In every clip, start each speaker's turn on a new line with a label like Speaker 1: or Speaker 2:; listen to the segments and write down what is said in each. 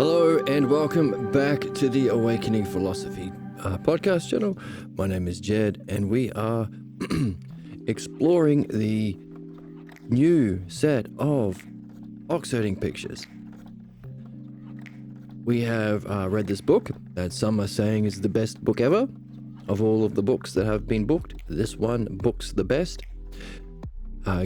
Speaker 1: Hello and welcome back to the Awakening Philosophy podcast channel. My name is Jed and we are exploring the new set of oxherding pictures. We have read this book that some are saying is the best book ever. Of all of the books that have been booked, this one book's the best,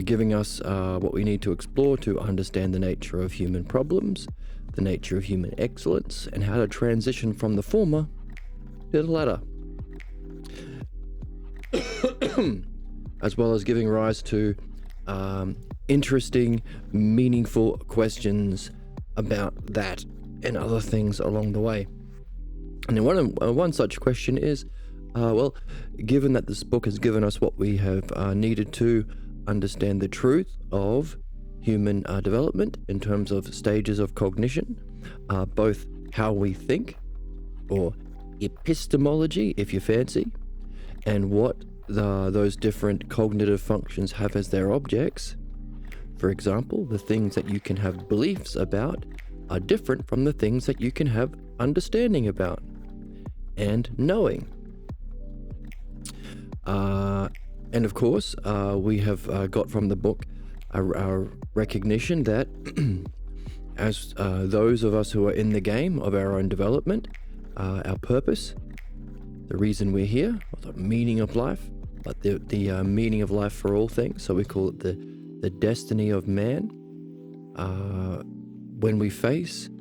Speaker 1: giving us what we need to explore to understand the nature of human problems, the nature of human excellence, and how to transition from the former to the latter, as well as giving rise to interesting, meaningful questions about that and other things along the way. And one such question is, given that this book has given us what we have needed to understand the truth of human development in terms of stages of cognition, both how we think, or epistemology if you fancy, and what those different cognitive functions have as their objects. For example, the things that you can have beliefs about are different from the things that you can have understanding about and knowing. And of course, we have got from the book our recognition that as those of us who are in the game of our own development, our purpose, the reason we're here, or the meaning of life, but the meaning of life for all things, so we call it the destiny of man, when we face,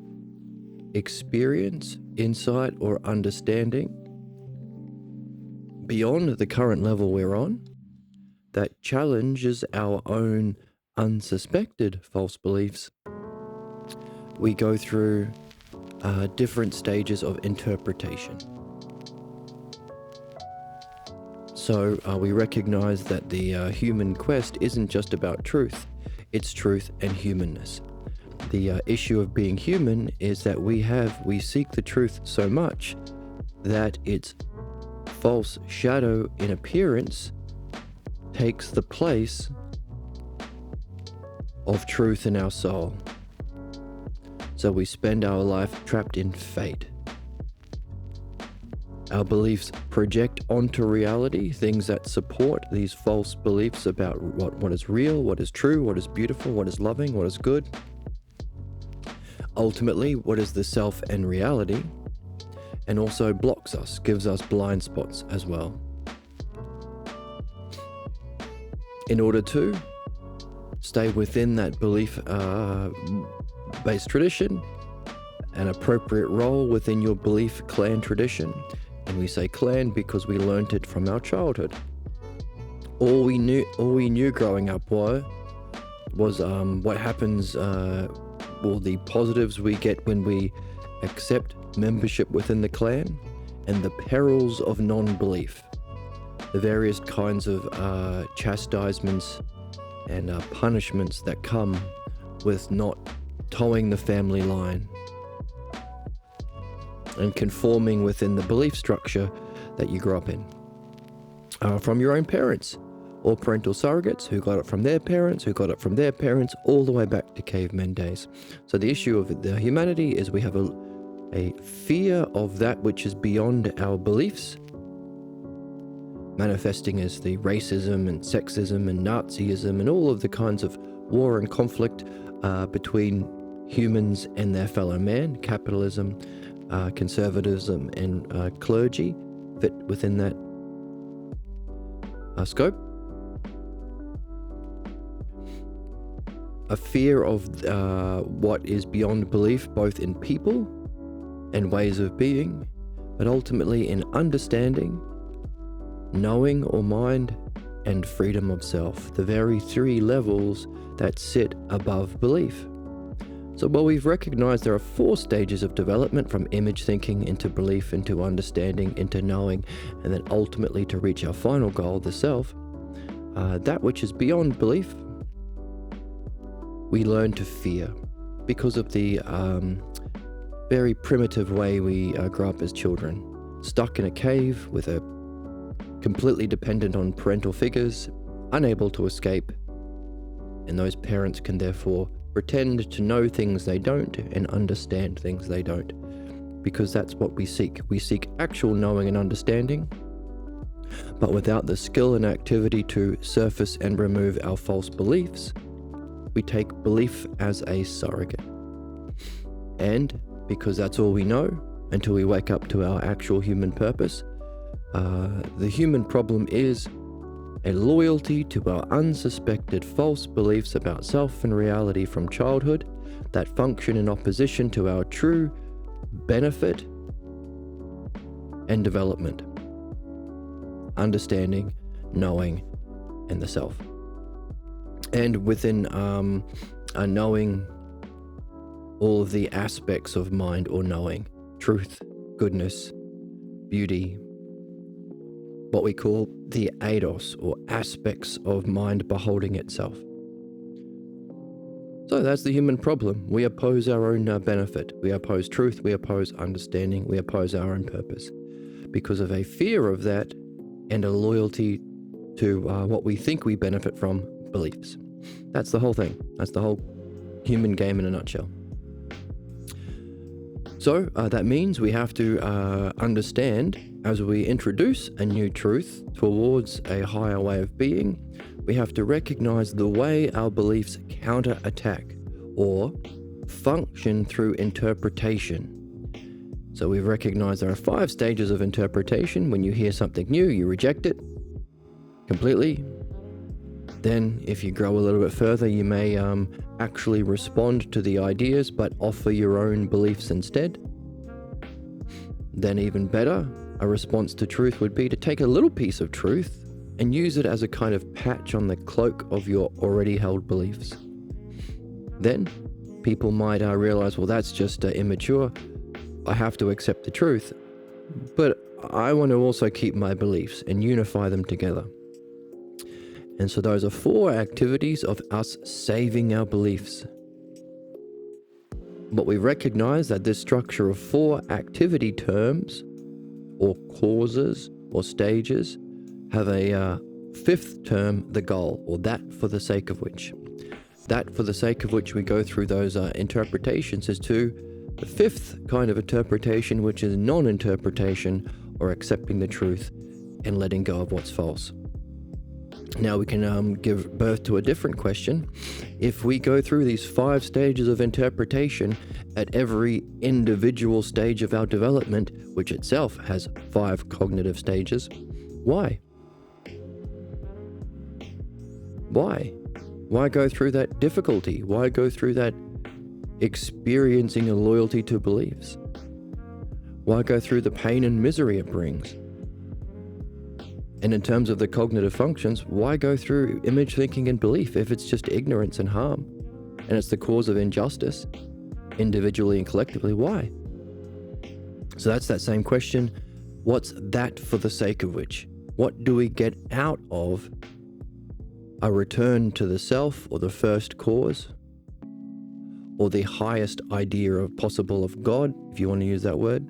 Speaker 1: experience, insight, or understanding beyond the current level we're on, that challenges our own unsuspected false beliefs, we go through different stages of interpretation. So we recognize that the human quest isn't just about truth, it's truth and humanness. The issue of being human is that we seek the truth so much that its false shadow in appearance takes the place of truth in our soul. So we spend our life trapped in fate. Our beliefs project onto reality things that support these false beliefs about what is real, what is true, what is beautiful, what is loving, what is good. Ultimately, what is the self and reality, and also blocks us, gives us blind spots as well. In order to stay within that belief-based tradition, an appropriate role within your belief clan tradition, and we say clan because we learnt it from our childhood. All we knew growing up was what happens, the positives we get when we accept membership within the clan, and the perils of non-belief, the various kinds of chastisements and punishments that come with not towing the family line and conforming within the belief structure that you grew up in, from your own parents or parental surrogates who got it from their parents, who got it from their parents, all the way back to cavemen days. So the issue of the humanity is we have a fear of that which is beyond our beliefs, manifesting as the racism and sexism and Nazism and all of the kinds of war and conflict between humans and their fellow man, capitalism, conservatism, and clergy fit within that scope. A fear of what is beyond belief, both in people and ways of being, but ultimately in understanding, knowing or mind, and freedom of self, the very three levels that sit above belief. So while we've recognized there are 4 stages of development, from image thinking into belief, into understanding, into knowing, and then ultimately to reach our final goal, the self, that which is beyond belief, we learn to fear because of the very primitive way we grow up as children, stuck in a cave with a completely dependent on parental figures, unable to escape, and those parents can therefore pretend to know things they don't and understand things they don't, because that's what we seek. We seek actual knowing and understanding, but without the skill and activity to surface and remove our false beliefs, we take belief as a surrogate. And because that's all we know until we wake up to our actual human purpose, the human problem is a loyalty to our unsuspected false beliefs about self and reality from childhood that function in opposition to our true benefit and development, understanding, knowing, and the self. And within knowing all of the aspects of mind or knowing, truth, goodness, beauty, what we call the eidos, or aspects of mind beholding itself. So that's the human problem. We oppose our own benefit. We oppose truth. We oppose understanding. We oppose our own purpose because of a fear of that and a loyalty to what we think we benefit from, beliefs. That's the whole thing. That's the whole human game in a nutshell. So that means we have to understand, as we introduce a new truth towards a higher way of being, we have to recognize the way our beliefs counterattack or function through interpretation. So we've recognized there are 5 stages of interpretation. When you hear something new, you reject it completely. Then if you grow a little bit further, you may actually respond to the ideas but offer your own beliefs instead. Then even better, a response to truth would be to take a little piece of truth and use it as a kind of patch on the cloak of your already held beliefs. Then people might realize, well, that's just immature. I have to accept the truth, but I want to also keep my beliefs and unify them together. And so those are 4 activities of us saving our beliefs. But we recognize that this structure of 4 activity terms or causes or stages have a 5th term, the goal, or that for the sake of which. That for the sake of which we go through those interpretations is to the 5th kind of interpretation, which is non-interpretation or accepting the truth and letting go of what's false. Now we can give birth to a different question. If we go through these 5 stages of interpretation at every individual stage of our development, which itself has 5 cognitive stages, why? Why? Why go through that difficulty? Why go through that experiencing a loyalty to beliefs? Why go through the pain and misery it brings? And in terms of the cognitive functions, why go through image thinking and belief if it's just ignorance and harm? And it's the cause of injustice, individually and collectively, why? So that's that same question. What's that for the sake of which? What do we get out of a return to the self, or the first cause, or the highest idea of possible of God, if you want to use that word,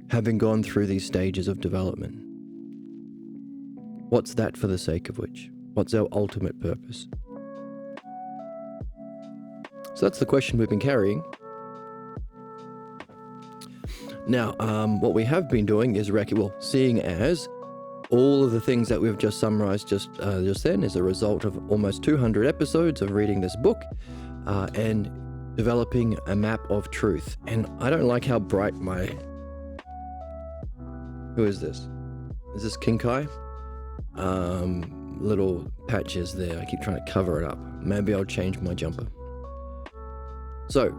Speaker 1: having gone through these stages of development? What's that for the sake of which? What's our ultimate purpose? So that's the question we've been carrying. Now, what we have been doing is seeing as all of the things that we've just summarized just then is a result of almost 200 episodes of reading this book and developing a map of truth. And I don't like how bright who is this? Is this Kinkai? Little patches there. I keep trying to cover it up. Maybe I'll change my jumper. So,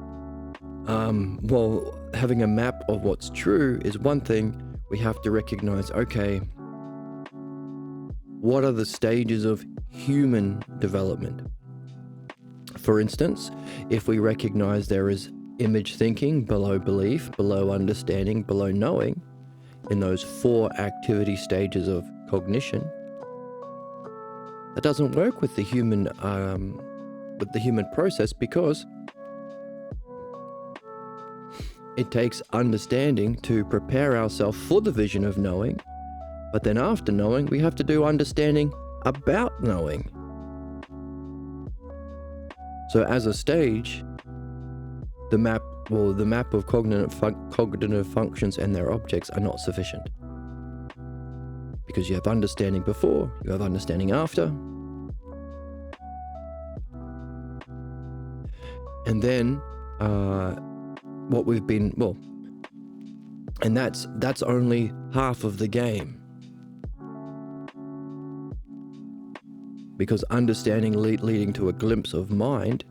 Speaker 1: having a map of what's true is one thing. We have to recognize, okay, what are the stages of human development? For instance, if we recognize there is image thinking below belief, below understanding, below knowing, in those 4 activity stages of cognition, that doesn't work with the human process, because it takes understanding to prepare ourselves for the vision of knowing, but then after knowing, we have to do understanding about knowing. So as a stage, the map of cognitive functions and their objects are not sufficient. Because you have understanding before, you have understanding after. And then and that's only half of the game. Because understanding leading to a glimpse of mind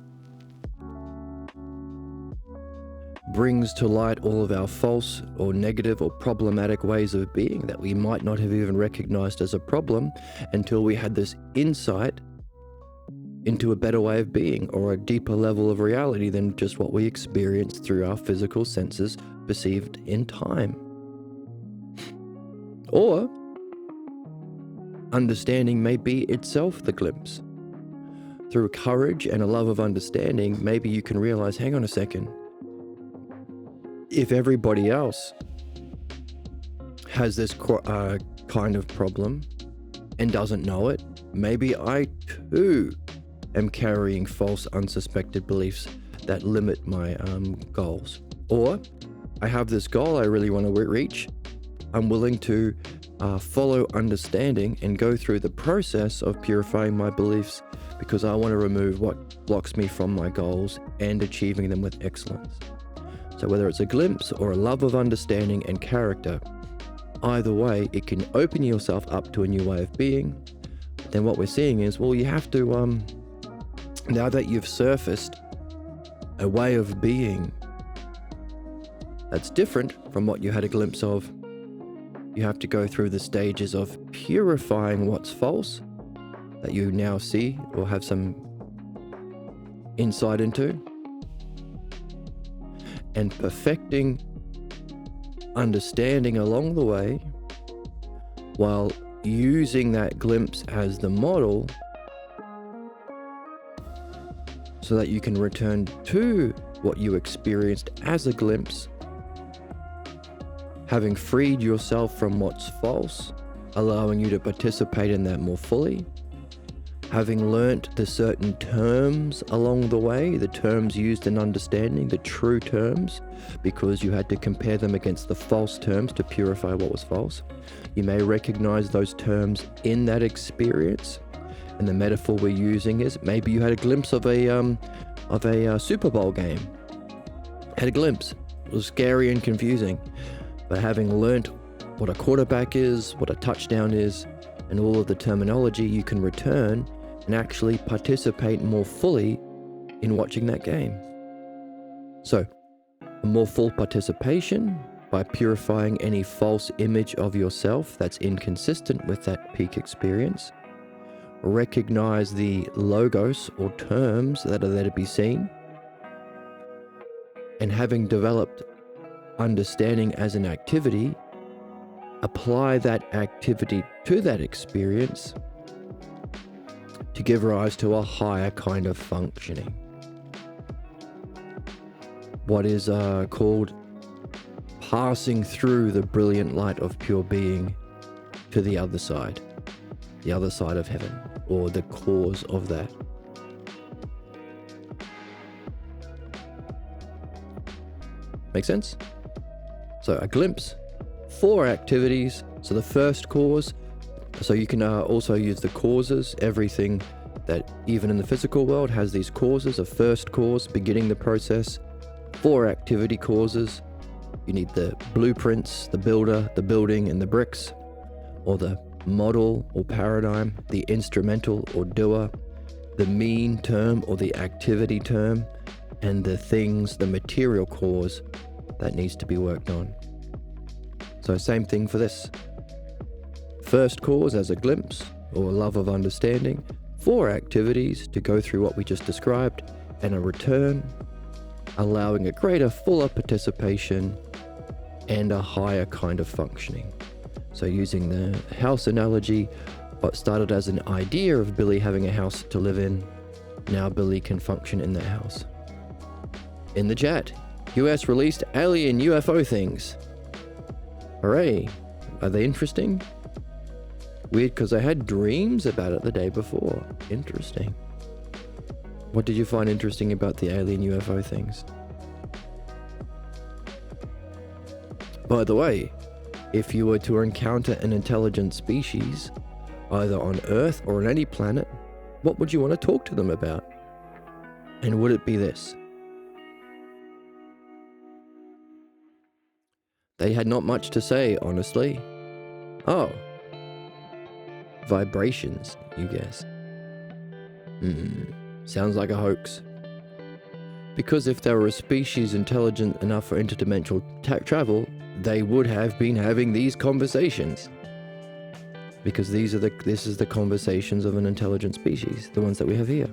Speaker 1: brings to light all of our false or negative or problematic ways of being that we might not have even recognized as a problem until we had this insight into a better way of being or a deeper level of reality than just what we experience through our physical senses perceived in time. Or understanding may be itself the glimpse. Through courage and a love of understanding, maybe you can realize, hang on a second, if everybody else has this kind of problem and doesn't know it, maybe I too am carrying false, unsuspected beliefs that limit my goals. Or I have this goal I really want to reach. I'm willing to follow understanding and go through the process of purifying my beliefs because I want to remove what blocks me from my goals and achieving them with excellence. So whether it's a glimpse or a love of understanding and character, either way, it can open yourself up to a new way of being. But then what we're seeing is, well, you have to, now that you've surfaced a way of being that's different from what you had a glimpse of, you have to go through the stages of purifying what's false that you now see or have some insight into, and perfecting understanding along the way while using that glimpse as the model so that you can return to what you experienced as a glimpse, having freed yourself from what's false, allowing you to participate in that more fully, having learnt the certain terms along the way, the terms used in understanding, the true terms, because you had to compare them against the false terms to purify what was false. You may recognize those terms in that experience. And the metaphor we're using is maybe you had a glimpse of a Super Bowl game. Had a glimpse. It was scary and confusing. But having learnt what a quarterback is, what a touchdown is, and all of the terminology, you can return and actually participate more fully in watching that game. So, a more full participation by purifying any false image of yourself that's inconsistent with that peak experience. Recognize the logos or terms that are there to be seen. And having developed understanding as an activity, apply that activity to that experience to give rise to a higher kind of functioning. What is called passing through the brilliant light of pure being to the other side of heaven, or the cause of that. Make sense? So a glimpse, 4 activities. So the first cause, so you can also use the causes, everything that even in the physical world has these causes, a first cause beginning the process, 4 activity causes. You need the blueprints, the builder, the building, and the bricks, or the model or paradigm, the instrumental or doer, the mean term or the activity term, and the things, the material cause that needs to be worked on. So same thing for this. First cause as a glimpse or a love of understanding, 4 activities to go through what we just described, and a return, allowing a greater, fuller participation and a higher kind of functioning. So using the house analogy, what started as an idea of Billy having a house to live in, now Billy can function in that house. In the chat, US released alien UFO things. Hooray. Are they interesting? Weird, because I had dreams about it the day before. Interesting. What did you find interesting about the alien UFO things? By the way, if you were to encounter an intelligent species, either on Earth or on any planet, what would you want to talk to them about? And would it be this? They had not much to say, honestly. Oh. Vibrations, you guess. Sounds like a hoax. Because if they were a species intelligent enough for interdimensional travel, they would have been having these conversations. Because this is the conversations of an intelligent species, the ones that we have here.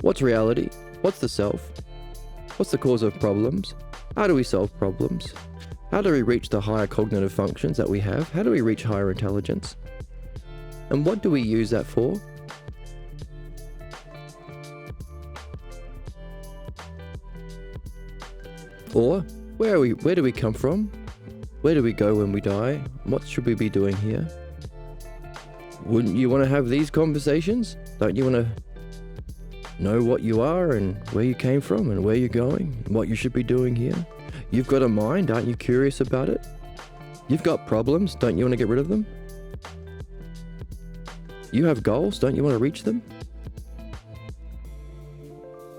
Speaker 1: What's reality? What's the self? What's the cause of problems? How do we solve problems? How do we reach the higher cognitive functions that we have? How do we reach higher intelligence? And what do we use that for? Or, where do we come from? Where do we go when we die? What should we be doing here? Wouldn't you want to have these conversations? Don't you want to know what you are and where you came from and where you're going and what you should be doing here? You've got a mind, aren't you curious about it? You've got problems, don't you want to get rid of them? You have goals, don't you want to reach them?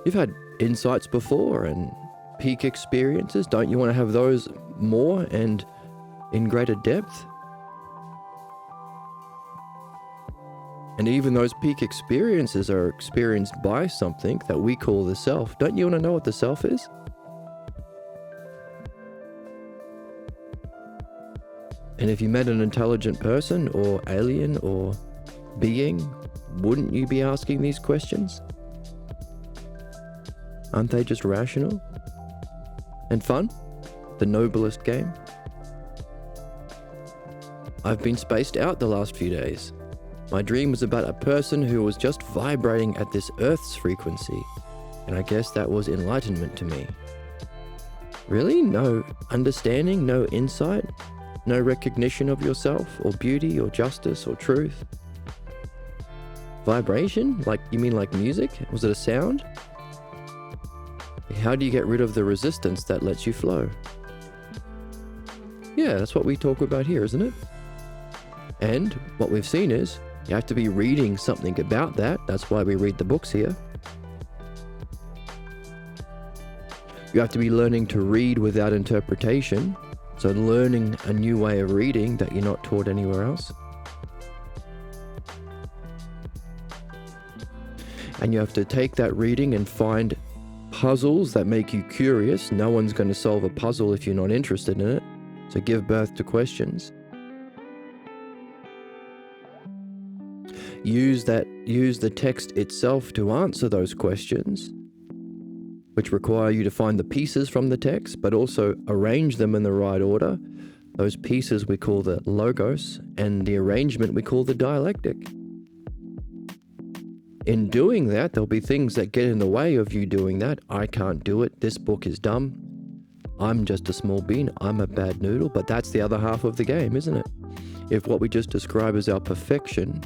Speaker 1: You've had insights before and peak experiences, don't you want to have those more and in greater depth? And even those peak experiences are experienced by something that we call the self. Don't you want to know what the self is? And if you met an intelligent person or alien or being, wouldn't you be asking these questions? Aren't they just rational? And fun? The noblest game? I've been spaced out the last few days. My dream was about a person who was just vibrating at this Earth's frequency, and I guess that was enlightenment to me. Really? No understanding, no insight, no recognition of yourself, or beauty, or justice, or truth? Vibration? You mean like music? Was it a sound? How do you get rid of the resistance that lets you flow? Yeah, that's what we talk about here, isn't it? And what we've seen is, you have to be reading something about that. That's why we read the books here. You have to be learning to read without interpretation. So learning a new way of reading that you're not taught anywhere else. And you have to take that reading and find puzzles that make you curious. No one's going to solve a puzzle if you're not interested in it. So give birth to questions. Use the text itself to answer those questions, which require you to find the pieces from the text, but also arrange them in the right order. Those pieces we call the logos, and the arrangement we call the dialectic. In doing that, there'll be things that get in the way of you doing that. I can't do it. This book is dumb. I'm just a small bean. I'm a bad noodle. But that's the other half of the game, isn't it? If what we just described as our perfection,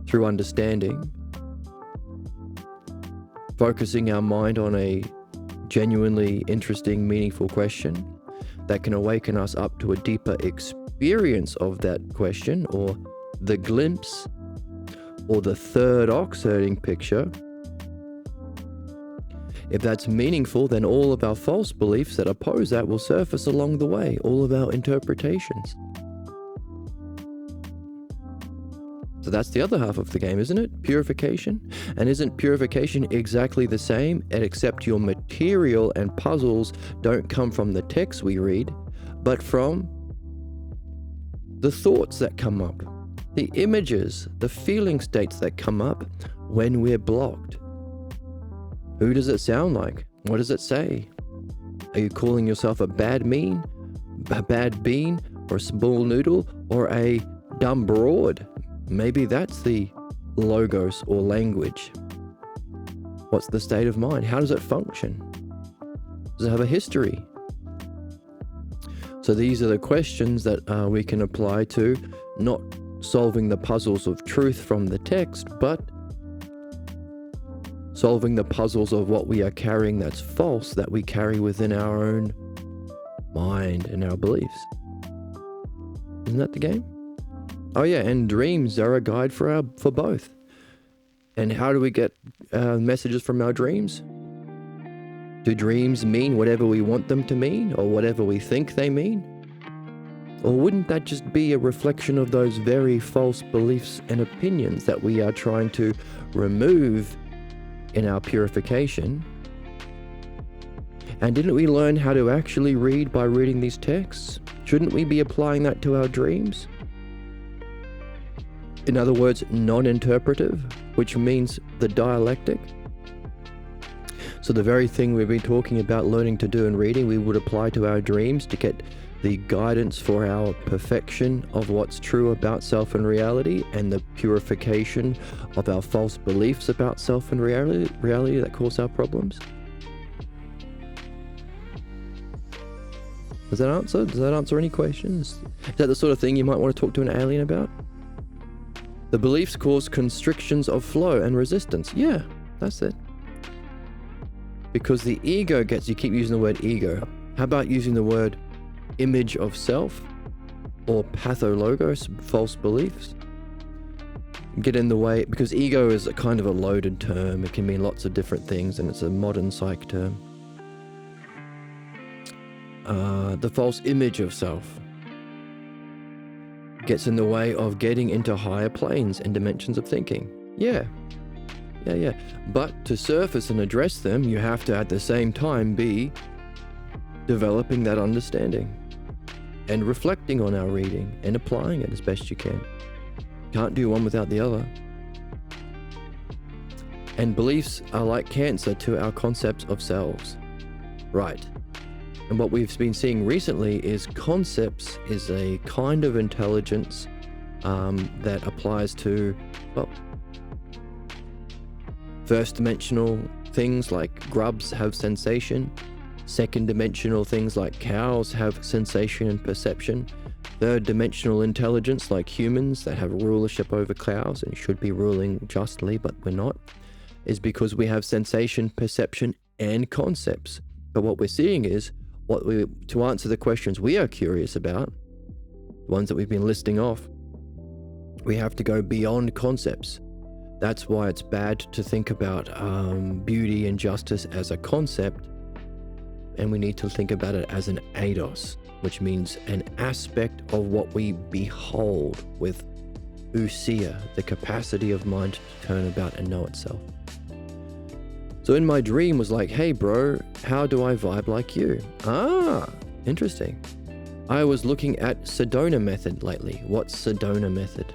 Speaker 1: through understanding, focusing our mind on a genuinely interesting, meaningful question that can awaken us up to a deeper experience of that question, or the glimpse, or the third oxherding picture. If that's meaningful, then all of our false beliefs that oppose that will surface along the way, all of our interpretations. So that's the other half of the game, isn't it? Purification. And isn't purification exactly the same, except your material and puzzles don't come from the text we read, but from the thoughts that come up, the images, the feeling states that come up when we're blocked. Who does it sound like? What does it say? Are you calling yourself a bad bean, or a small noodle, or a dumb broad? Maybe that's the logos or language. What's the state of mind? How does it function? Does it have a history? So these are the questions that we can apply to not solving the puzzles of truth from the text, but solving the puzzles of what we are carrying that's false, that we carry within our own mind and our beliefs. Isn't that the game? Oh yeah, and dreams are a guide for both. And how do we get messages from our dreams? Do dreams mean whatever we want them to mean, or whatever we think they mean? Or wouldn't that just be a reflection of those very false beliefs and opinions that we are trying to remove in our purification? And didn't we learn how to actually read by reading these texts? Shouldn't we be applying that to our dreams? In other words, non-interpretive, which means the dialectic. So the very thing we've been talking about learning to do in reading, we would apply to our dreams to get the guidance for our perfection of what's true about self and reality, and the purification of our false beliefs about self and reality that cause our problems. Does that answer any questions? Is that the sort of thing you might want to talk to an alien about? The beliefs cause constrictions of flow and resistance. Yeah, that's it. Because the ego you keep using the word ego. How about using the word image of self or pathologos, false beliefs? Get in the way, because ego is a kind of a loaded term. It can mean lots of different things, and it's a modern psych term. The false image of self gets in the way of getting into higher planes and dimensions of thinking. Yeah. But to surface and address them, you have to at the same time be developing that understanding and reflecting on our reading and applying it as best you can. Can't do one without the other. And beliefs are like cancer to our concepts of selves. Right. And what we've been seeing recently is concepts is a kind of intelligence that applies to, well, first dimensional things like grubs have sensation. Second dimensional things like cows have sensation and perception. Third dimensional intelligence like humans that have rulership over cows and should be ruling justly, but we're not, is because we have sensation, perception, and concepts. But what we're seeing is, to answer the questions we are curious about, the ones that we've been listing off, we have to go beyond concepts. That's why it's bad to think about beauty and justice as a concept, and we need to think about it as an eidos, which means an aspect of what we behold with ousia, the capacity of mind to turn about and know itself. So in my dream was like, hey bro, how do I vibe like you? Interesting. I was looking at Sedona method lately. What's Sedona method?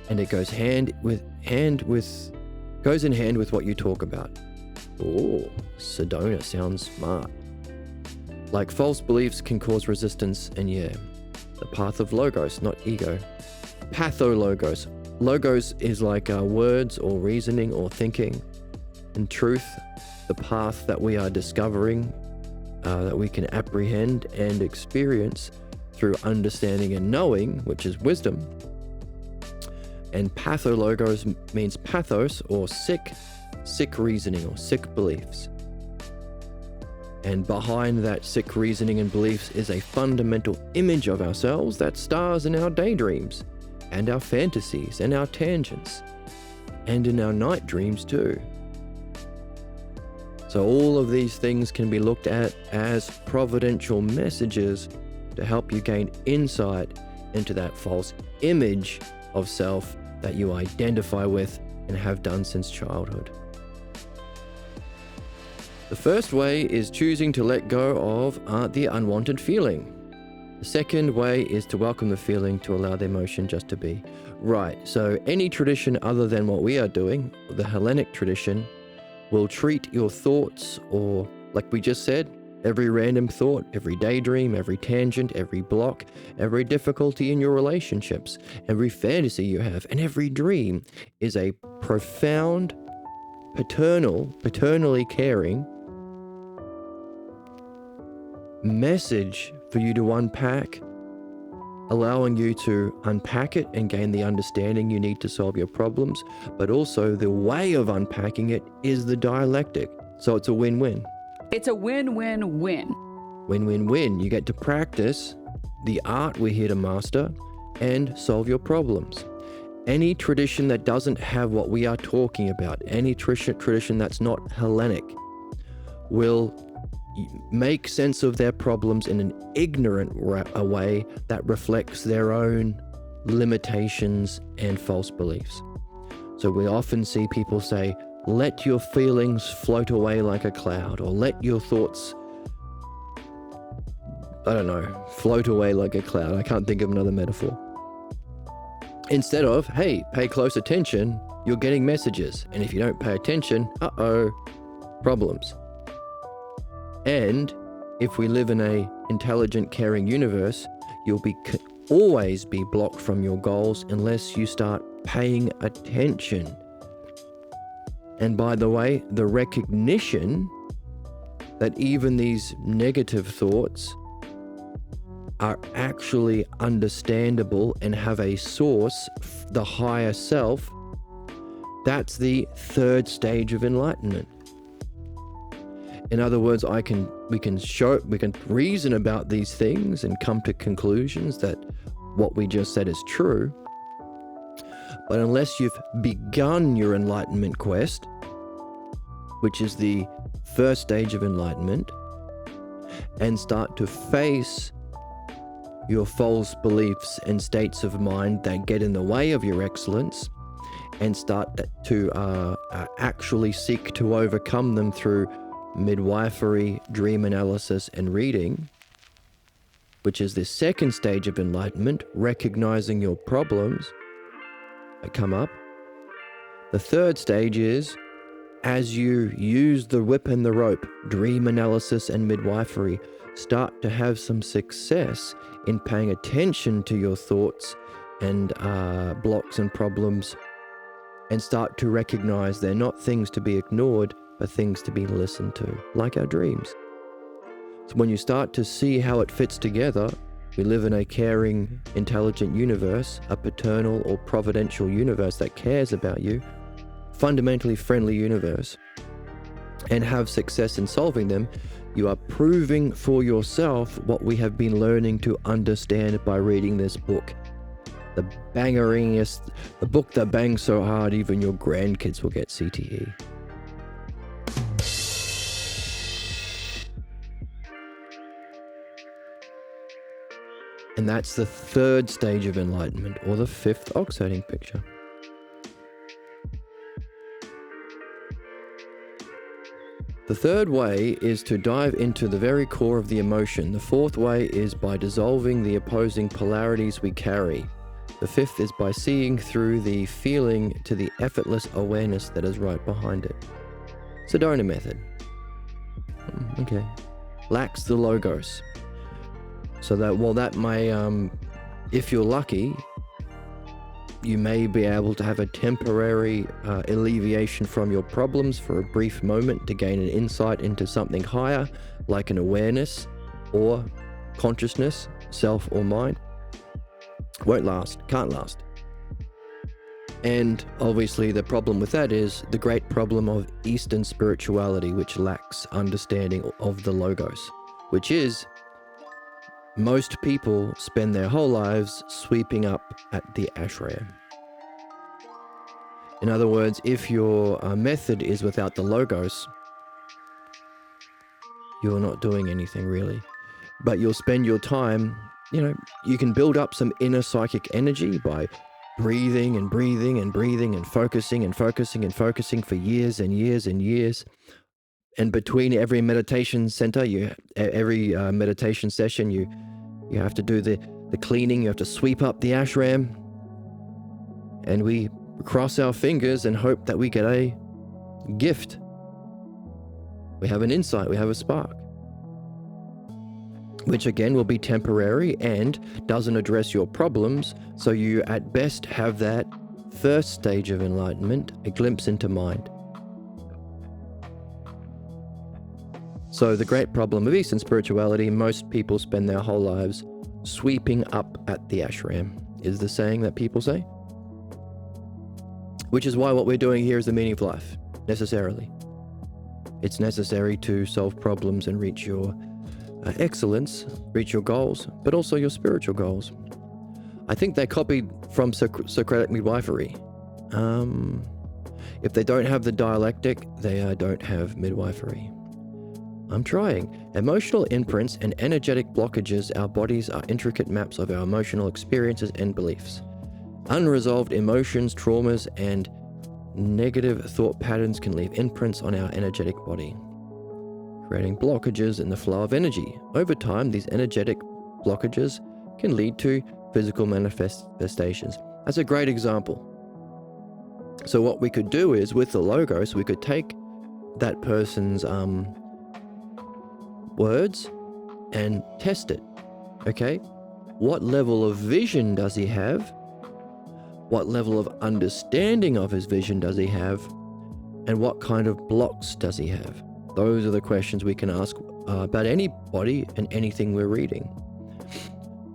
Speaker 1: And it goes in hand with what you talk about. Oh, Sedona sounds smart. Like false beliefs can cause resistance, and yeah, the path of logos, not ego. Pathologos. Logos is like words or reasoning or thinking. And truth, the path that we are discovering, that we can apprehend and experience through understanding and knowing, which is wisdom. And pathologos means pathos, or sick reasoning or sick beliefs. And behind that sick reasoning and beliefs is a fundamental image of ourselves that stars in our daydreams and our fantasies and our tangents and in our night dreams too. So all of these things can be looked at as providential messages to help you gain insight into that false image of self that you identify with and have done since childhood. The first way is choosing to let go of the unwanted feeling. The second way is to welcome the feeling, to allow the emotion just to be. Right, so any tradition other than what we are doing, the Hellenic tradition, will treat your thoughts, or like we just said, every random thought, every daydream, every tangent, every block, every difficulty in your relationships, every fantasy you have, and every dream is a profound, paternally caring message for you to unpack allowing you to unpack it and gain the understanding you need to solve your problems. But also the way of unpacking it is the dialectic. So it's a win-win.
Speaker 2: It's a win-win-win.
Speaker 1: Win-win-win. You get to practice the art we're here to master and solve your problems. Any tradition that doesn't have what we are talking about, any tradition that's not Hellenic, will make sense of their problems in an ignorant way that reflects their own limitations and false beliefs. So we often see people say, let your feelings float away like a cloud, or let your thoughts, float away like a cloud. I can't think of another metaphor. Instead of, hey, pay close attention, you're getting messages. And if you don't pay attention, problems. And if we live in a intelligent, caring universe, you'll always be blocked from your goals unless you start paying attention. And by the way, the recognition that even these negative thoughts are actually understandable and have a source, the higher self, that's the third stage of enlightenment. In other words, we can reason about these things and come to conclusions that what we just said is true. But unless you've begun your enlightenment quest, which is the first stage of enlightenment, and start to face your false beliefs and states of mind that get in the way of your excellence, and start to actually seek to overcome them through midwifery, dream analysis, and reading, which is the second stage of enlightenment, recognizing your problems that come up. The third stage is, as you use the whip and the rope, dream analysis and midwifery, start to have some success in paying attention to your thoughts and blocks and problems, and start to recognize they're not things to be ignored, but things to be listened to, like our dreams. So when you start to see how it fits together, we live in a caring, intelligent universe, a paternal or providential universe that cares about you, fundamentally friendly universe, and have success in solving them, you are proving for yourself what we have been learning to understand by reading this book. The book that bangs so hard even your grandkids will get CTE. And that's the third stage of enlightenment, or the fifth oxiding picture. The third way is to dive into the very core of the emotion. The fourth way is by dissolving the opposing polarities we carry. The fifth is by seeing through the feeling to the effortless awareness that is right behind it. Sedona method. Okay. Lacks the logos. So that may, if you're lucky, you may be able to have a temporary alleviation from your problems for a brief moment to gain an insight into something higher, like an awareness or consciousness, self or mind. Won't last, can't last. And obviously the problem with that is the great problem of Eastern spirituality, which lacks understanding of the logos, which is most people spend their whole lives sweeping up at the ashram. In other words, if your method is without the logos, you're not doing anything really. But you'll spend your time, you can build up some inner psychic energy by breathing and breathing and breathing and focusing and focusing and focusing for years and years and years. And between every meditation center, every meditation session, you have to do the cleaning, you have to sweep up the ashram. And we cross our fingers and hope that we get a gift. We have an insight, we have a spark. Which again will be temporary and doesn't address your problems, so you at best have that first stage of enlightenment, a glimpse into mind. So the great problem of Eastern spirituality, most people spend their whole lives sweeping up at the ashram, is the saying that people say. Which is why what we're doing here is the meaning of life, necessarily. It's necessary to solve problems and reach your excellence, reach your goals, but also your spiritual goals. I think they copied from Socratic midwifery. If they don't have the dialectic, they don't have midwifery. I'm trying. Emotional imprints and energetic blockages. Our bodies are intricate maps of our emotional experiences and beliefs. Unresolved emotions, traumas, and negative thought patterns can leave imprints on our energetic body, creating blockages in the flow of energy. Over time, these energetic blockages can lead to physical manifestations. That's a great example. So what we could do is, with the logos, we could take that person's words and test it. Okay? What level of vision does he have? What level of understanding of his vision does he have? And what kind of blocks does he have? Those are the questions we can ask about anybody and anything we're reading.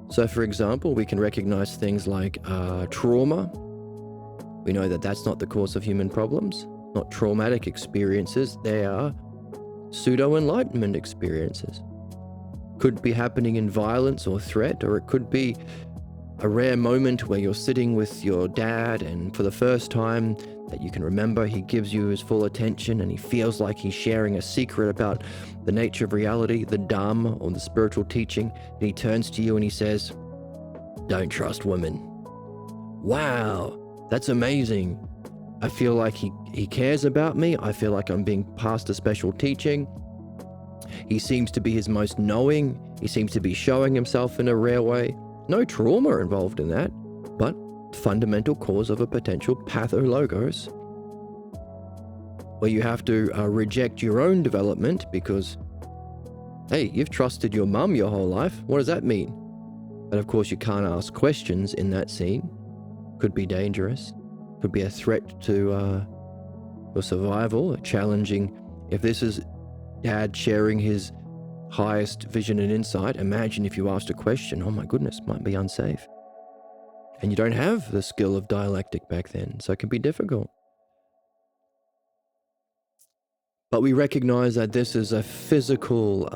Speaker 1: So for example, we can recognize things like trauma. We know that that's not the cause of human problems, not traumatic experiences. They are pseudo-enlightenment experiences. Could be happening in violence or threat, or it could be a rare moment where you're sitting with your dad and for the first time that you can remember, he gives you his full attention and he feels like he's sharing a secret about the nature of reality, the Dharma or the spiritual teaching. And he turns to you and he says, "Don't trust women." Wow, that's amazing. I feel like he cares about me. I feel like I'm being passed a special teaching. He seems to be his most knowing. He seems to be showing himself in a rare way. No trauma involved in that, but fundamental cause of a potential pathologos, where you have to reject your own development because, hey, you've trusted your mum your whole life. What does that mean? But of course you can't ask questions in that scene. Could be dangerous. Could be a threat to your survival, challenging. If this is dad sharing his highest vision and insight, imagine if you asked a question, oh my goodness, might be unsafe. And you don't have the skill of dialectic back then, so it can be difficult. But we recognize that this is a physical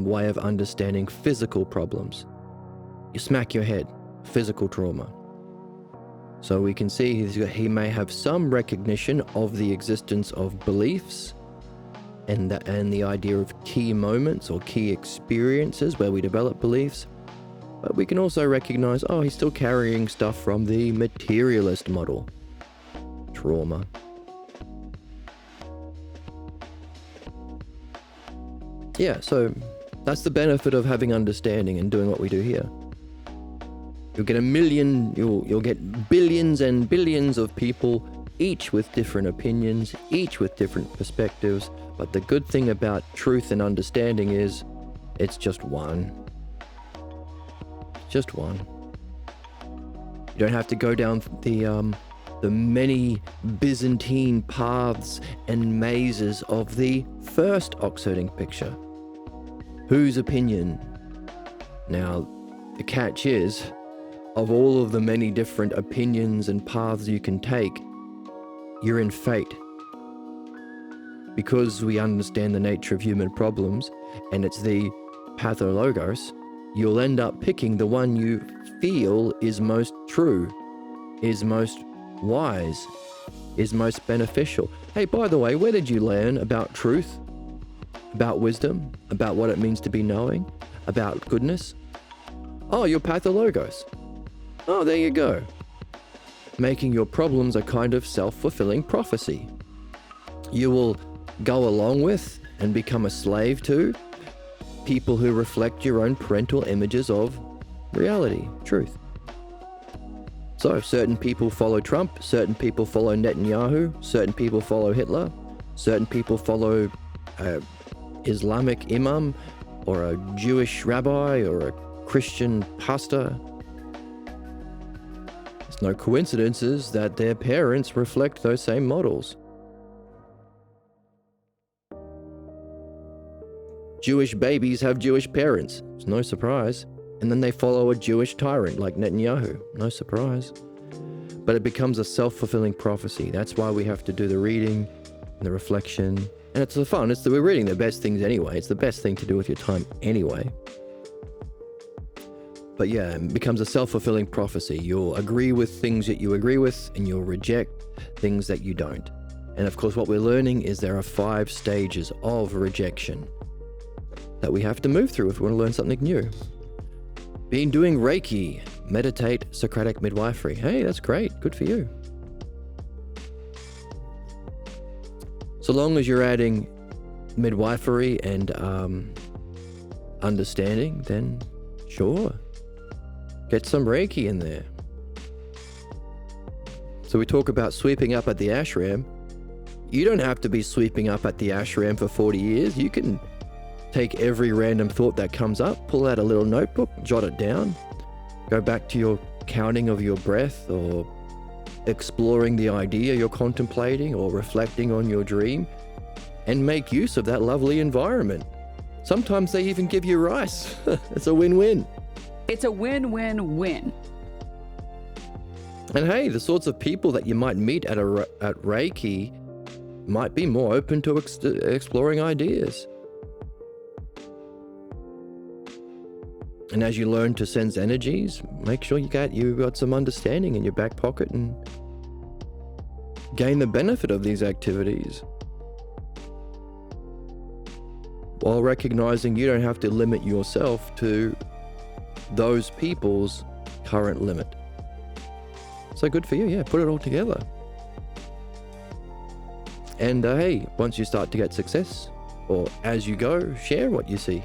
Speaker 1: way of understanding physical problems. You smack your head, physical trauma. So we can see he may have some recognition of the existence of beliefs and the idea of key moments or key experiences where we develop beliefs. But we can also recognize, oh, he's still carrying stuff from the materialist model. Trauma. Yeah, so that's the benefit of having understanding and doing what we do here. You'll get billions and billions of people, each with different opinions, each with different perspectives. But the good thing about truth and understanding is it's just one. Just one. You don't have to go down the many Byzantine paths and mazes of the first oxiding picture. Whose opinion? Now, the catch is, of all of the many different opinions and paths you can take, you're in fate. Because we understand the nature of human problems, and it's the pathologos, you'll end up picking the one you feel is most true, is most wise, is most beneficial. Hey, by the way, where did you learn about truth? About wisdom? About what it means to be knowing? About goodness? Oh, your pathologos. Oh, there you go. Making your problems a kind of self-fulfilling prophecy. You will go along with and become a slave to people who reflect your own parental images of reality, truth. So certain people follow Trump, certain people follow Netanyahu, certain people follow Hitler, certain people follow Islamic imam or a Jewish rabbi or a Christian pastor. It's no coincidences that their parents reflect those same models. Jewish babies have Jewish parents. It's no surprise. And then they follow a Jewish tyrant like Netanyahu. No surprise. But it becomes a self-fulfilling prophecy. That's why we have to do the reading and the reflection. And it's the fun. We're reading the best things anyway. It's the best thing to do with your time anyway. But yeah, it becomes a self-fulfilling prophecy. You'll agree with things that you agree with, and you'll reject things that you don't. And of course, what we're learning is there are 5 stages of rejection that we have to move through if we want to learn something new. Been doing Reiki, meditate, Socratic midwifery. Hey, that's great. Good for you. So long as you're adding midwifery and understanding, then sure. Get some Reiki in there. So we talk about sweeping up at the ashram. You don't have to be sweeping up at the ashram for 40 years. You can take every random thought that comes up, pull out a little notebook, jot it down, go back to your counting of your breath, or exploring the idea you're contemplating, or reflecting on your dream, and make use of that lovely environment. Sometimes they even give you rice. It's a win-win.
Speaker 2: It's a win-win-win.
Speaker 1: And hey, the sorts of people that you might meet at Reiki might be more open to exploring ideas. And as you learn to sense energies, make sure you got some understanding in your back pocket and gain the benefit of these activities, while recognizing you don't have to limit yourself to those people's current limit. So good for you, yeah, put it all together. And hey, once you start to get success, or as you go, share what you see.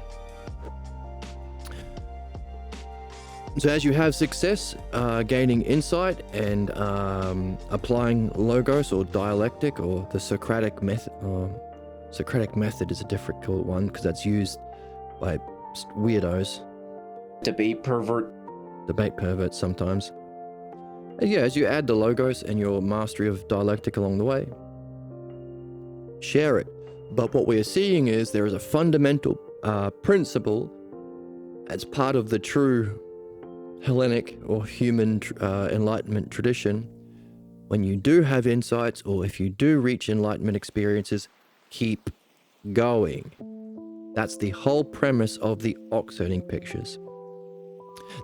Speaker 1: So as you have success, gaining insight and applying logos or dialectic or the Socratic method. Socratic method is a difficult one because that's used by weirdos.
Speaker 3: Debate perverts sometimes.
Speaker 1: And yeah, as you add the logos and your mastery of dialectic along the way, share it. But what we're seeing is there is a fundamental principle as part of the true Hellenic or human enlightenment tradition. When you do have insights, or if you do reach enlightenment experiences, keep going. That's the whole premise of the ox-herding pictures.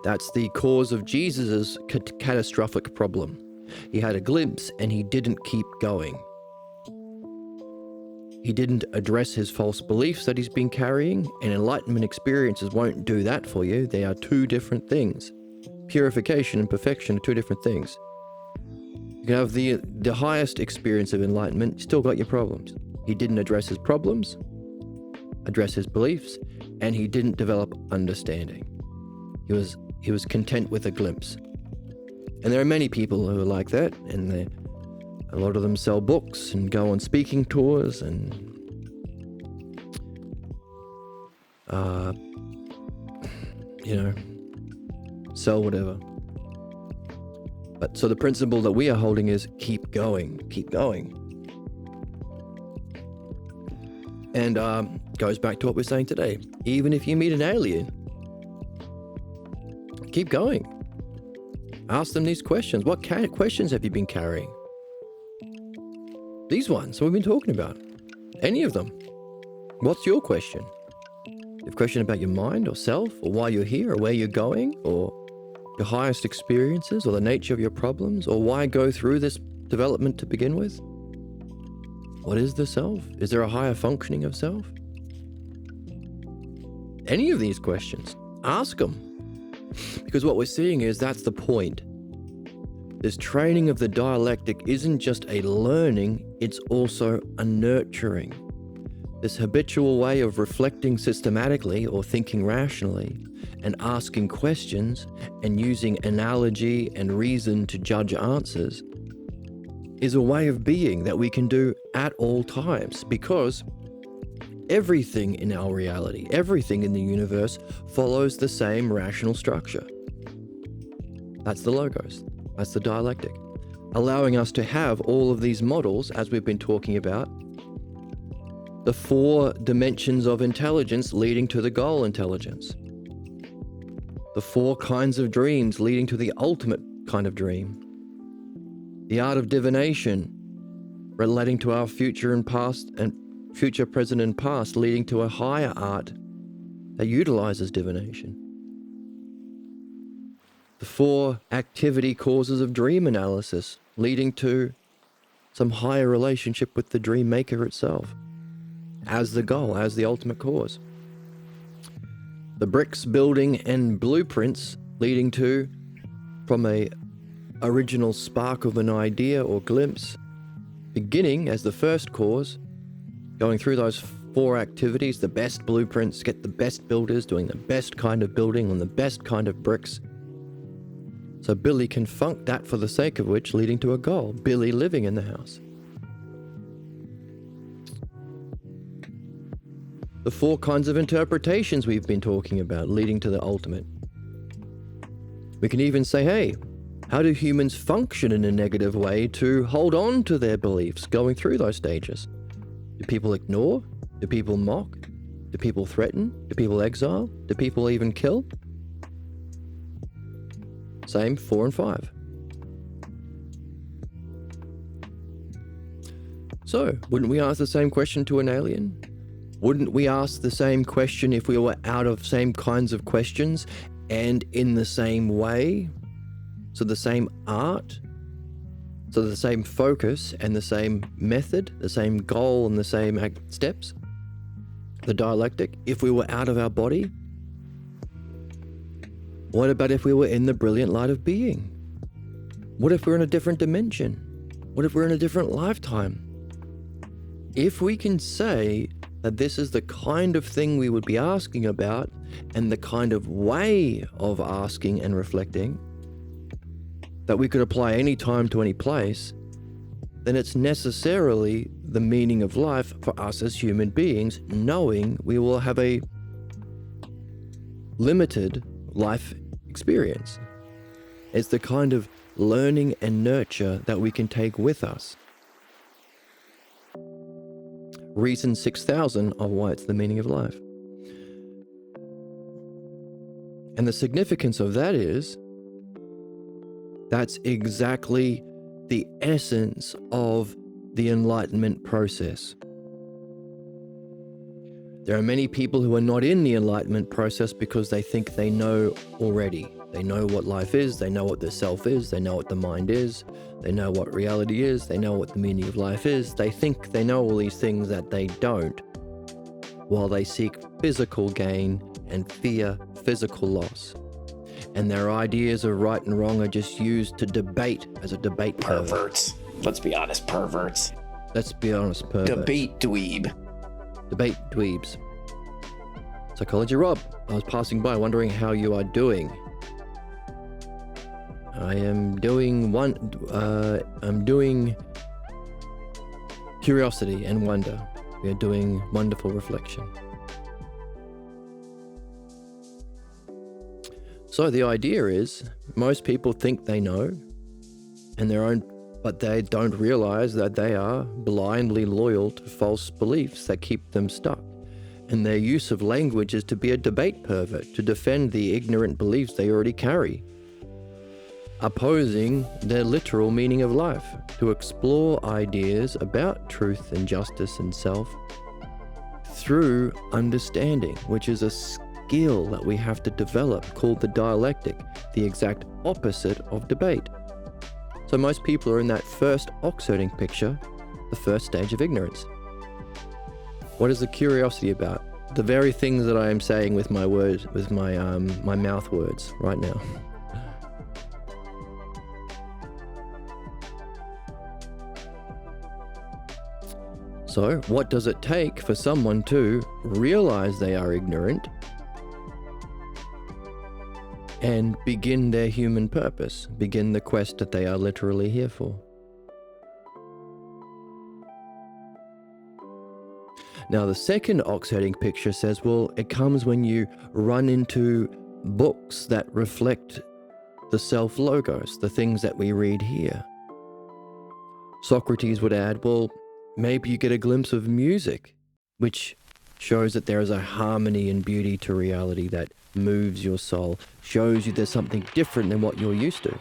Speaker 1: That's the cause of Jesus's catastrophic problem. He had a glimpse and he didn't keep going. He didn't address his false beliefs that he's been carrying, and enlightenment experiences won't do that for you. They are 2 different things. Purification and perfection are 2 different things. You can have the highest experience of enlightenment, still got your problems. He didn't address his problems, address his beliefs, and he didn't develop understanding. He was content with a glimpse. And there are many people who are like that, and a lot of them sell books and go on speaking tours and sell whatever. But so the principle that we are holding is keep going. And goes back to what we're saying today. Even if you meet an alien, keep going. Ask them these questions. What questions have you been carrying? These ones we've been talking about. Any of them. What's your question? You have a question about your mind or self, or why you're here, or where you're going, or your highest experiences, or the nature of your problems, or why go through this development to begin with? What is the self? Is there a higher functioning of self? Any of these questions, ask them. Because what we're seeing is that's the point. This training of the dialectic isn't just a learning, it's also a nurturing. This habitual way of reflecting systematically or thinking rationally and asking questions and using analogy and reason to judge answers is a way of being that we can do at all times, because everything in our reality, everything in the universe follows the same rational structure. That's the logos. That's the dialectic. Allowing us to have all of these models, as we've been talking about, the 4 dimensions of intelligence leading to the goal intelligence. The 4 kinds of dreams leading to the ultimate kind of dream. The art of divination, relating to our future and past, and future, present, and past, leading to a higher art that utilizes divination. The 4 activity causes of dream analysis, leading to some higher relationship with the dream maker itself, as the goal, as the ultimate cause. The bricks, building, and blueprints leading to, from a original spark of an idea or glimpse, beginning as the first cause, going through those 4 activities, the best blueprints, get the best builders doing the best kind of building on the best kind of bricks. So Billy can funk that for the sake of which, leading to a goal, Billy living in the house. The 4 kinds of interpretations we've been talking about, leading to the ultimate. We can even say, hey, how do humans function in a negative way to hold on to their beliefs going through those stages? Do people ignore? Do people mock? Do people threaten? Do people exile? Do people even kill? Same 4 and 5. So, wouldn't we ask the same question to an alien? Wouldn't we ask the same question if we were out of same kinds of questions and in the same way? So the same art? So the same focus and the same method, the same goal and the same steps? The dialectic, if we were out of our body? What about if we were in the brilliant light of being? What if we're in a different dimension? What if we're in a different lifetime? If we can say that this is the kind of thing we would be asking about and the kind of way of asking and reflecting that we could apply any time to any place, then it's necessarily the meaning of life for us as human beings, knowing we will have a limited life experience. It's the kind of learning and nurture that we can take with us. Reason 6000 of why it's the meaning of life. And the significance of that is, that's exactly the essence of the Enlightenment process. There are many people who are not in the Enlightenment process because they think they know already. They know what life is, they know what the self is, they know what the mind is, they know what reality is, they know what the meaning of life is. They think they know all these things that they don't, while they seek physical gain and fear physical loss. And their ideas of right and wrong are just used to debate as a debate
Speaker 3: Perverts. Let's be honest, perverts.
Speaker 1: Let's be honest, perverts.
Speaker 3: Debate dweeb.
Speaker 1: Debate dweebs. Psychology Rob, I was passing by wondering how you are doing. I am doing I'm doing curiosity and wonder. We are doing wonderful reflection. So the idea is, most people think they know, but they don't realize that they are blindly loyal to false beliefs that keep them stuck. And their use of language is to be a debate pervert, to defend the ignorant beliefs they already carry, opposing their literal meaning of life, to explore ideas about truth and justice and self through understanding, which is a skill that we have to develop called the dialectic, the exact opposite of debate. So most people are in that first oxherding picture, the first stage of ignorance. What is the curiosity about? The very things that I am saying with my words, with my mouth words right now. So, what does it take for someone to realize they are ignorant and begin their human purpose, begin the quest that they are literally here for? Now, the second ox-herding picture says, well, it comes when you run into books that reflect the self-logos, the things that we read here. Socrates would add, well, maybe you get a glimpse of music, which shows that there is a harmony and beauty to reality that moves your soul, shows you there's something different than what you're used to.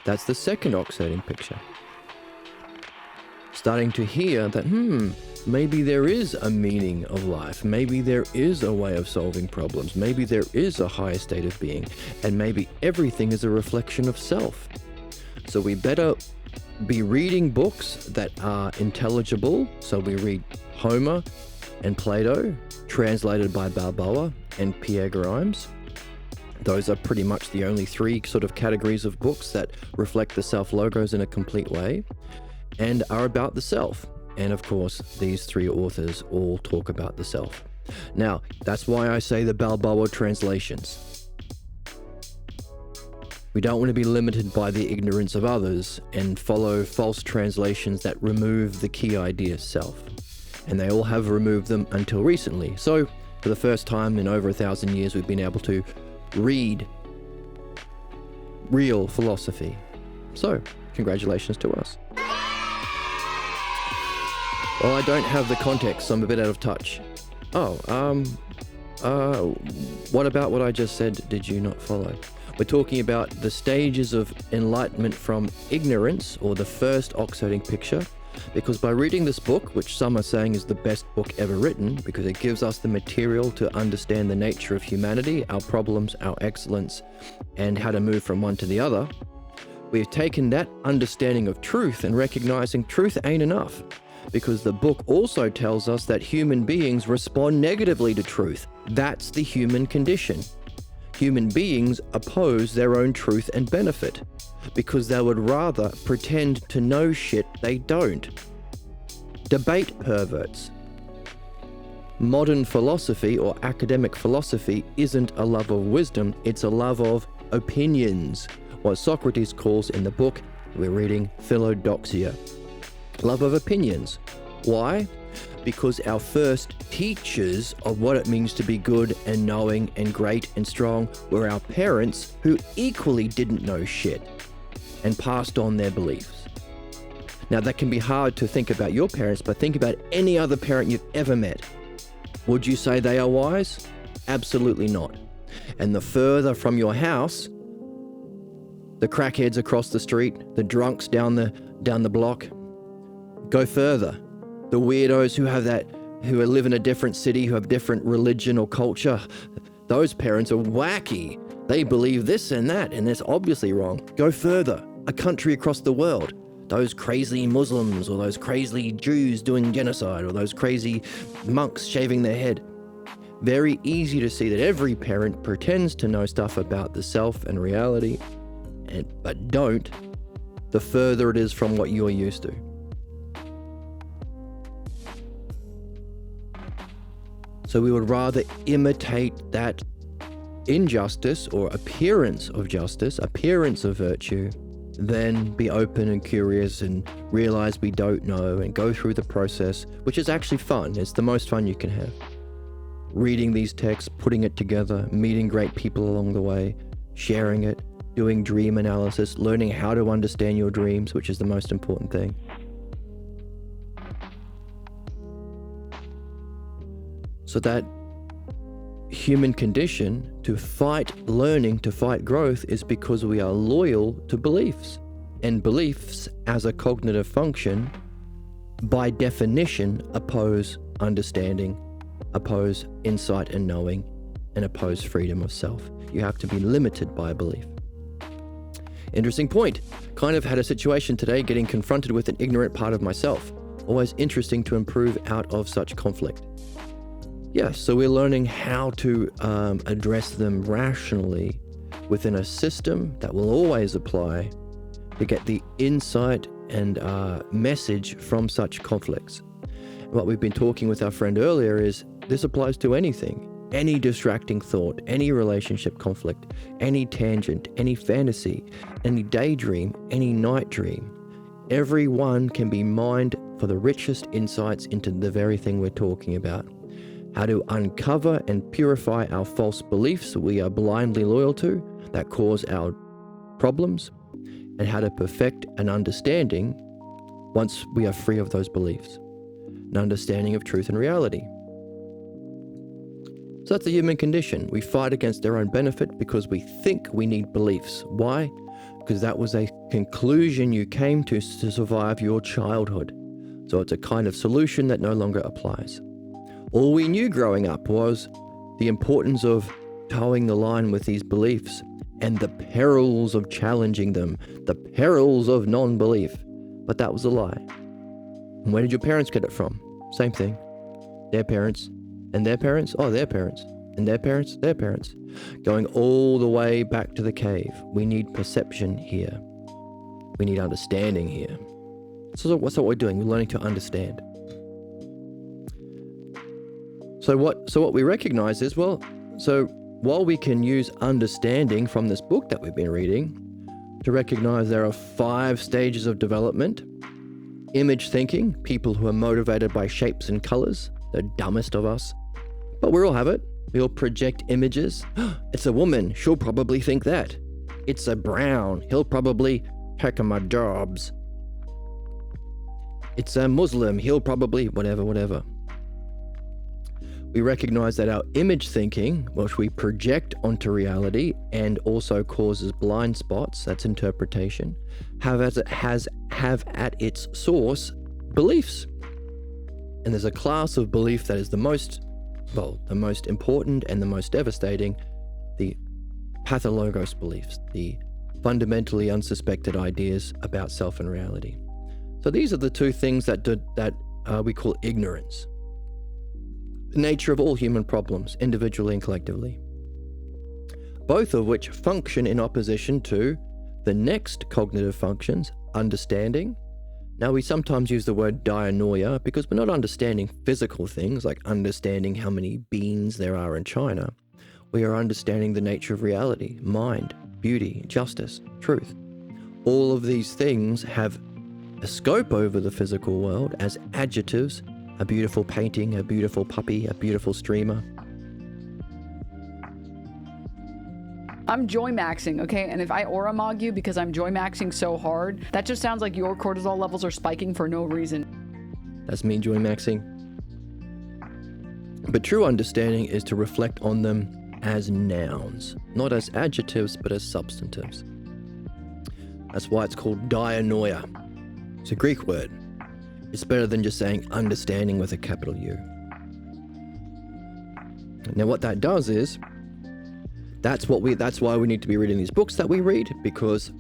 Speaker 1: That's the second oxiding picture. Starting to hear that, maybe there is a meaning of life. Maybe there is a way of solving problems. Maybe there is a higher state of being. And maybe everything is a reflection of self. So we better be reading books that are intelligible. So we read Homer and Plato, translated by Balboa and Pierre Grimes. Those are pretty much the only three sort of categories of books that reflect the self logos in a complete way and are about the self. And of course, these three authors all talk about the self. Now, that's why I say the Balboa translations. We don't want to be limited by the ignorance of others and follow false translations that remove the key idea self. And they all have removed them until recently. So, for the first time in over 1,000 years, we've been able to read real philosophy. So, congratulations to us. Well, I don't have the context, so I'm a bit out of touch. What about what I just said did you not follow? We're talking about the stages of enlightenment from ignorance, or the first oxiding picture, because by reading this book, which some are saying is the best book ever written, because it gives us the material to understand the nature of humanity, our problems, our excellence, and how to move from one to the other, we've taken that understanding of truth and recognizing truth ain't enough. Because the book also tells us that human beings respond negatively to truth. That's the human condition. Human beings oppose their own truth and benefit because they would rather pretend to know shit they don't. Debate perverts. Modern philosophy or academic philosophy isn't a love of wisdom, it's a love of opinions, what Socrates calls in the book we're reading Philodoxia. Love of opinions. Why? Because our first teachers of what it means to be good and knowing and great and strong were our parents, who equally didn't know shit and passed on their beliefs. Now, that can be hard to think about your parents, but think about any other parent you've ever met. Would you say they are wise? Absolutely not. And the further from your house, the crackheads across the street, the drunks down the block, go further. The weirdos who live in a different city, who have different religion or culture, those parents are wacky. They believe this and that, and that's obviously wrong. Go further. A country across the world. Those crazy Muslims, or those crazy Jews doing genocide, or those crazy monks shaving their head. Very easy to see that every parent pretends to know stuff about the self and reality, but don't, the further it is from what you're used to. So we would rather imitate that injustice or appearance of justice, appearance of virtue, than be open and curious and realize we don't know and go through the process, which is actually fun. It's the most fun you can have. Reading these texts, putting it together, meeting great people along the way, sharing it, doing dream analysis, learning how to understand your dreams, which is the most important thing. So that human condition to fight learning, to fight growth, is because we are loyal to beliefs. And beliefs, as a cognitive function, by definition, oppose understanding, oppose insight and knowing, and oppose freedom of self. You have to be limited by a belief. Interesting point. Kind of had a situation today getting confronted with an ignorant part of myself. Always interesting to improve out of such conflict. Yes, so we're learning how to address them rationally within a system that will always apply to get the insight and message from such conflicts. What we've been talking with our friend earlier is this applies to anything. Any distracting thought, any relationship conflict, any tangent, any fantasy, any daydream, any night dream. Every one can be mined for the richest insights into the very thing we're talking about. How to uncover and purify our false beliefs we are blindly loyal to that cause our problems, and how to perfect an understanding once we are free of those beliefs. An understanding of truth and reality. So that's the human condition. We fight against our own benefit because we think we need beliefs. Why? Because that was a conclusion you came to survive your childhood. So it's a kind of solution that no longer applies. All we knew growing up was the importance of towing the line with these beliefs and the perils of challenging them, the perils of non-belief. But that was a lie. And where did your parents get it from? Same thing. Their parents, and their parents, their parents, and their parents, their parents. Going all the way back to the cave. We need perception here. We need understanding here. So what's what we're doing? We're learning to understand. So what we recognize is, while we can use understanding from this book that we've been reading to recognize there are 5 stages of development. Image thinking, people who are motivated by shapes and colors, the dumbest of us. But we all have it. We all project images. It's a woman, she'll probably think that. It's a brown, he'll probably peck my jobs. It's a Muslim, he'll probably whatever. We recognize that our image thinking, which we project onto reality and also causes blind spots, that's interpretation, have at its source beliefs. And there's a class of belief that is the most important and the most devastating, the pathologos beliefs, the fundamentally unsuspected ideas about self and reality. So these are the 2 things that we call ignorance. The nature of all human problems, individually and collectively. Both of which function in opposition to the next cognitive functions, understanding. Now we sometimes use the word dianoia because we're not understanding physical things like understanding how many beans there are in China. We are understanding the nature of reality, mind, beauty, justice, truth. All of these things have a scope over the physical world as adjectives. A beautiful painting, a beautiful puppy, a beautiful streamer.
Speaker 2: I'm joy maxing, okay? And if I aura mog you because I'm joy maxing so hard, that just sounds like your cortisol levels are spiking for no reason.
Speaker 1: That's me joy maxing. But true understanding is to reflect on them as nouns, not as adjectives, but as substantives. That's why it's called dianoia. It's a Greek word. It's better than just saying understanding with a capital U. Now what that does is, that's why we need to be reading these books that we read, because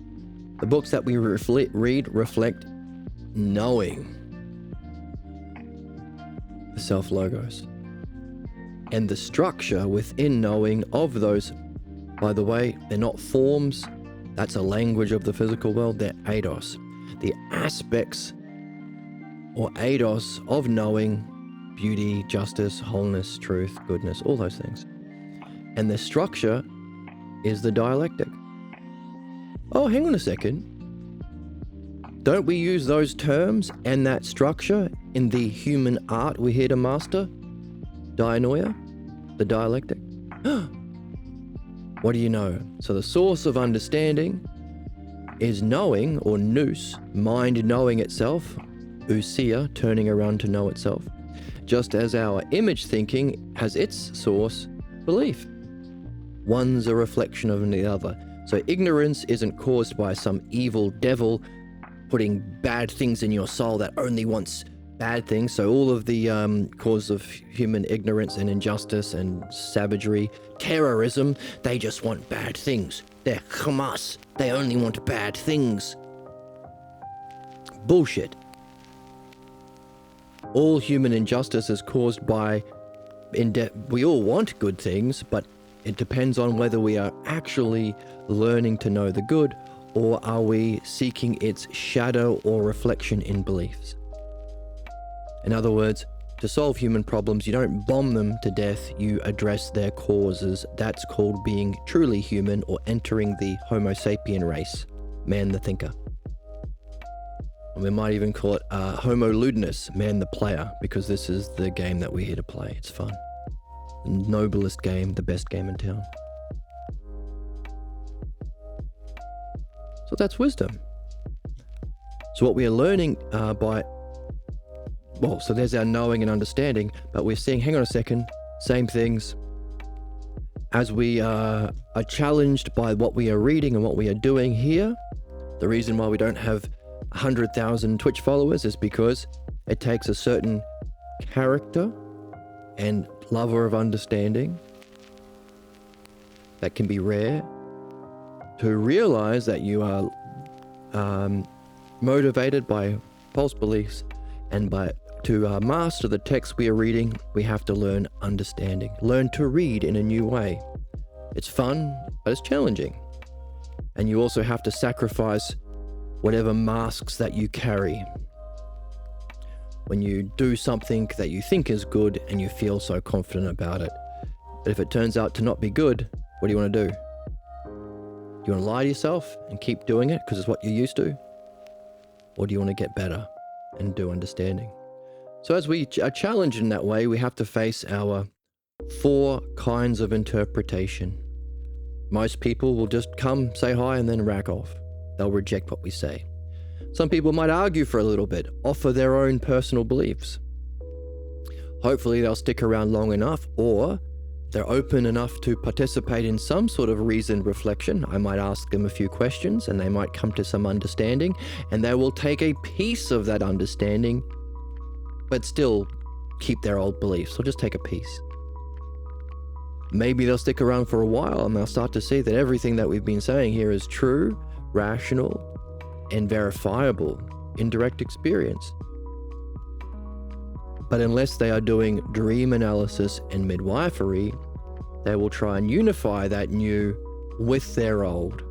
Speaker 1: the books that we read reflect knowing the self-logos. And the structure within knowing of those, by the way, they're not forms, that's a language of the physical world, they're eidos. The aspects or eidos of knowing beauty, justice, wholeness, truth, goodness, all those things. And the structure is the dialectic. Oh, hang on a second. Don't we use those terms and that structure in the human art we're here to master? Dianoia, the dialectic. What do you know? So the source of understanding is knowing, or nous, mind knowing itself, ousia, turning around to know itself, just as our image thinking has its source, belief. One's a reflection of the other. So ignorance isn't caused by some evil devil putting bad things in your soul that only wants bad things. So all of the cause of human ignorance and injustice and savagery, terrorism, they just want bad things. They're Hamas. They only want bad things. Bullshit. All human injustice is caused by, we all want good things, but it depends on whether we are actually learning to know the good, or are we seeking its shadow or reflection in beliefs. In other words, to solve human problems, you don't bomb them to death, you address their causes. That's called being truly human, or entering the Homo sapien race, man the thinker. And we might even call it Homo ludinus, man the player, because this is the game that we're here to play. It's fun. The noblest game, the best game in town. So that's wisdom. So what we are learning so there's our knowing and understanding, but we're seeing, hang on a second, same things, as we are challenged by what we are reading and what we are doing here, the reason why we don't have 100,000 Twitch followers is because it takes a certain character and lover of understanding that can be rare to realize that you are motivated by false beliefs, and to master the text we are reading, we have to learn understanding, learn to read in a new way. It's fun, but it's challenging. And you also have to sacrifice whatever masks that you carry. When you do something that you think is good and you feel so confident about it, but if it turns out to not be good, what do you want to do? Do you want to lie to yourself and keep doing it because it's what you're used to? Or do you want to get better and do understanding? So as we are challenged in that way, we have to face our 4 kinds of interpretation. Most people will just come, say hi, and then rack off. They'll reject what we say. Some people might argue for a little bit, offer their own personal beliefs. Hopefully they'll stick around long enough, or they're open enough to participate in some sort of reasoned reflection. I might ask them a few questions and they might come to some understanding, and they will take a piece of that understanding, but still keep their old beliefs, or just take a piece. Maybe they'll stick around for a while and they'll start to see that everything that we've been saying here is true, rational, and verifiable in direct experience. But unless they are doing dream analysis and midwifery, they will try and unify that new with their old.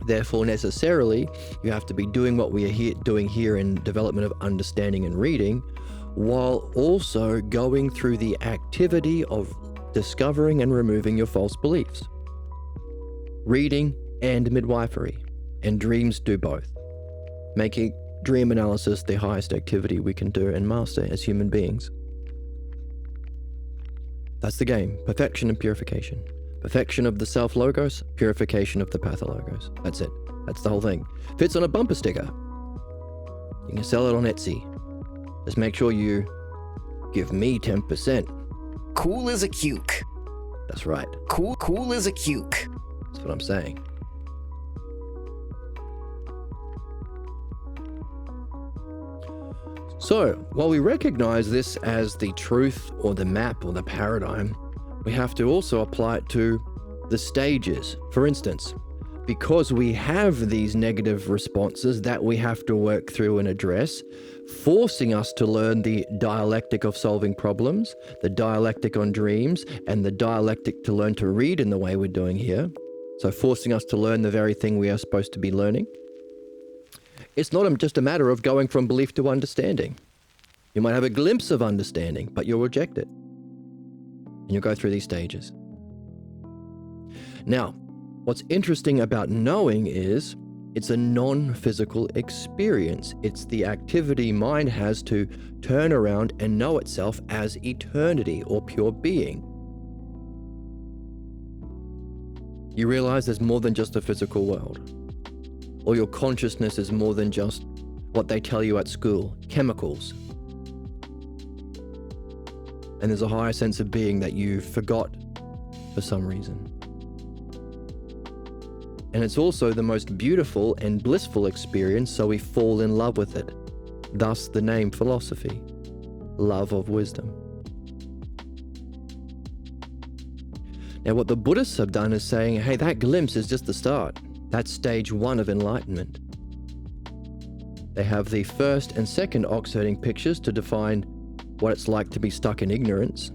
Speaker 1: Therefore, necessarily, you have to be doing what we are doing here in development of understanding and reading, while also going through the activity of discovering and removing your false beliefs. Reading and midwifery, and dreams do both, making dream analysis the highest activity we can do and master as human beings. That's the game. Perfection and purification. Perfection of the self-logos, purification of the pathologos. That's it. That's the whole thing. Fits on a bumper sticker. You can sell it on Etsy. Just make sure you give me 10%.
Speaker 3: Cool as a cuke.
Speaker 1: That's right.
Speaker 3: Cool as a cuke.
Speaker 1: That's what I'm saying. So, while we recognize this as the truth or the map or the paradigm, we have to also apply it to the stages. For instance, because we have these negative responses that we have to work through and address, forcing us to learn the dialectic of solving problems, the dialectic on dreams, and the dialectic to learn to read in the way we're doing here. So forcing us to learn the very thing we are supposed to be learning. It's not just a matter of going from belief to understanding. You might have a glimpse of understanding, but you'll reject it. And you'll go through these stages. Now, what's interesting about knowing is it's a non-physical experience. It's the activity mind has to turn around and know itself as eternity or pure being. You realize there's more than just a physical world. Or your consciousness is more than just what they tell you at school, chemicals. And there's a higher sense of being that you forgot for some reason. And it's also the most beautiful and blissful experience, so we fall in love with it. Thus the name philosophy, love of wisdom. Now what the Buddhists have done is saying, hey, that glimpse is just the start. That's stage 1 of enlightenment. They have the first and second ox-herding pictures to define what it's like to be stuck in ignorance.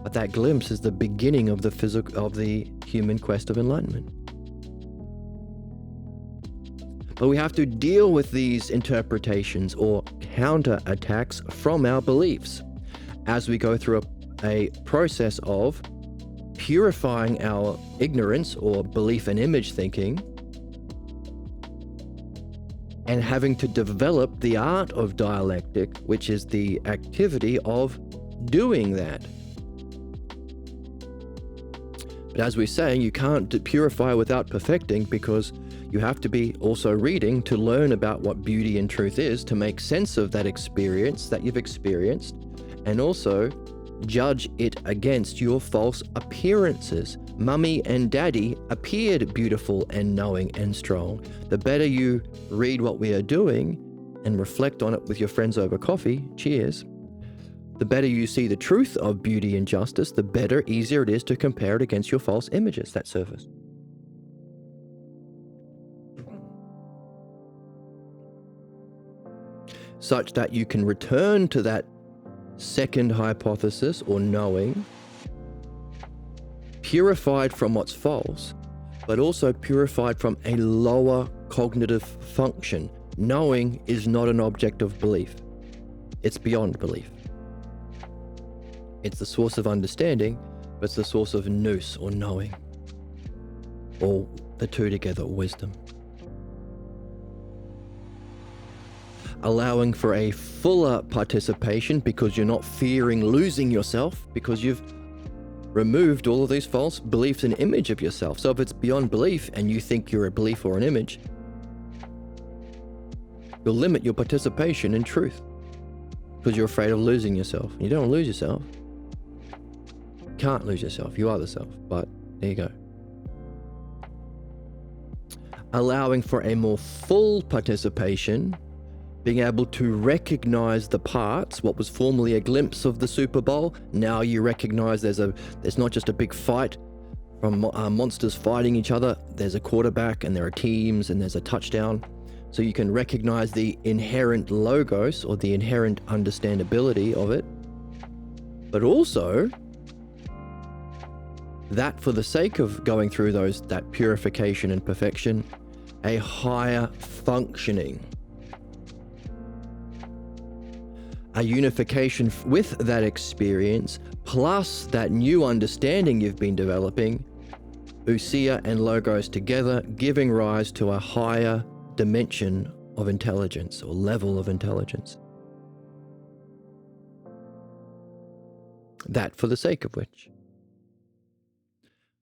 Speaker 1: But that glimpse is the beginning of the human quest of enlightenment. But we have to deal with these interpretations or counter-attacks from our beliefs as we go through a process of purifying our ignorance or belief and image thinking, and having to develop the art of dialectic, which is the activity of doing that. But as we say, you can't purify without perfecting, because you have to be also reading to learn about what beauty and truth is, to make sense of that experience that you've experienced, and also judge it against your false appearances. Mummy and daddy appeared beautiful and knowing and strong. The better you read what we are doing and reflect on it with your friends over coffee, cheers, the better you see the truth of beauty and justice, the better, easier it is to compare it against your false images. That surface. Such that you can return to that second hypothesis or knowing, purified from what's false, but also purified from a lower cognitive function. Knowing is not an object of belief. It's beyond belief. It's the source of understanding, but it's the source of nous or knowing, or the two together, wisdom. Allowing for a fuller participation because you're not fearing losing yourself, because you've removed all of these false beliefs and image of yourself. So if it's beyond belief and you think you're a belief or an image, you'll limit your participation in truth because you're afraid of losing yourself. You don't lose yourself. You can't lose yourself. You are the self. But there you go. Allowing for a more full participation, being able to recognize the parts, what was formerly a glimpse of the Super Bowl, now you recognize there's not just a big fight from monsters fighting each other, there's a quarterback and there are teams and there's a touchdown. So you can recognize the inherent logos or the inherent understandability of it, but also that for the sake of going through that purification and perfection, a higher functioning, a unification with that experience, plus that new understanding you've been developing, ousia and logos together, giving rise to a higher dimension of intelligence or level of intelligence. That for the sake of which.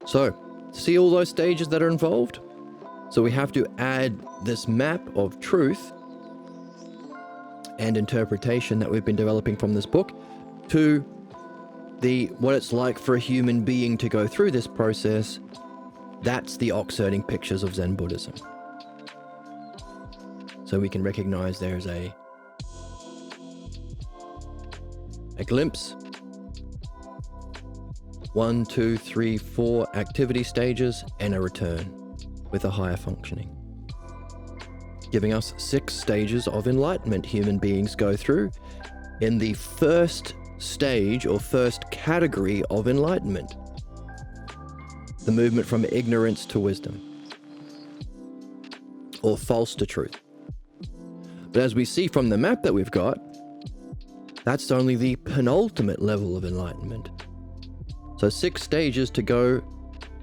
Speaker 1: So, see all those stages that are involved? So we have to add this map of truth and interpretation that we've been developing from this book to what it's like for a human being to go through this process. That's the oxherding pictures of Zen Buddhism. So we can recognize there's a glimpse, 1, 2, 3, 4 activity stages, and a return with a higher functioning, giving us 6 stages of enlightenment human beings go through in the first stage or first category of enlightenment, the movement from ignorance to wisdom, or false to truth. But as we see from the map that we've got, that's only the penultimate level of enlightenment. So 6 stages to go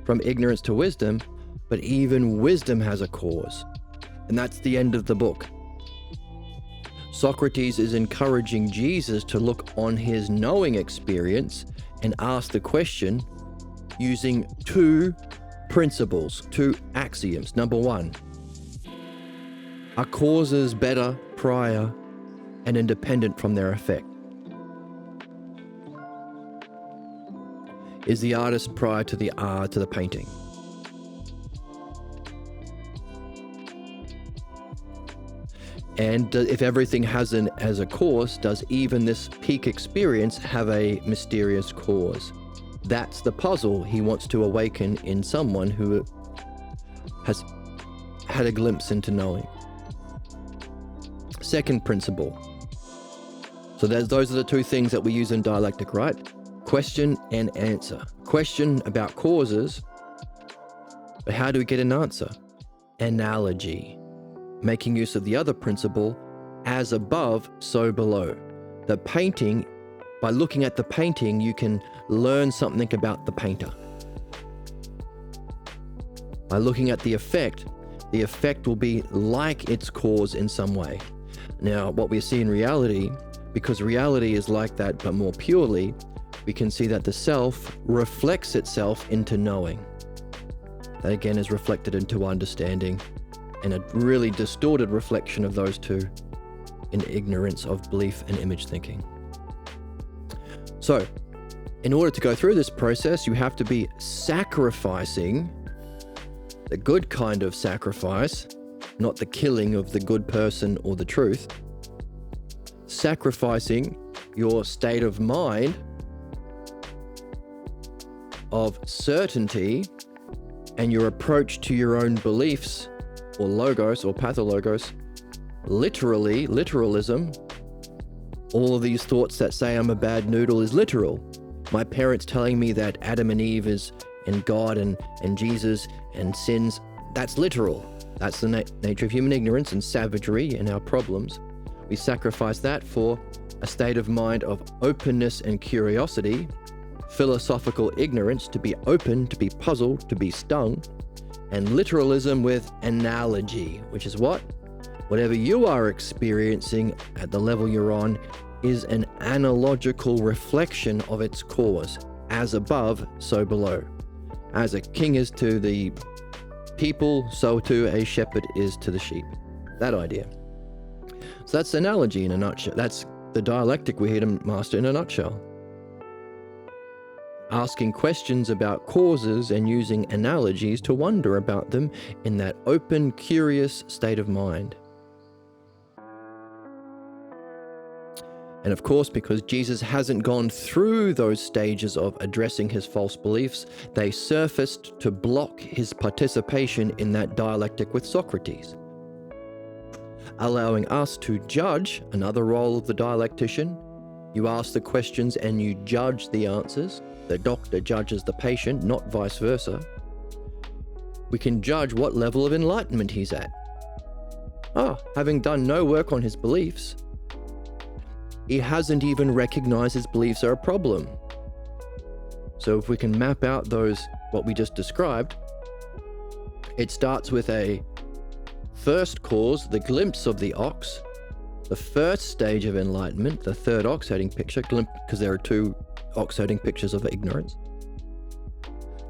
Speaker 1: from ignorance to wisdom, but even wisdom has a cause. And that's the end of the book. Socrates is encouraging Jesus to look on his knowing experience and ask the question using 2 principles, 2 axioms. Number 1, are causes better, prior, and independent from their effect? Is the artist prior to the painting? And if everything has a cause, does even this peak experience have a mysterious cause? That's the puzzle he wants to awaken in someone who has had a glimpse into knowing. Second principle. So those are the 2 things that we use in dialectic, right? Question and answer. Question about causes, but how do we get an answer? Analogy. Making use of the other principle, as above, so below. The painting, by looking at the painting, you can learn something about the painter. By looking at the effect will be like its cause in some way. Now, what we see in reality, because reality is like that but more purely, we can see that the self reflects itself into knowing. That again is reflected into understanding, and a really distorted reflection of those 2 in ignorance of belief and image thinking. So, In order to go through this process, you have to be sacrificing the good kind of sacrifice, not the killing of the good person or the truth. Sacrificing your state of mind of certainty and your approach to your own beliefs or logos or pathologos, literalism. All of these thoughts that say I'm a bad noodle is literal. My parents telling me that Adam and Eve is and God and Jesus and sins, that's literal. That's the nature of human ignorance and savagery and our problems. We sacrifice that for a state of mind of openness and curiosity, philosophical ignorance, to be open, to be puzzled, to be stung, and literalism with analogy, which is what? Whatever you are experiencing at the level you're on is an analogical reflection of its cause, as above, so below. As a king is to the people, so too a shepherd is to the sheep. That idea. So that's analogy in a nutshell. That's the dialectic we're here to master in a nutshell. Asking questions about causes and using analogies to wonder about them in that open, curious state of mind. And of course, because Jesus hasn't gone through those stages of addressing his false beliefs, they surfaced to block his participation in that dialectic with Socrates, allowing us to judge, another role of the dialectician. You ask the questions and you judge the answers. The doctor judges the patient, not vice versa. We can judge what level of enlightenment he's at. Having done no work on his beliefs, he hasn't even recognized his beliefs are a problem. So if we can map out what we just described, it starts with a first cause, the glimpse of the ox, the first stage of enlightenment, the third ox-herding picture, because there are two ox-herding pictures of ignorance.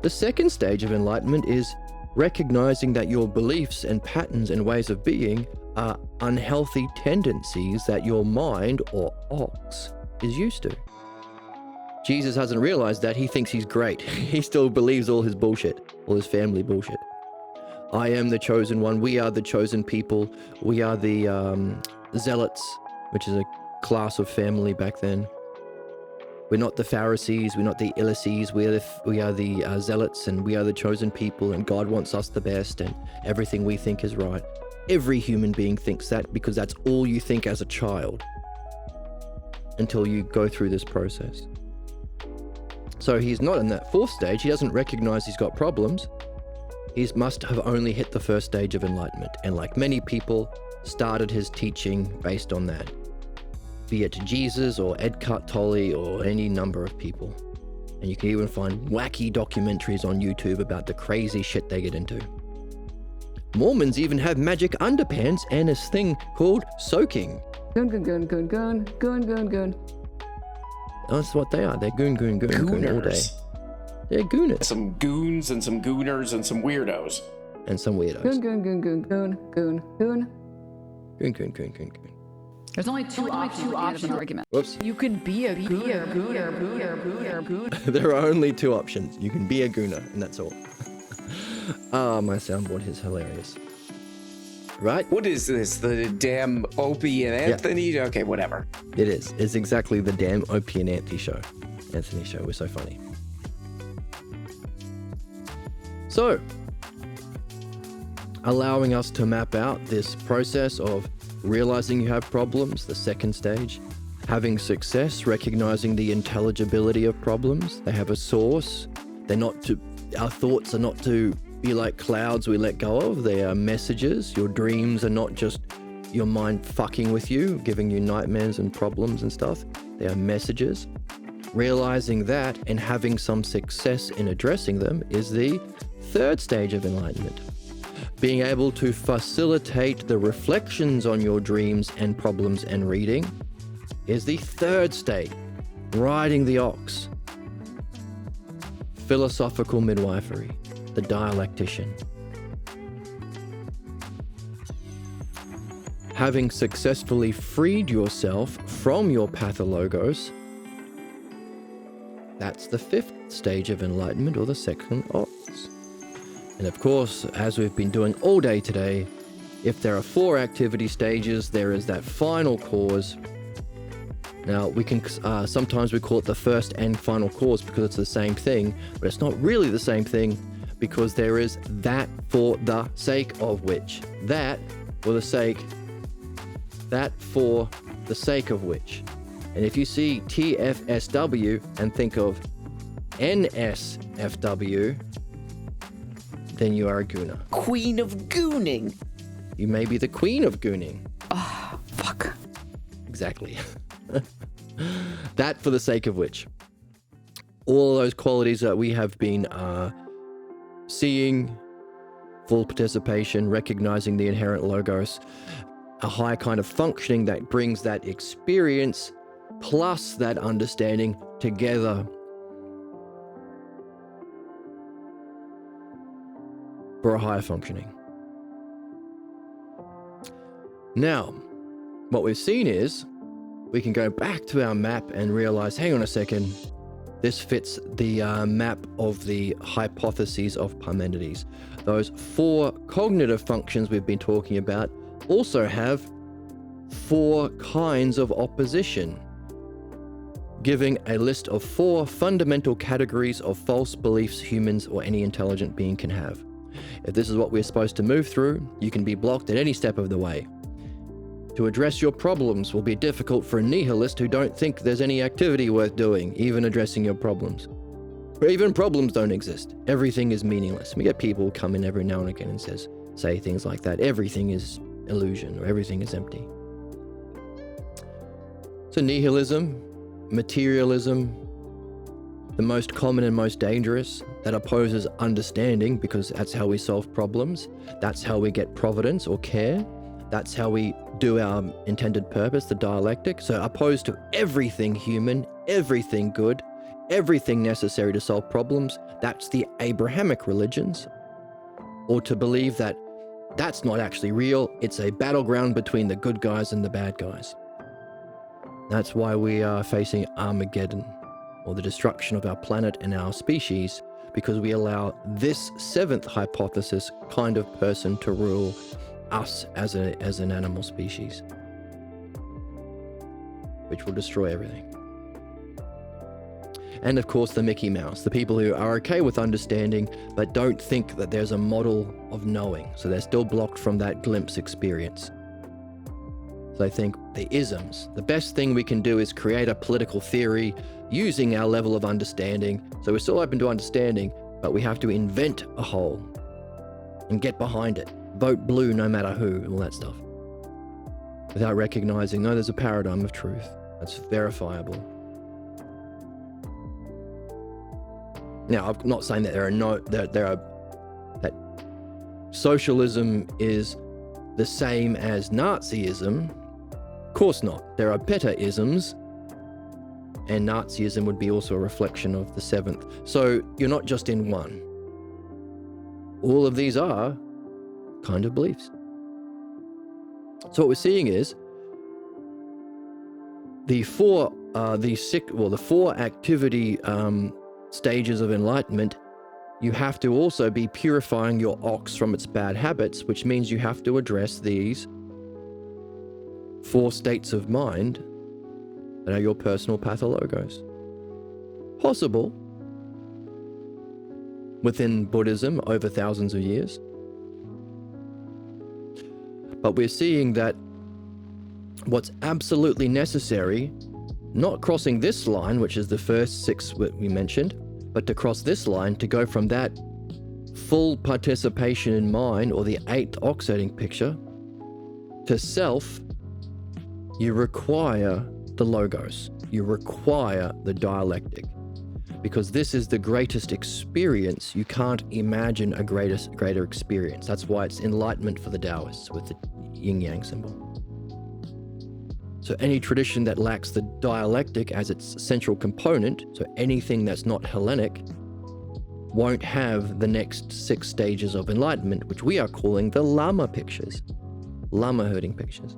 Speaker 1: The second stage of enlightenment is recognizing that your beliefs and patterns and ways of being are unhealthy tendencies that your mind or ox is used to. Jesus hasn't realized that. He thinks he's great. He still believes all his bullshit, all his family bullshit. I am the chosen one. We are the chosen people. We are the zealots, which is a class of family back then. We're not the Pharisees. We're not the Illices. We are the zealots, and we are the chosen people, and God wants us the best, and everything we think is right. Every human being thinks that because that's all you think as a child until you go through this process. So he's not in that fourth stage. He doesn't recognize he's got problems. He must have only hit the first stage of enlightenment, and like many people, started his teaching based on that, be it Jesus or Eckhart Tolle or any number of people. And you can even find wacky documentaries on YouTube about the crazy shit they get into. Mormons even have magic underpants and this thing called soaking.
Speaker 2: Goon, goon, goon, goon, goon, goon, goon, goon.
Speaker 1: That's what they are. They're goon all day.
Speaker 3: Gooners.
Speaker 1: They're gooners.
Speaker 3: Some goons and some gooners and some weirdos.
Speaker 1: And some weirdos.
Speaker 2: Goon, goon, goon, goon, goon, goon, goon.
Speaker 1: Goon.
Speaker 2: There's only two options in argument.
Speaker 1: Whoops.
Speaker 2: You could be a gooner.
Speaker 1: There are only two options. You can be a gooner, and that's all. My soundboard is hilarious. Right?
Speaker 3: What is this? The damn Opie and Anthony? Yeah. Okay, whatever.
Speaker 1: It is. It's exactly the damn Opie and Anthony show. We're so funny. So, allowing us to map out this process of realizing you have problems, the second stage, having success, recognizing the intelligibility of problems. They have a source. Our thoughts are not to be like clouds we let go of. They are messages. Your dreams are not just your mind fucking with you, giving you nightmares and problems and stuff. They are messages. Realizing that and having some success in addressing them is the third stage of enlightenment. Being able to facilitate the reflections on your dreams and problems and reading is the third stage. Riding the ox. Philosophical midwifery. The dialectician. Having successfully freed yourself from your pathologos, That's the 5th stage of enlightenment, or the second ox. And of course, as we've been doing all day today, if there are 4 activity stages, there is that final cause. Now, we can sometimes we call it the first and final cause because it's the same thing, but it's not really the same thing, because there is that for the sake of which. That for the sake of which. And if you see TFSW and think of NSFW, then you are a gooner.
Speaker 3: Queen of gooning.
Speaker 1: You may be the queen of gooning.
Speaker 2: Oh, fuck.
Speaker 1: Exactly. That for the sake of which. All those qualities that we have been seeing, full participation, recognizing the inherent logos, a high kind of functioning that brings that experience plus that understanding together for a higher functioning. Now, what we've seen is we can go back to our map and realize, hang on a second, this fits the map of the hypotheses of Parmenides. Those 4 cognitive functions we've been talking about also have 4 kinds of opposition, giving a list of 4 fundamental categories of false beliefs humans or any intelligent being can have. If this is what we're supposed to move through, you can be blocked at any step of the way. To address your problems will be difficult for a nihilist who don't think there's any activity worth doing, even addressing your problems. Or even problems don't exist. Everything is meaningless. We get people come in every now and again and say things like that. Everything is illusion, or everything is empty. So nihilism, materialism, the most common and most dangerous, that opposes understanding, because that's how we solve problems. That's how we get providence or care. That's how we do our intended purpose, the dialectic. So opposed to everything human, everything good, everything necessary to solve problems, that's the Abrahamic religions. Or to believe that that's not actually real, it's a battleground between the good guys and the bad guys. That's why we are facing Armageddon, or the destruction of our planet and our species, because we allow this 7th hypothesis kind of person to rule us as an animal species, which will destroy everything. And of course the Mickey Mouse, the people who are okay with understanding but don't think that there's a model of knowing, so they're still blocked from that glimpse experience. So I think the isms, the best thing we can do is create a political theory using our level of understanding. So we're still open to understanding, but we have to invent a whole and get behind it. Vote blue no matter who, all that stuff. Without recognizing, no, there's a paradigm of truth that's verifiable. Now, I'm not saying that that socialism is the same as Nazism. Of course not. There are better isms, and Nazism would be also a reflection of the 7th. So you're not just in one. All of these are kind of beliefs. So what we're seeing is the 4 activity stages of enlightenment. You have to also be purifying your ox from its bad habits, which means you have to address these 4 states of mind that are your personal pathologos. Possible within Buddhism over thousands of years. But we're seeing that what's absolutely necessary, not crossing this line, which is the first 6 we mentioned, but to cross this line, to go from that full participation in mind, or the 8th oxiding picture, to self, you require the logos. You require the dialectic. Because this is the greatest experience. You can't imagine a greater experience. That's why it's enlightenment for the Taoists with the yin-yang symbol. So any tradition that lacks the dialectic as its central component, so anything that's not Hellenic, won't have the next 6 stages of enlightenment, which we are calling the Lama pictures, Lama herding pictures.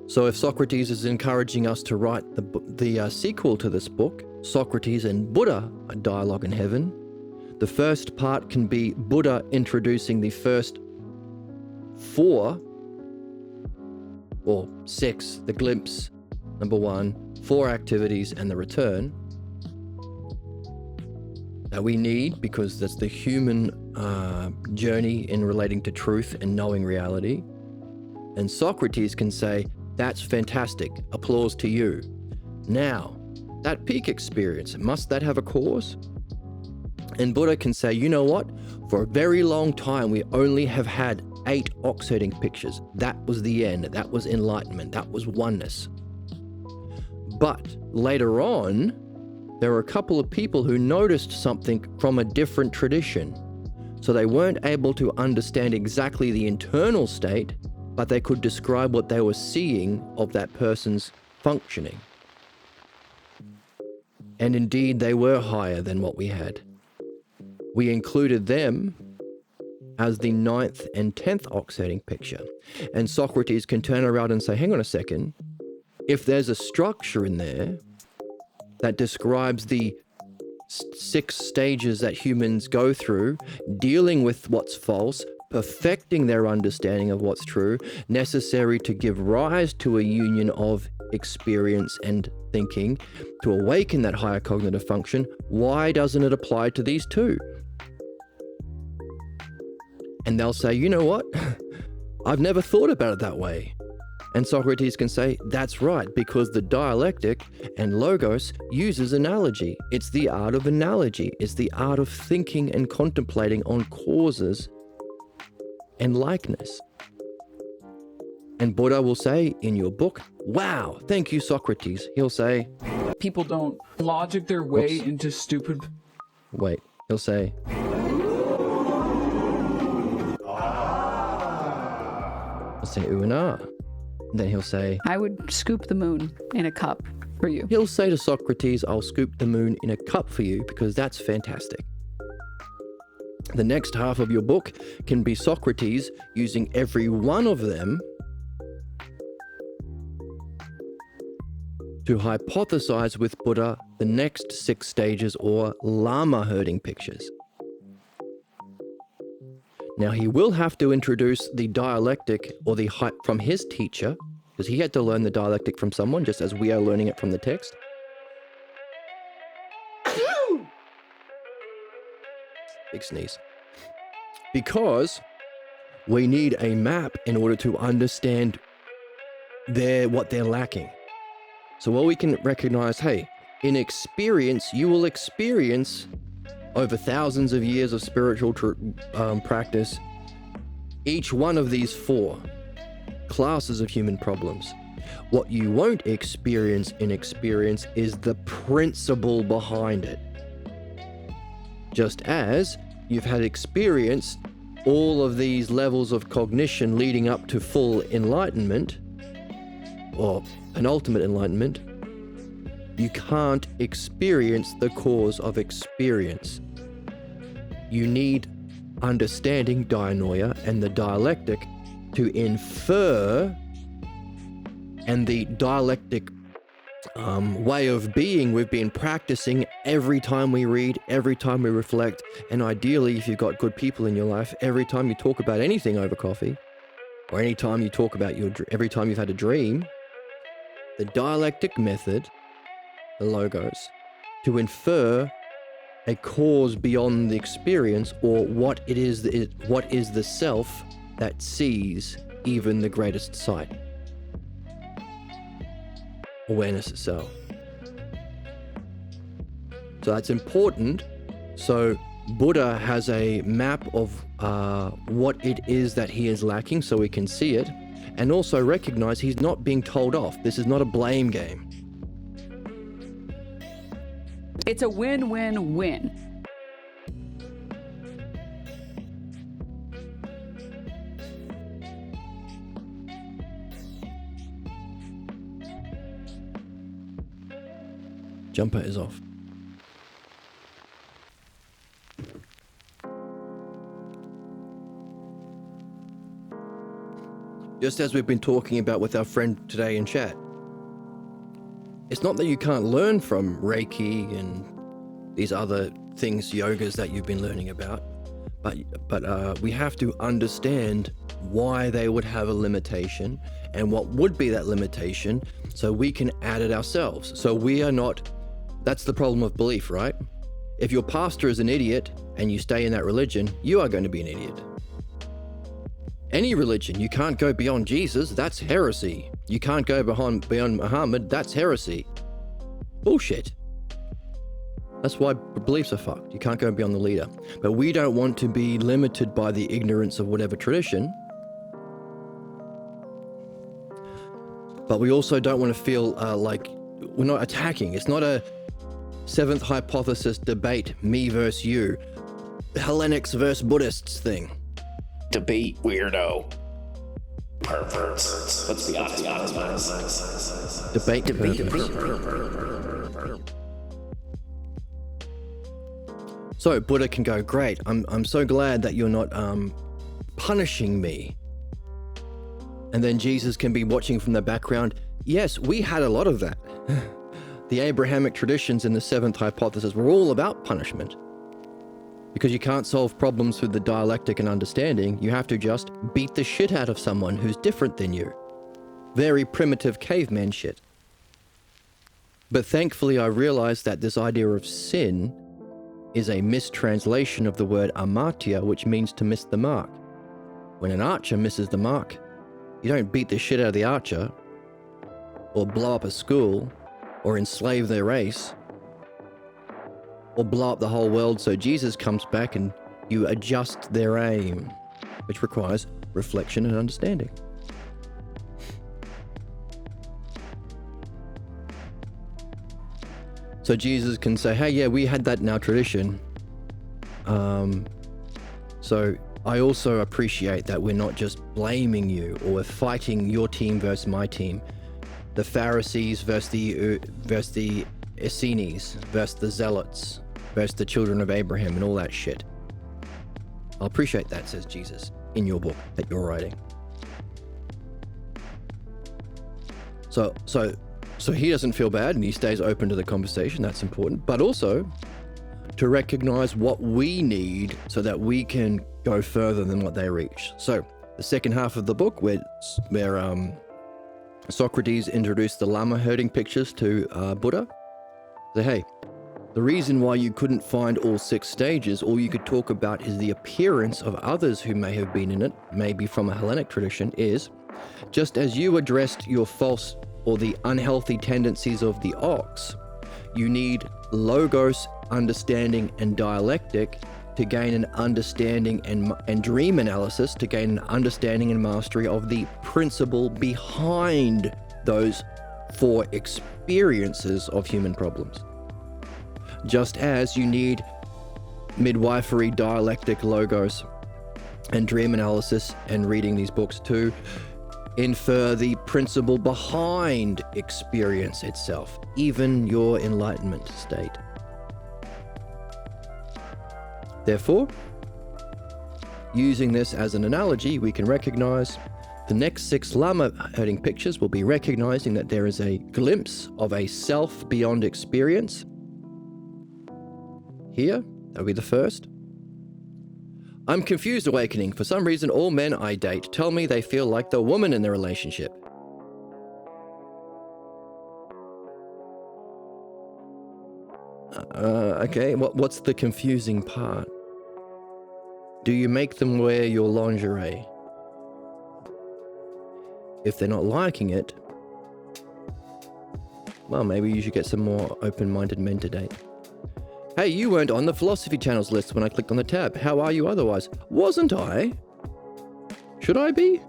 Speaker 1: So if Socrates is encouraging us to write the sequel to this book, Socrates and Buddha, A Dialogue in Heaven, the first part can be Buddha introducing the first 4 or 6, the glimpse, number 1, 4 activities and the return that we need, because that's the human journey in relating to truth and knowing reality. And Socrates can say, that's fantastic, applause to you. Now, that peak experience, must that have a cause? And Buddha can say, you know what? For a very long time, we only have had 8 oxiding pictures. That was the end. That was enlightenment. That was oneness. But later on, there were a couple of people who noticed something from a different tradition. So they weren't able to understand exactly the internal state, but they could describe what they were seeing of that person's functioning. And indeed, they were higher than what we had. We included them as the 9th and 10th oxiding picture. And Socrates can turn around and say, hang on a second, if there's a structure in there that describes the 6 stages that humans go through, dealing with what's false, perfecting their understanding of what's true, necessary to give rise to a union of experience and thinking, to awaken that higher cognitive function, why doesn't it apply to these 2? And they'll say, you know what? I've never thought about it that way. And Socrates can say, that's right, because the dialectic and logos uses analogy. It's the art of analogy. It's the art of thinking and contemplating on causes and likeness. And Buddha will say in your book, wow, thank you, Socrates. He'll say,
Speaker 4: people don't logic their way into stupid.
Speaker 1: Wait, he'll say, he'll say ooh and ah. And then he'll say,
Speaker 2: I would scoop the moon in a cup for you.
Speaker 1: He'll say to Socrates, I'll scoop the moon in a cup for you because that's fantastic. The next half of your book can be Socrates using every one of them to hypothesize with Buddha the next 6 stages or Lama herding pictures. Now he will have to introduce the dialectic or the from his teacher, because he had to learn the dialectic from someone, just as we are learning it from the text. Big sneeze. Because we need a map in order to understand what they're lacking. So while we can recognize, hey, in experience, you will experience over thousands of years of spiritual practice, each one of these 4 classes of human problems. What you won't experience in experience is the principle behind it. Just as you've had experience all of these levels of cognition leading up to full enlightenment, or penultimate enlightenment, you can't experience the cause of experience. You need understanding dianoia and the dialectic to infer, and the dialectic way of being we've been practicing every time we read, every time we reflect, and ideally, if you've got good people in your life, every time you talk about anything over coffee, or any time you talk about every time you've had a dream, the dialectic method, the logos, to infer a cause beyond the experience, or what is the self that sees even the greatest sight. Awareness itself. So that's important. So Buddha has a map of what it is that he is lacking, so we can see it, and also recognize he's not being told off. This is not a blame game.
Speaker 2: It's a win-win-win.
Speaker 1: Jumper is off. Just as we've been talking about with our friend today in chat. It's not that you can't learn from Reiki and these other things, yogas that you've been learning about, but we have to understand why they would have a limitation and what would be that limitation so we can add it ourselves. So we are not, that's the problem of belief, right? If your pastor is an idiot and you stay in that religion, you are going to be an idiot. Any religion, you can't go beyond Jesus, that's heresy. You can't go beyond Muhammad, that's heresy. Bullshit. That's why beliefs are fucked. You can't go beyond the leader. But we don't want to be limited by the ignorance of whatever tradition. But we also don't want to feel like we're not attacking. It's not a seventh hypothesis debate, me versus you, Hellenics versus Buddhists thing.
Speaker 3: Debate weirdo.
Speaker 5: Perverts. Let's be honest.
Speaker 1: Debate. So Buddha can go, great, I'm so glad that you're not punishing me. And then Jesus can be watching from the background. Yes, we had a lot of that. The Abrahamic traditions in the seventh hypothesis were all about punishment. Because you can't solve problems with the dialectic and understanding, you have to just beat the shit out of someone who's different than you. Very primitive caveman shit. But thankfully I realized that this idea of sin is a mistranslation of the word amartya, which means to miss the mark. When an archer misses the mark, you don't beat the shit out of the archer, or blow up a school, or enslave their race, or blow up the whole world so Jesus comes back and you adjust their aim, which requires reflection and understanding. So Jesus can say, hey, yeah, we had that in our tradition. So I also appreciate that we're not just blaming you or we're fighting your team versus my team. The Pharisees versus the Essenes versus the Zealots versus the children of Abraham and all that shit. I'll appreciate that, says Jesus, in your book that you're writing. So he doesn't feel bad and he stays open to the conversation. That's important. But also to recognize what we need so that we can go further than what they reach. So the second half of the book where Socrates introduced the llama herding pictures to Buddha. Say, hey, the reason why you couldn't find all 6 stages, all you could talk about is the appearance of others who may have been in it, maybe from a Hellenic tradition, is just as you addressed your false or the unhealthy tendencies of the ox, you need logos, understanding, and dialectic to gain an understanding and dream analysis to gain an understanding and mastery of the principle behind those 4 experiences of human problems. Just as you need midwifery, dialectic, logos, and dream analysis and reading these books to infer the principle behind experience itself, even your enlightenment state. Therefore, using this as an analogy, we can recognize the next 6 llama herding pictures will be recognizing that there is a glimpse of a self beyond experience. Here, that'll be the first. I'm confused awakening. For some reason, all men I date tell me they feel like the woman in the relationship. Okay, what's the confusing part? Do you make them wear your lingerie? If they're not liking it, well, maybe you should get some more open-minded men to date. Hey, you weren't on the philosophy channels list when I clicked on the tab. How are you otherwise? Wasn't I? Should I be?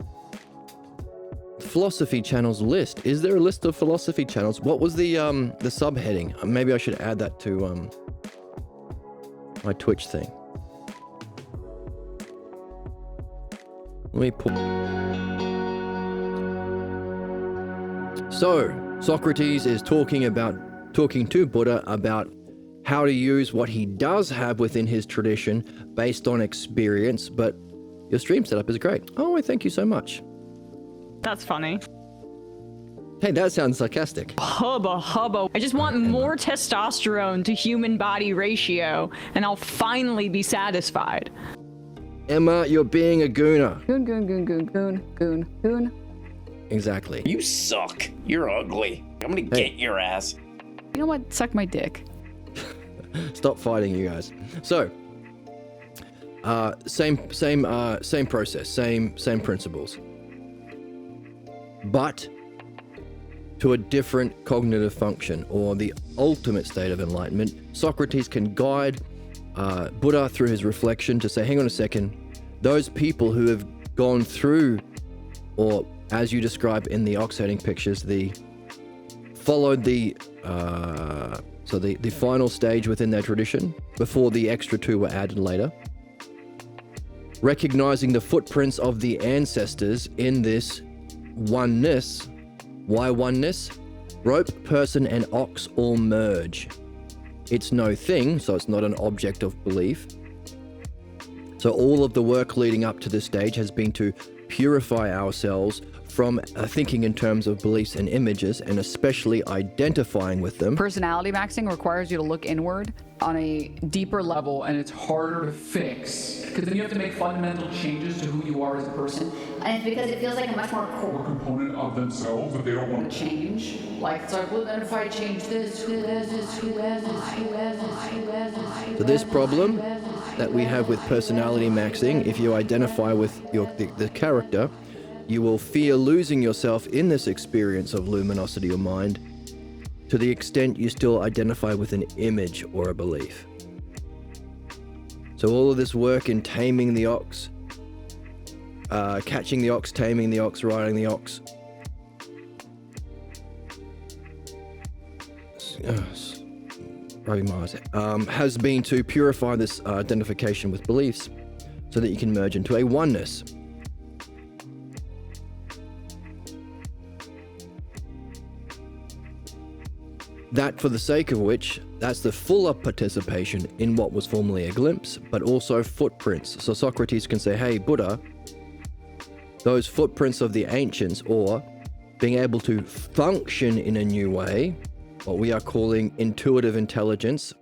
Speaker 1: Philosophy channels list. Is there a list of philosophy channels? What was the subheading? Maybe I should add that to my Twitch thing. Let me pull. So Socrates is talking to Buddha about how to use what he does have within his tradition based on experience, but your stream setup is great. Oh, thank you so much.
Speaker 5: That's funny.
Speaker 1: Hey, that sounds sarcastic.
Speaker 5: Hubba hubba. I just want more testosterone to human body ratio, and I'll finally be satisfied.
Speaker 1: Emma, you're being a gooner.
Speaker 2: Goon, goon, goon, goon, goon, goon, goon.
Speaker 1: Exactly.
Speaker 3: You suck. You're ugly. I'm gonna get your ass.
Speaker 2: You know what? Suck my dick.
Speaker 1: Stop fighting, you guys. So, same process, same principles, but to a different cognitive function, or the ultimate state of enlightenment. Socrates can guide Buddha through his reflection to say, hang on a second, those people who have gone through, or as you describe in the ox-herding pictures, followed the final stage within their tradition before the extra two were added later, recognizing the footprints of the ancestors in this oneness. Why oneness? Rope, person, and ox all merge. It's no thing, so it's not an object of belief. So all of the work leading up to this stage has been to purify ourselves from thinking in terms of beliefs and images, and especially identifying with them.
Speaker 2: Personality maxing requires you to look inward on a deeper level.
Speaker 4: And it's harder to fix because then you have to make fundamental changes to who you are as a person.
Speaker 6: And it's because it feels like a much more core
Speaker 7: component of themselves that they don't want to
Speaker 2: Change. Like, so well, then if I change this, who has this, who has this, who has this, who has this.
Speaker 1: So this problem that we have with personality maxing, if you identify with the character, you will fear losing yourself in this experience of luminosity or mind to the extent you still identify with an image or a belief. So all of this work in taming the ox, catching the ox, taming the ox, riding the ox, has been to purify this identification with beliefs so that you can merge into a oneness. That for the sake of which, that's the fuller participation in what was formerly a glimpse, but also footprints. So Socrates can say, hey, Buddha, those footprints of the ancients, or being able to function in a new way, what we are calling intuitive intelligence.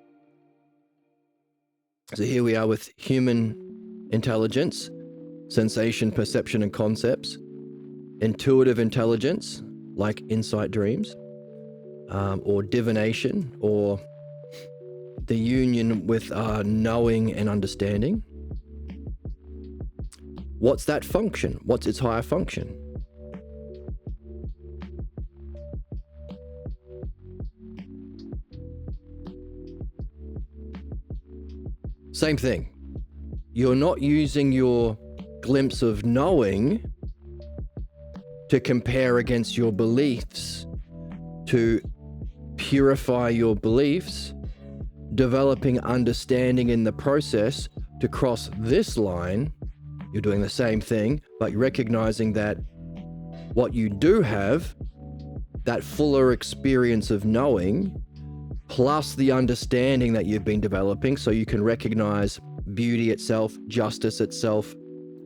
Speaker 1: So here we are with human intelligence, sensation, perception, and concepts. Intuitive intelligence, like insight dreams. Or divination, or the union with knowing and understanding. What's that function? What's its higher function? Same thing. You're not using your glimpse of knowing to compare against your beliefs, to purify your beliefs, developing understanding in the process to cross this line. You're doing the same thing, but you're recognizing that what you do have, that fuller experience of knowing, plus the understanding that you've been developing, so you can recognize beauty itself, justice itself,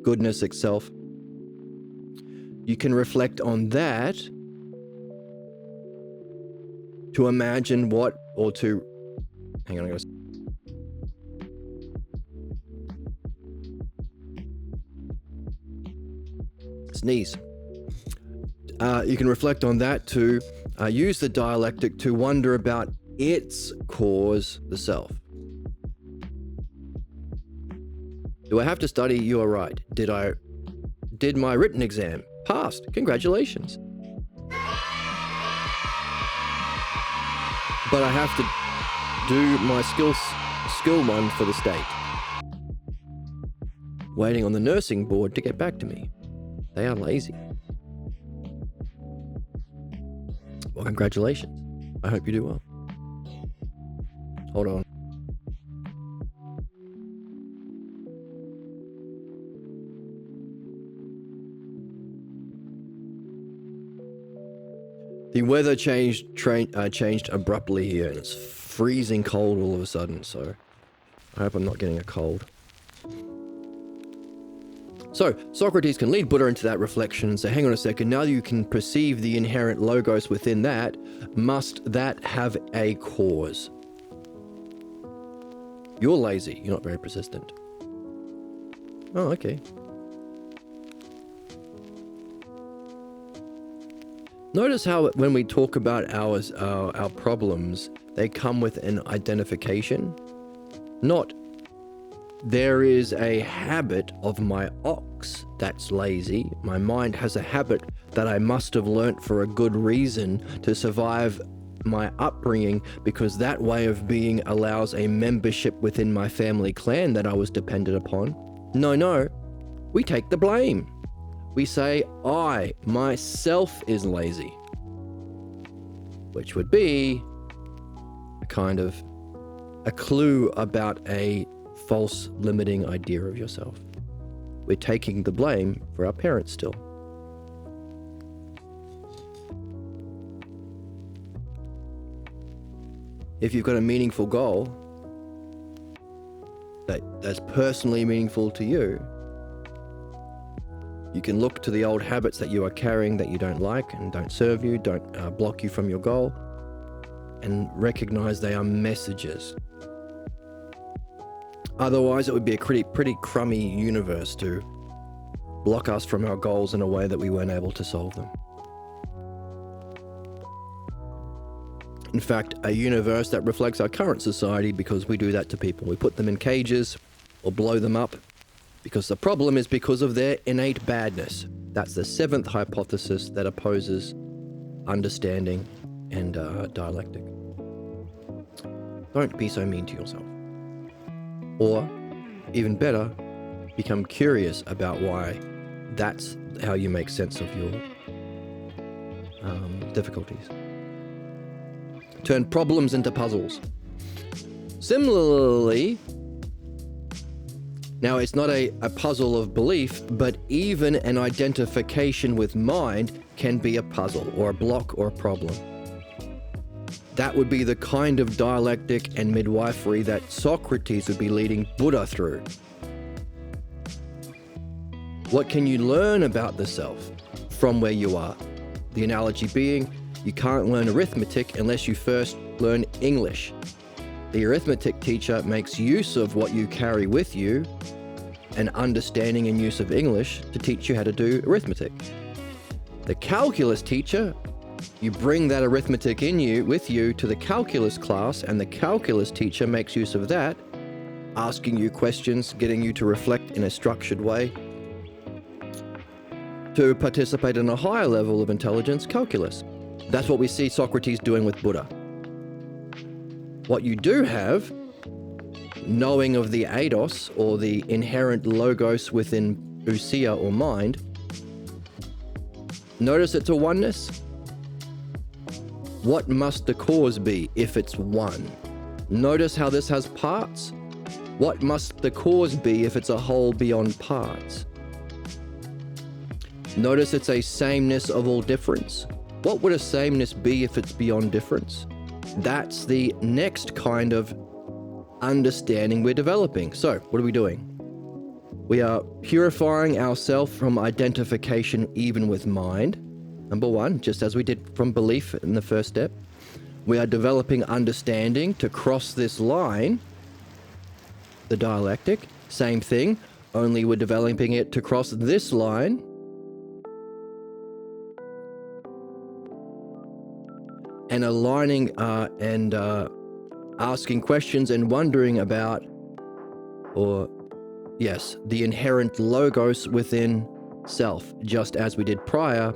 Speaker 1: goodness itself. You can reflect on that to imagine what, or to, hang on, I gotta sneeze. You can reflect on that to use the dialectic to wonder about its cause, the self. Do I have to study? You are right. Did my written exam? Passed. Congratulations. But I have to do my skill one for the state. Waiting on the nursing board to get back to me. They are lazy. Well, congratulations. I hope you do well. Hold on. The weather changed abruptly here, and it's freezing cold all of a sudden, so I hope I'm not getting a cold. So Socrates can lead Buddha into that reflection and say, hang on a second, now you can perceive the inherent logos within that, must that have a cause? You're lazy, you're not very persistent. Oh, okay. Notice how when we talk about our problems, they come with an identification, not there is a habit of my ox that's lazy. My mind has a habit that I must have learnt for a good reason to survive my upbringing, because that way of being allows a membership within my family clan that I was dependent upon. No, we take the blame. We say, I, myself, is lazy, which would be a kind of a clue about a false limiting idea of yourself. We're taking the blame for our parents still. If you've got a meaningful goal that's personally meaningful to you, you can look to the old habits that you are carrying that you don't like and don't serve you, don't block you from your goal, and recognize they are messages. Otherwise, it would be a pretty crummy universe to block us from our goals in a way that we weren't able to solve them. In fact, a universe that reflects our current society, because we do that to people. We put them in cages or blow them up because the problem is because of their innate badness. That's the seventh hypothesis that opposes understanding and dialectic. Don't be so mean to yourself. Or, even better, become curious about why that's how you make sense of your difficulties. Turn problems into puzzles. Similarly, now it's not a puzzle of belief, but even an identification with mind can be a puzzle or a block or a problem. That would be the kind of dialectic and midwifery that Socrates would be leading Buddha through. What can you learn about the self from where you are? The analogy being, you can't learn arithmetic unless you first learn English. The arithmetic teacher makes use of what you carry with you, and understanding and use of English to teach you how to do arithmetic. The calculus teacher, you bring that arithmetic with you to the calculus class, and the calculus teacher makes use of that, asking you questions, getting you to reflect in a structured way to participate in a higher level of intelligence, calculus. That's what we see Socrates doing with Buddha. What you do have, knowing of the eidos, or the inherent logos within ousia or mind, notice it's a oneness. What must the cause be if it's one? Notice how this has parts. What must the cause be if it's a whole beyond parts? Notice it's a sameness of all difference. What would a sameness be if it's beyond difference? That's the next kind of understanding we're developing. So, what are we doing? We are purifying ourselves from identification even with mind. Number one, just as we did from belief in the first step. We are developing understanding to cross this line, the dialectic. Same thing, only we're developing it to cross this line. And aligning and asking questions and wondering about, the inherent logos within self, just as we did prior,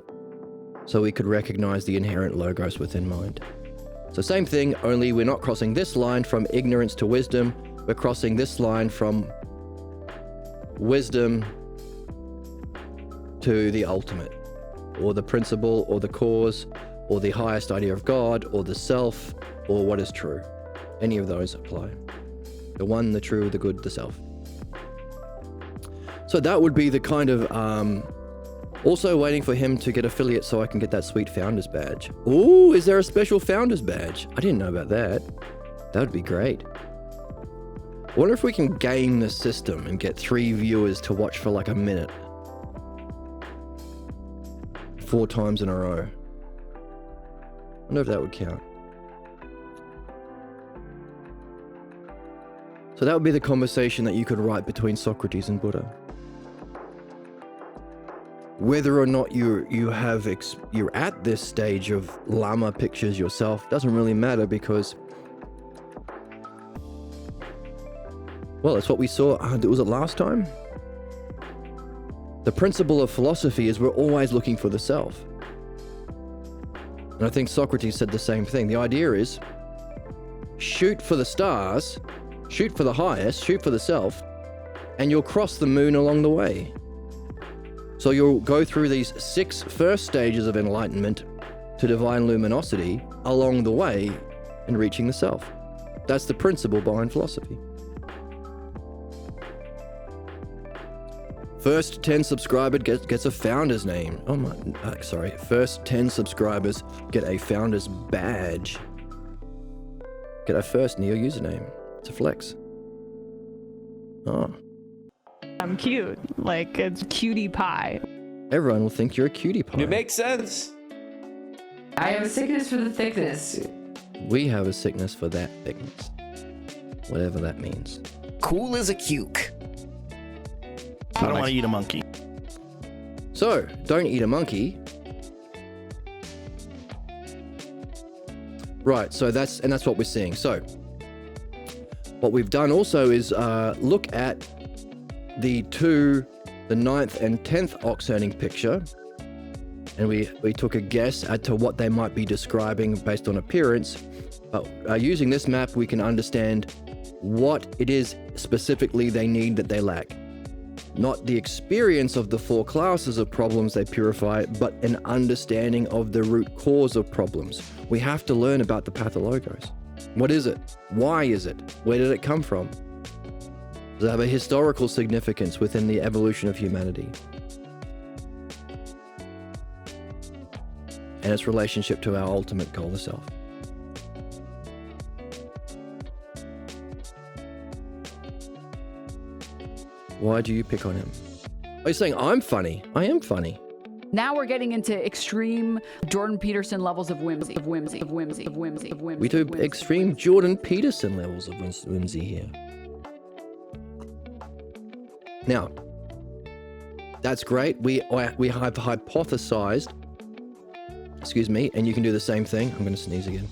Speaker 1: so we could recognize the inherent logos within mind. So same thing, only we're not crossing this line from ignorance to wisdom, we're crossing this line from wisdom to the ultimate, or the principle, or the cause, or the highest idea of God, or the self, or what is true. Any of those apply. The one, the true, the good, the self. So that would be the kind of, also waiting for him to get affiliate so I can get that sweet founder's badge. Ooh, is there a special founder's badge? I didn't know about that. That would be great. I wonder if we can game the system and get 3 viewers to watch for like a minute. 4 times in a row. I wonder if that would count. So that would be the conversation that you could write between Socrates and Buddha. Whether or not you're at this stage of Lama pictures yourself doesn't really matter, because, well, it's what we saw. Was it last time? The principle of philosophy is we're always looking for the self. And I think Socrates said the same thing. The idea is shoot for the stars, shoot for the highest, shoot for the self, and you'll cross the moon along the way. So you'll go through these 6 first stages of enlightenment to divine luminosity along the way in reaching the self. That's the principle behind philosophy. First 10 subscribers gets a founder's name. First 10 subscribers get a founder's badge. Get a first in your username. It's a flex. Oh.
Speaker 5: I'm cute. Like, it's cutie pie.
Speaker 1: Everyone will think you're a cutie pie.
Speaker 3: It makes sense.
Speaker 2: I have a sickness for the thickness.
Speaker 1: We have a sickness for that thickness. Whatever that means.
Speaker 3: Cool as a cuke.
Speaker 8: I don't want to eat a monkey.
Speaker 1: So, don't eat a monkey. Right, so that's what we're seeing. So, what we've done also is look at the 9th and 10th ox-herding picture, and we took a guess as to what they might be describing based on appearance. But using this map, we can understand what it is specifically they need that they lack. Not the experience of the 4 classes of problems they purify, but an understanding of the root cause of problems. We have to learn about the pathologos. What is it? Why is it? Where did it come from? Does it have a historical significance within the evolution of humanity? And its relationship to our ultimate goal, the self. Why do you pick on him? Are you saying I'm funny? I am funny.
Speaker 2: Now we're getting into extreme Jordan Peterson levels of whimsy.
Speaker 1: We do extreme Jordan Peterson levels of whimsy here. Now, that's great. We have hypothesized, excuse me, and you can do the same thing. I'm going to sneeze again.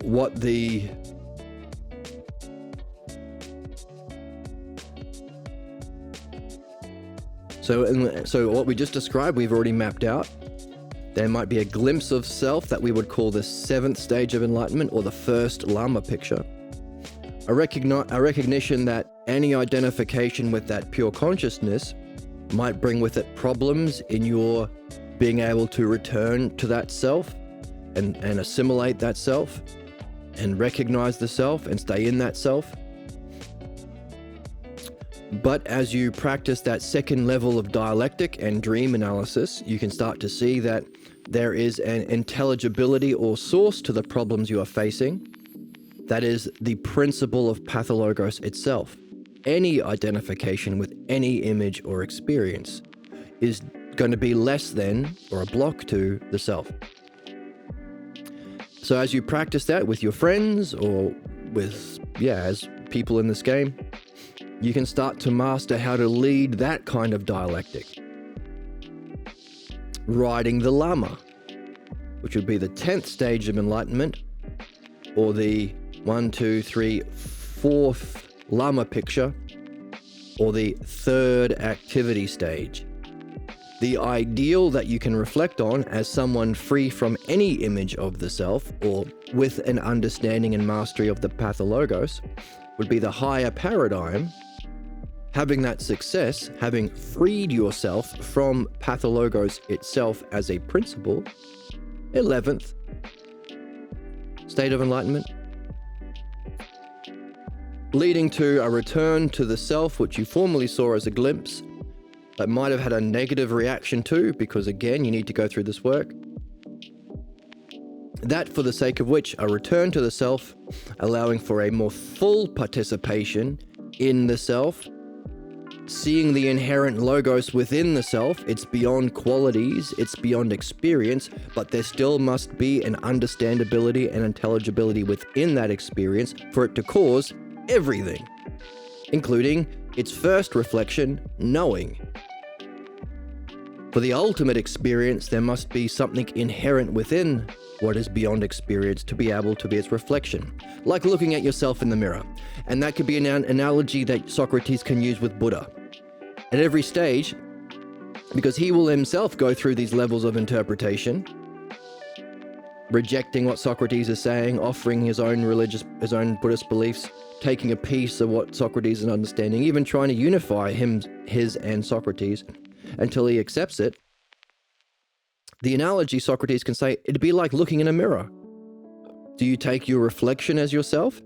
Speaker 1: What the So what we just described, we've already mapped out. There might be a glimpse of self that we would call the 7th stage of enlightenment, or the first Lama picture. A recognition that any identification with that pure consciousness might bring with it problems in your being able to return to that self and assimilate that self and recognize the self and stay in that self. But as you practice that second level of dialectic and dream analysis, you can start to see that there is an intelligibility or source to the problems you are facing. That is the principle of pathologos itself. Any identification with any image or experience is going to be less than, or a block to, the self. So as you practice that with your friends or with, as people in this game, you can start to master how to lead that kind of dialectic. Riding the Lama, which would be the 10th stage of enlightenment, or the 4th Lama picture, or the 3rd activity stage. The ideal that you can reflect on as someone free from any image of the self, or with an understanding and mastery of the pathologos, would be the higher paradigm. Having that success, having freed yourself from pathologos itself as a principle, 11th state of enlightenment, leading to a return to the self which you formerly saw as a glimpse, but might have had a negative reaction to, because again, you need to go through this work. That for the sake of which, a return to the self, allowing for a more full participation in the self, seeing the inherent logos within the self. It's beyond qualities, it's beyond experience, but there still must be an understandability and intelligibility within that experience for it to cause everything, including its first reflection, knowing. For the ultimate experience, there must be something inherent within what is beyond experience to be able to be its reflection, like looking at yourself in the mirror. And that could be an analogy that Socrates can use with Buddha. At every stage, because he will himself go through these levels of interpretation, rejecting what Socrates is saying, offering his own Buddhist beliefs, taking a piece of what Socrates is understanding, even trying to unify his and Socrates until he accepts it. The analogy Socrates can say, it'd be like looking in a mirror. Do you take your reflection as yourself?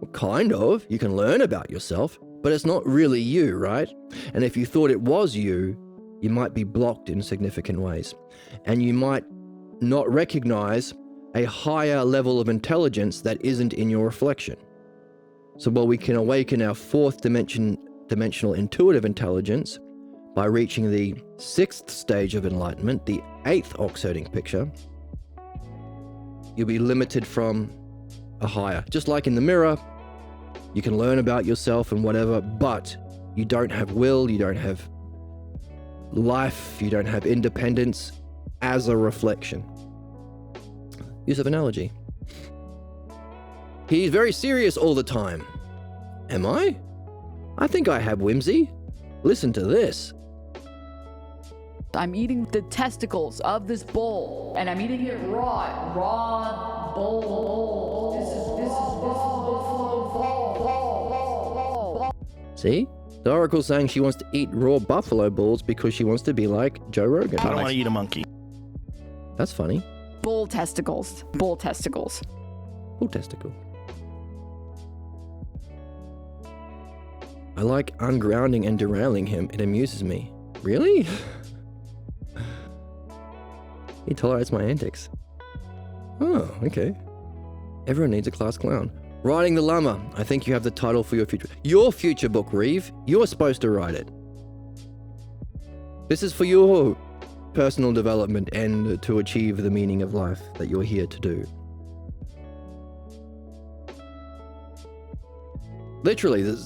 Speaker 1: Well, kind of. You can learn about yourself, but it's not really you, right? And if you thought it was you, you might be blocked in significant ways. And you might not recognize a higher level of intelligence that isn't in your reflection. So while we can awaken our fourth dimensional intuitive intelligence by reaching the sixth stage of enlightenment, the eighth ox-herding picture, you'll be limited from a higher. Just like in the mirror, you can learn about yourself and whatever, but you don't have will, you don't have life, you don't have independence as a reflection. Use of analogy. He's very serious all the time. Am I? I think I have whimsy. Listen to this.
Speaker 2: I'm eating the testicles of this bull, and I'm eating it raw bull. This is buffalo.
Speaker 1: See? The oracle's saying she wants to eat raw buffalo balls because she wants to be like Joe Rogan.
Speaker 8: I don't want to eat a monkey.
Speaker 1: That's funny.
Speaker 2: Bull testicles. Bull testicles.
Speaker 1: Bull testicle. I like ungrounding and derailing him. It amuses me. Really? He tolerates my antics. Oh, okay. Everyone needs a class clown. Writing the Llama. I think you have the title for your future book, Reeve. You're supposed to write it. This is for your personal development and to achieve the meaning of life that you're here to do. Literally,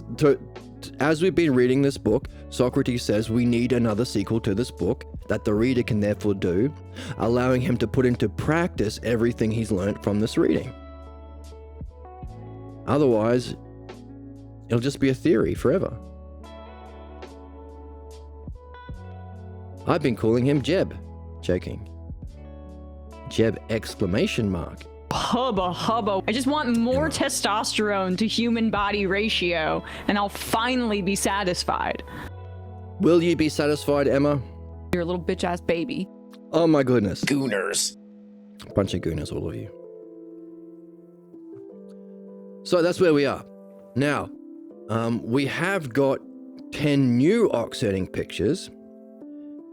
Speaker 1: as we've been reading this book, Socrates says we need another sequel to this book that the reader can therefore do, allowing him to put into practice everything he's learnt from this reading. Otherwise, it'll just be a theory forever. I've been calling him Jeb. Joking. Jeb exclamation mark.
Speaker 5: Hubba. I just want more testosterone to human body ratio, and I'll finally be satisfied.
Speaker 1: Will you be satisfied, Emma?
Speaker 2: You're a little bitch-ass baby.
Speaker 1: Oh my goodness.
Speaker 3: Gooners.
Speaker 1: Bunch of gooners, all of you. So that's where we are. Now, we have got 10 new ox-herding pictures,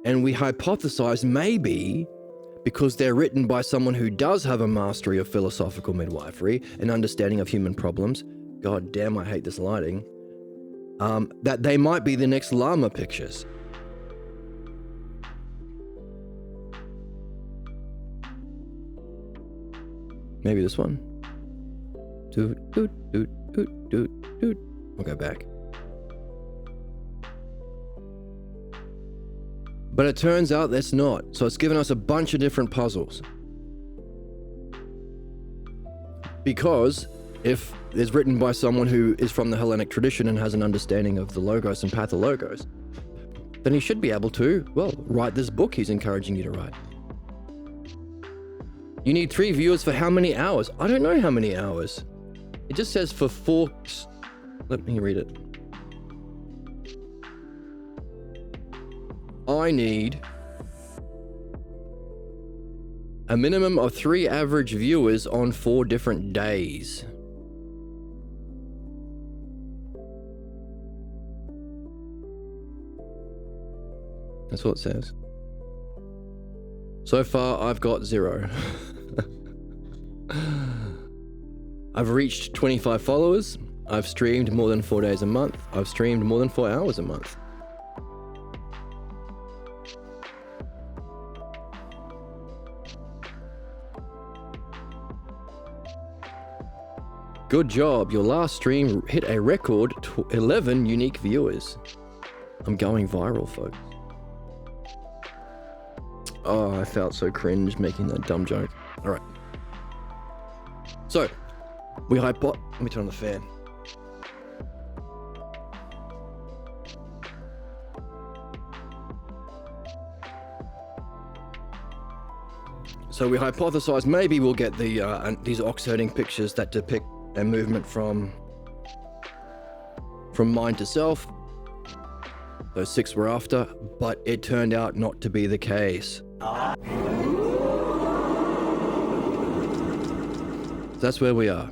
Speaker 1: and we hypothesize maybe because they're written by someone who does have a mastery of philosophical midwifery and understanding of human problems. God damn, I hate this lighting. That they might be the next llama pictures. Maybe this one. Doot. We'll go back. But it turns out that's not. So it's given us a bunch of different puzzles. Because if it's written by someone who is from the Hellenic tradition and has an understanding of the logos and pathologos, then he should be able to, well, write this book he's encouraging you to write. You need 3 viewers for how many hours? I don't know how many hours. It just says for 4... Let me read it. I need a minimum of 3 average viewers on 4 different days. That's what it says. So far, I've got 0. I've reached 25 followers. I've streamed more than 4 days a month. I've streamed more than 4 hours a month. Good job. Your last stream hit a record 11 unique viewers. I'm going viral, folks. Oh, I felt so cringe making that dumb joke. All right. So, let me turn on the fan. So we hypothesize maybe we'll get these ox-herding pictures that depict a movement from mind to self. Those 6 were after, but it turned out not to be the case. That's where we are.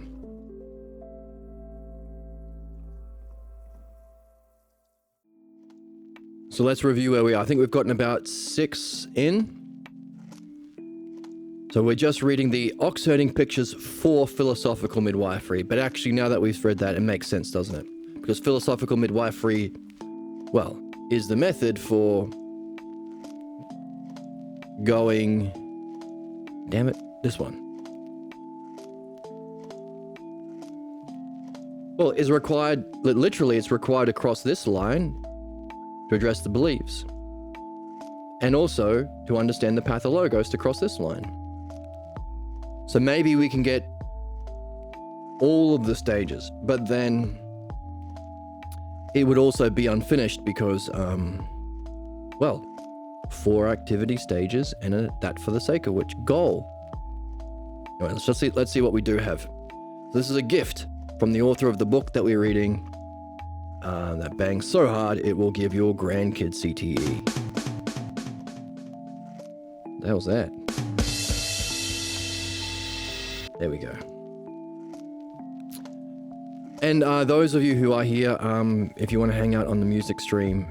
Speaker 1: So let's review where we are. I think we've gotten about 6 in. So we're just reading the ox-herding pictures for philosophical midwifery. But actually, now that we've read that, it makes sense, doesn't it? Because philosophical midwifery, well, is the method for going... Damn it, this one. Well, is required, literally it's required to cross this line to address the beliefs. And also to understand the pathologos to cross this line. So maybe we can get all of the stages, but then it would also be unfinished because, well, 4 activity stages and that for the sake of which goal. Anyway, let's see what we do have. So this is a gift from the author of the book that we're reading that bangs so hard it will give your grandkid CTE. The hell's that? There we go. And those of you who are here, if you want to hang out on the music stream,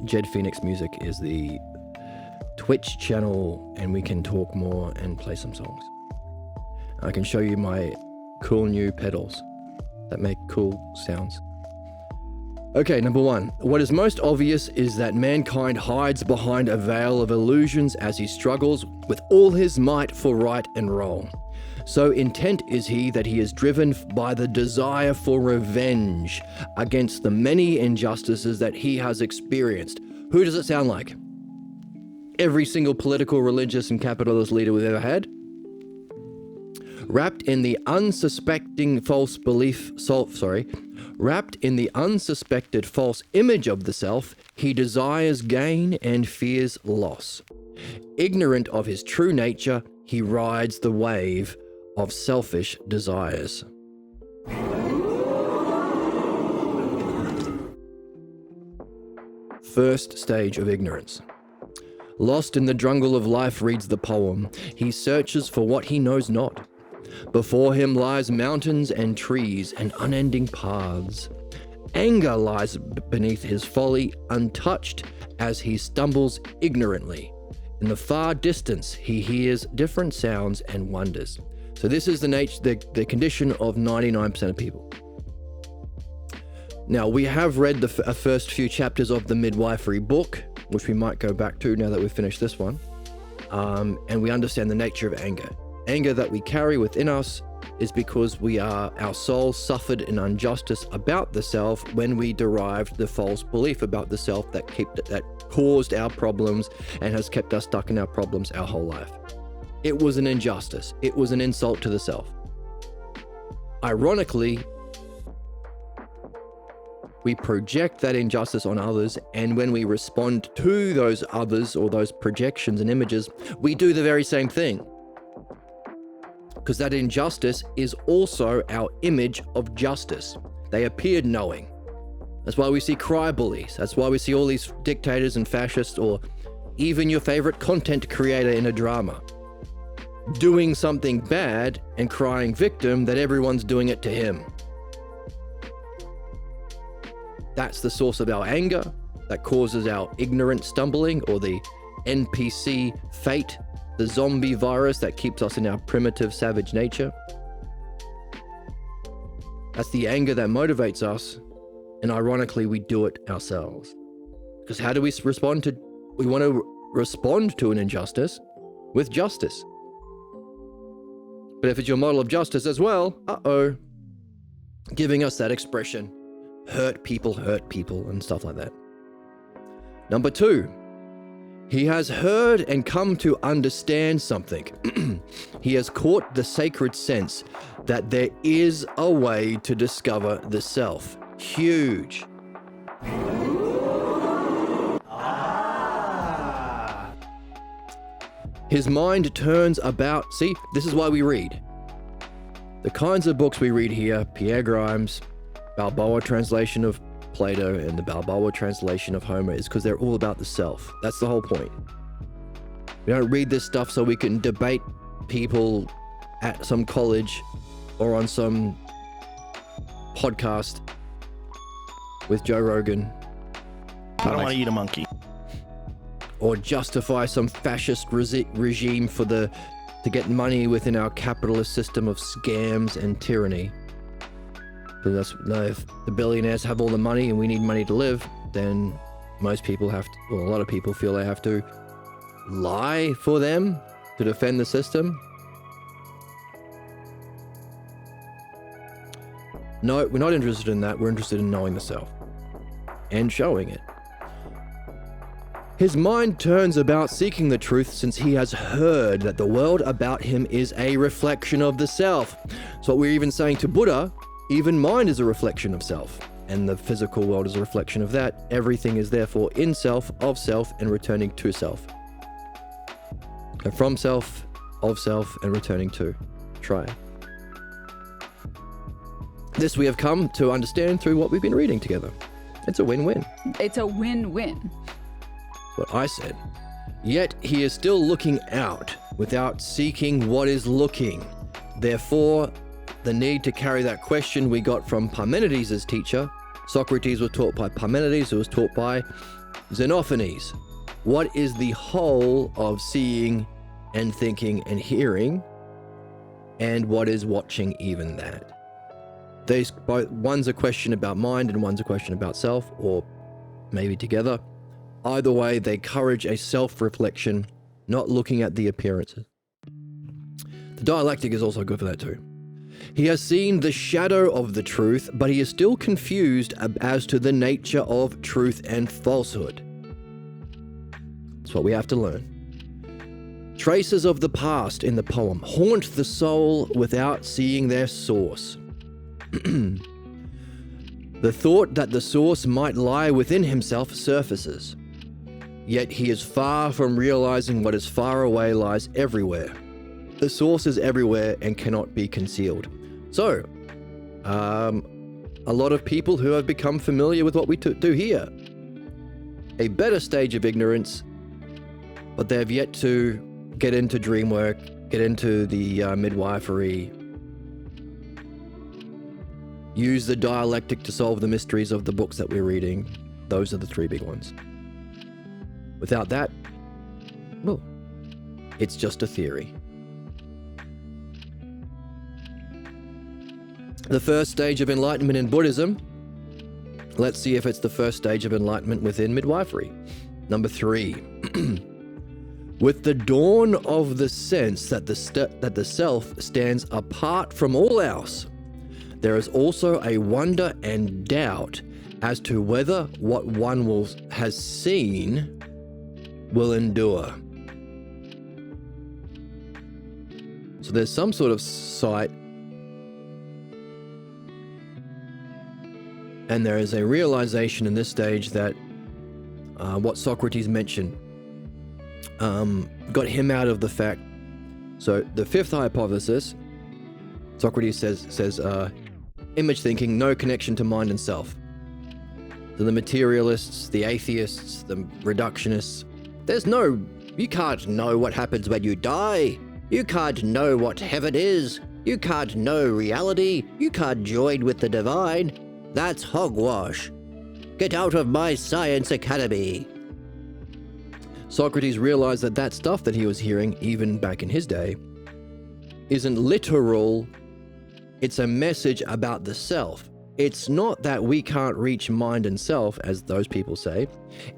Speaker 1: Jed Phoenix Music is the Twitch channel, and we can talk more and play some songs. I can show you my cool new pedals that make cool sounds. Okay, number 1. What is most obvious is that mankind hides behind a veil of illusions as he struggles with all his might for right and wrong. So intent is he that he is driven by the desire for revenge against the many injustices that he has experienced. Who does it sound like? Every single political, religious, and capitalist leader we've ever had? Wrapped in the unsuspected false image of the self, he desires gain and fears loss. Ignorant of his true nature, he rides the wave of selfish desires. First stage of ignorance. Lost in the jungle of life reads the poem. He searches for what he knows not. Before him lies mountains and trees and unending paths. Anger lies beneath his folly, untouched as he stumbles ignorantly. In the far distance, he hears different sounds and wonders. So this is the condition of 99% of people. Now, we have read the first few chapters of the Midwifery book, which we might go back to now that we've finished this one. And we understand the nature of anger. Anger that we carry within us is because our soul suffered an injustice about the self when we derived the false belief about the self that caused our problems and has kept us stuck in our problems our whole life. It was an injustice. It was an insult to the self. Ironically, we project that injustice on others, and when we respond to those others or those projections and images, we do the very same thing. Because that injustice is also our image of justice. They appeared knowing. That's why we see cry bullies. That's why we see all these dictators and fascists, or even your favorite content creator in a drama, doing something bad and crying victim that everyone's doing it to him. That's the source of our anger that causes our ignorant stumbling, or the NPC fate, the zombie virus that keeps us in our primitive savage nature. That's the anger that motivates us. And ironically, we do it ourselves. Because how do we respond to... We want to respond to an injustice with justice. But if it's your model of justice as well, giving us that expression, hurt people, and stuff like that. Number 2, he has heard and come to understand something. He has caught the sacred sense that there is a way to discover the self. Huge. His mind turns about... See, this is why we read. The kinds of books we read here, Pierre Grimes, Balboa translation of Plato, and the Balboa translation of Homer, is because they're all about the self. That's the whole point. We don't read this stuff so we can debate people at some college or on some podcast with Joe Rogan.
Speaker 8: I don't want to eat a monkey.
Speaker 1: Or justify some fascist regime to get money within our capitalist system of scams and tyranny. Because if the billionaires have all the money and we need money to live, then most people have to, well, a lot of people feel they have to lie for them to defend the system. No, we're not interested in that. We're interested in knowing the self and showing it. His mind turns about seeking the truth since he has heard that the world about him is a reflection of the self. So what we're even saying to Buddha, even mind is a reflection of self, and the physical world is a reflection of that. Everything is therefore in self, of self, and returning to self. And from self, of self, and returning to. Try it. This we have come to understand through what we've been reading together. It's a win-win.
Speaker 2: It's a win-win.
Speaker 1: What I said. Yet he is still looking out without seeking what is looking. Therefore, the need to carry that question we got from Parmenides' teacher. Socrates was taught by Parmenides, who was taught by Xenophanes. What is the whole of seeing and thinking and hearing? And what is watching even that? One's a question about mind and one's a question about self, or maybe together. Either way, they encourage a self-reflection, not looking at the appearances. The dialectic is also good for that too. He has seen the shadow of the truth, but he is still confused as to the nature of truth and falsehood. That's what we have to learn. Traces of the past in the poem haunt the soul without seeing their source. The thought that the source might lie within himself surfaces. Yet he is far from realizing what is far away lies everywhere. The source is everywhere and cannot be concealed. So, a lot of people who have become familiar with what we do here, a better stage of ignorance, but they have yet to get into dream work, get into the midwifery, use the dialectic to solve the mysteries of the books that we're reading. Those are the 3 big ones. Without that, well, it's just a theory. The first stage of enlightenment in Buddhism. Let's see if it's the first stage of enlightenment within midwifery. Number 3. With the dawn of the sense that the self stands apart from all else, there is also a wonder and doubt as to whether what one has seen will endure. So there's some sort of sight, and there is a realization in this stage that what Socrates mentioned got him out of the fact. So the 5th hypothesis, Socrates says image thinking, no connection to mind and self. So the materialists, the atheists, the reductionists, you can't know what happens when you die. You can't know what heaven is. You can't know reality. You can't join with the divine. That's hogwash. Get out of my science academy. Socrates realized that stuff that he was hearing, even back in his day, isn't literal It's a message about the self. It's not that we can't reach mind and self, as those people say.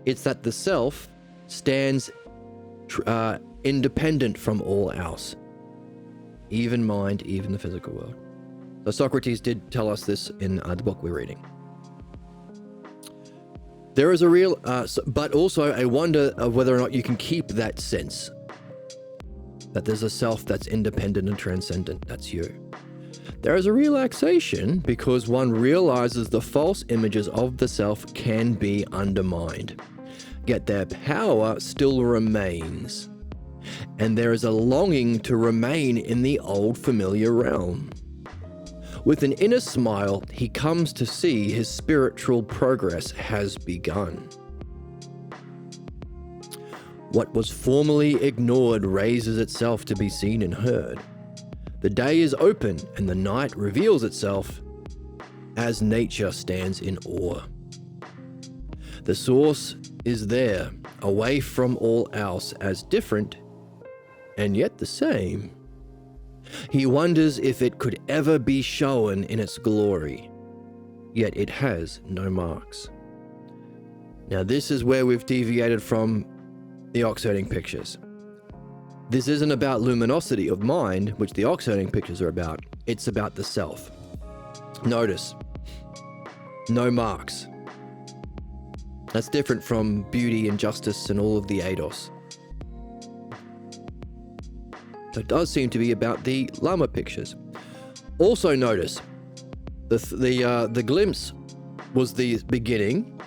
Speaker 1: It's that the self stands independent from all else, even mind, even the physical world. So Socrates did tell us this in the book we're reading. There is a real, but also a wonder of whether or not you can keep that sense that there's a self that's independent and transcendent. That's you. There is a relaxation because one realizes the false images of the self can be undermined, yet their power still remains. And there is a longing to remain in the old familiar realm. With an inner smile, he comes to see his spiritual progress has begun. What was formerly ignored raises itself to be seen and heard. The day is open and the night reveals itself as nature stands in awe. The source is there, away from all else, as different and yet the same. He wonders if it could ever be shown in its glory, yet it has no marks. Now this is where we've deviated from the ox-herding pictures. This isn't about luminosity of mind, which the ox-herding pictures are about. It's about the self. Notice, no marks. That's different from beauty and justice and all of the eidos. So it does seem to be about the Lama pictures. Also notice, the glimpse was the beginning.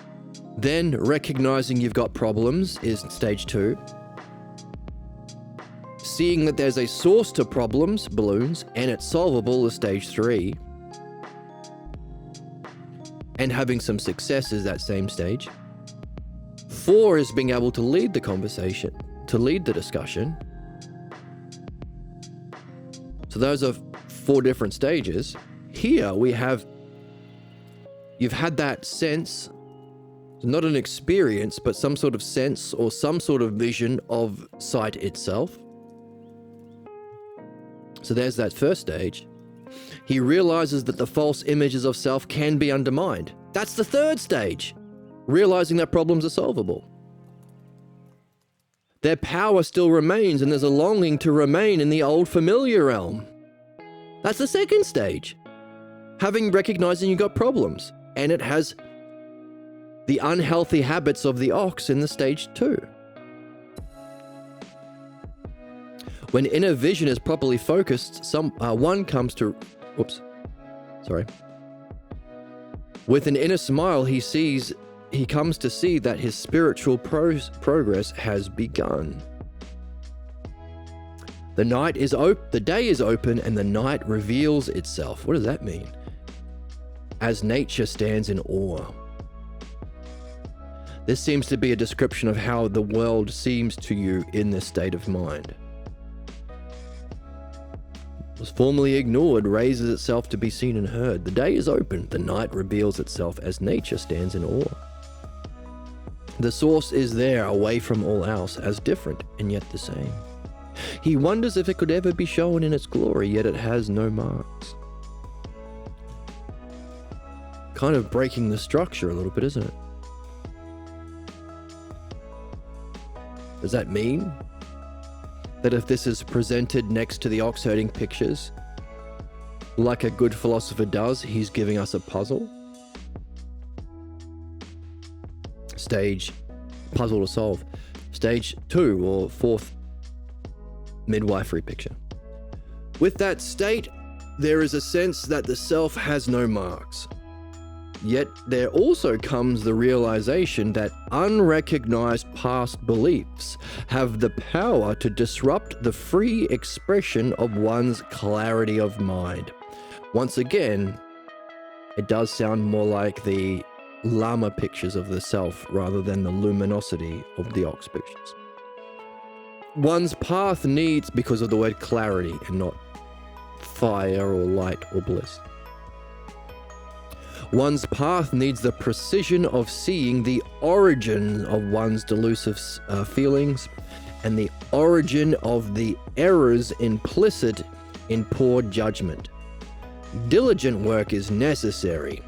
Speaker 1: Then recognizing you've got problems is stage 2. Seeing that there's a source to problems, balloons, and it's solvable is stage 3. And having some success is that same stage. 4 is being able to lead the conversation, to lead the discussion. So those are 4 different stages. Here we have, you've had that sense, not an experience, but some sort of sense or some sort of vision of sight itself. So there's that first stage. He realizes that the false images of self can be undermined. That's the 3rd stage. Realizing that problems are solvable. Their power still remains and there's a longing to remain in the old familiar realm. That's the 2nd stage. Recognizing you got problems, and it has the unhealthy habits of the ox in the stage 2. When inner vision is properly focused, one comes to, with an inner smile, he comes to see that his spiritual progress has begun. The day is open and the night reveals itself. What does that mean? As nature stands in awe. This seems to be a description of how the world seems to you in this state of mind. Was formerly ignored raises itself to be seen and heard. The day is open, the night reveals itself as nature stands in awe. The source is there, away from all else, as different and yet the same. He wonders if it could ever be shown in its glory, yet it has no marks. Kind of breaking the structure a little bit, isn't it? Does that mean that if this is presented next to the ox-herding pictures, like a good philosopher does, he's giving us a puzzle? Puzzle to solve. Stage 2 or 4th midwifery picture. With that state, there is a sense that the self has no marks. Yet there also comes the realization that unrecognized past beliefs have the power to disrupt the free expression of one's clarity of mind. Once again, it does sound more like the Lama pictures of the self rather than the luminosity of the ox pictures. One's path needs, because of the word clarity and not fire or light or bliss. One's path needs the precision of seeing the origin of one's delusive feelings and the origin of the errors implicit in poor judgment. Diligent work is necessary,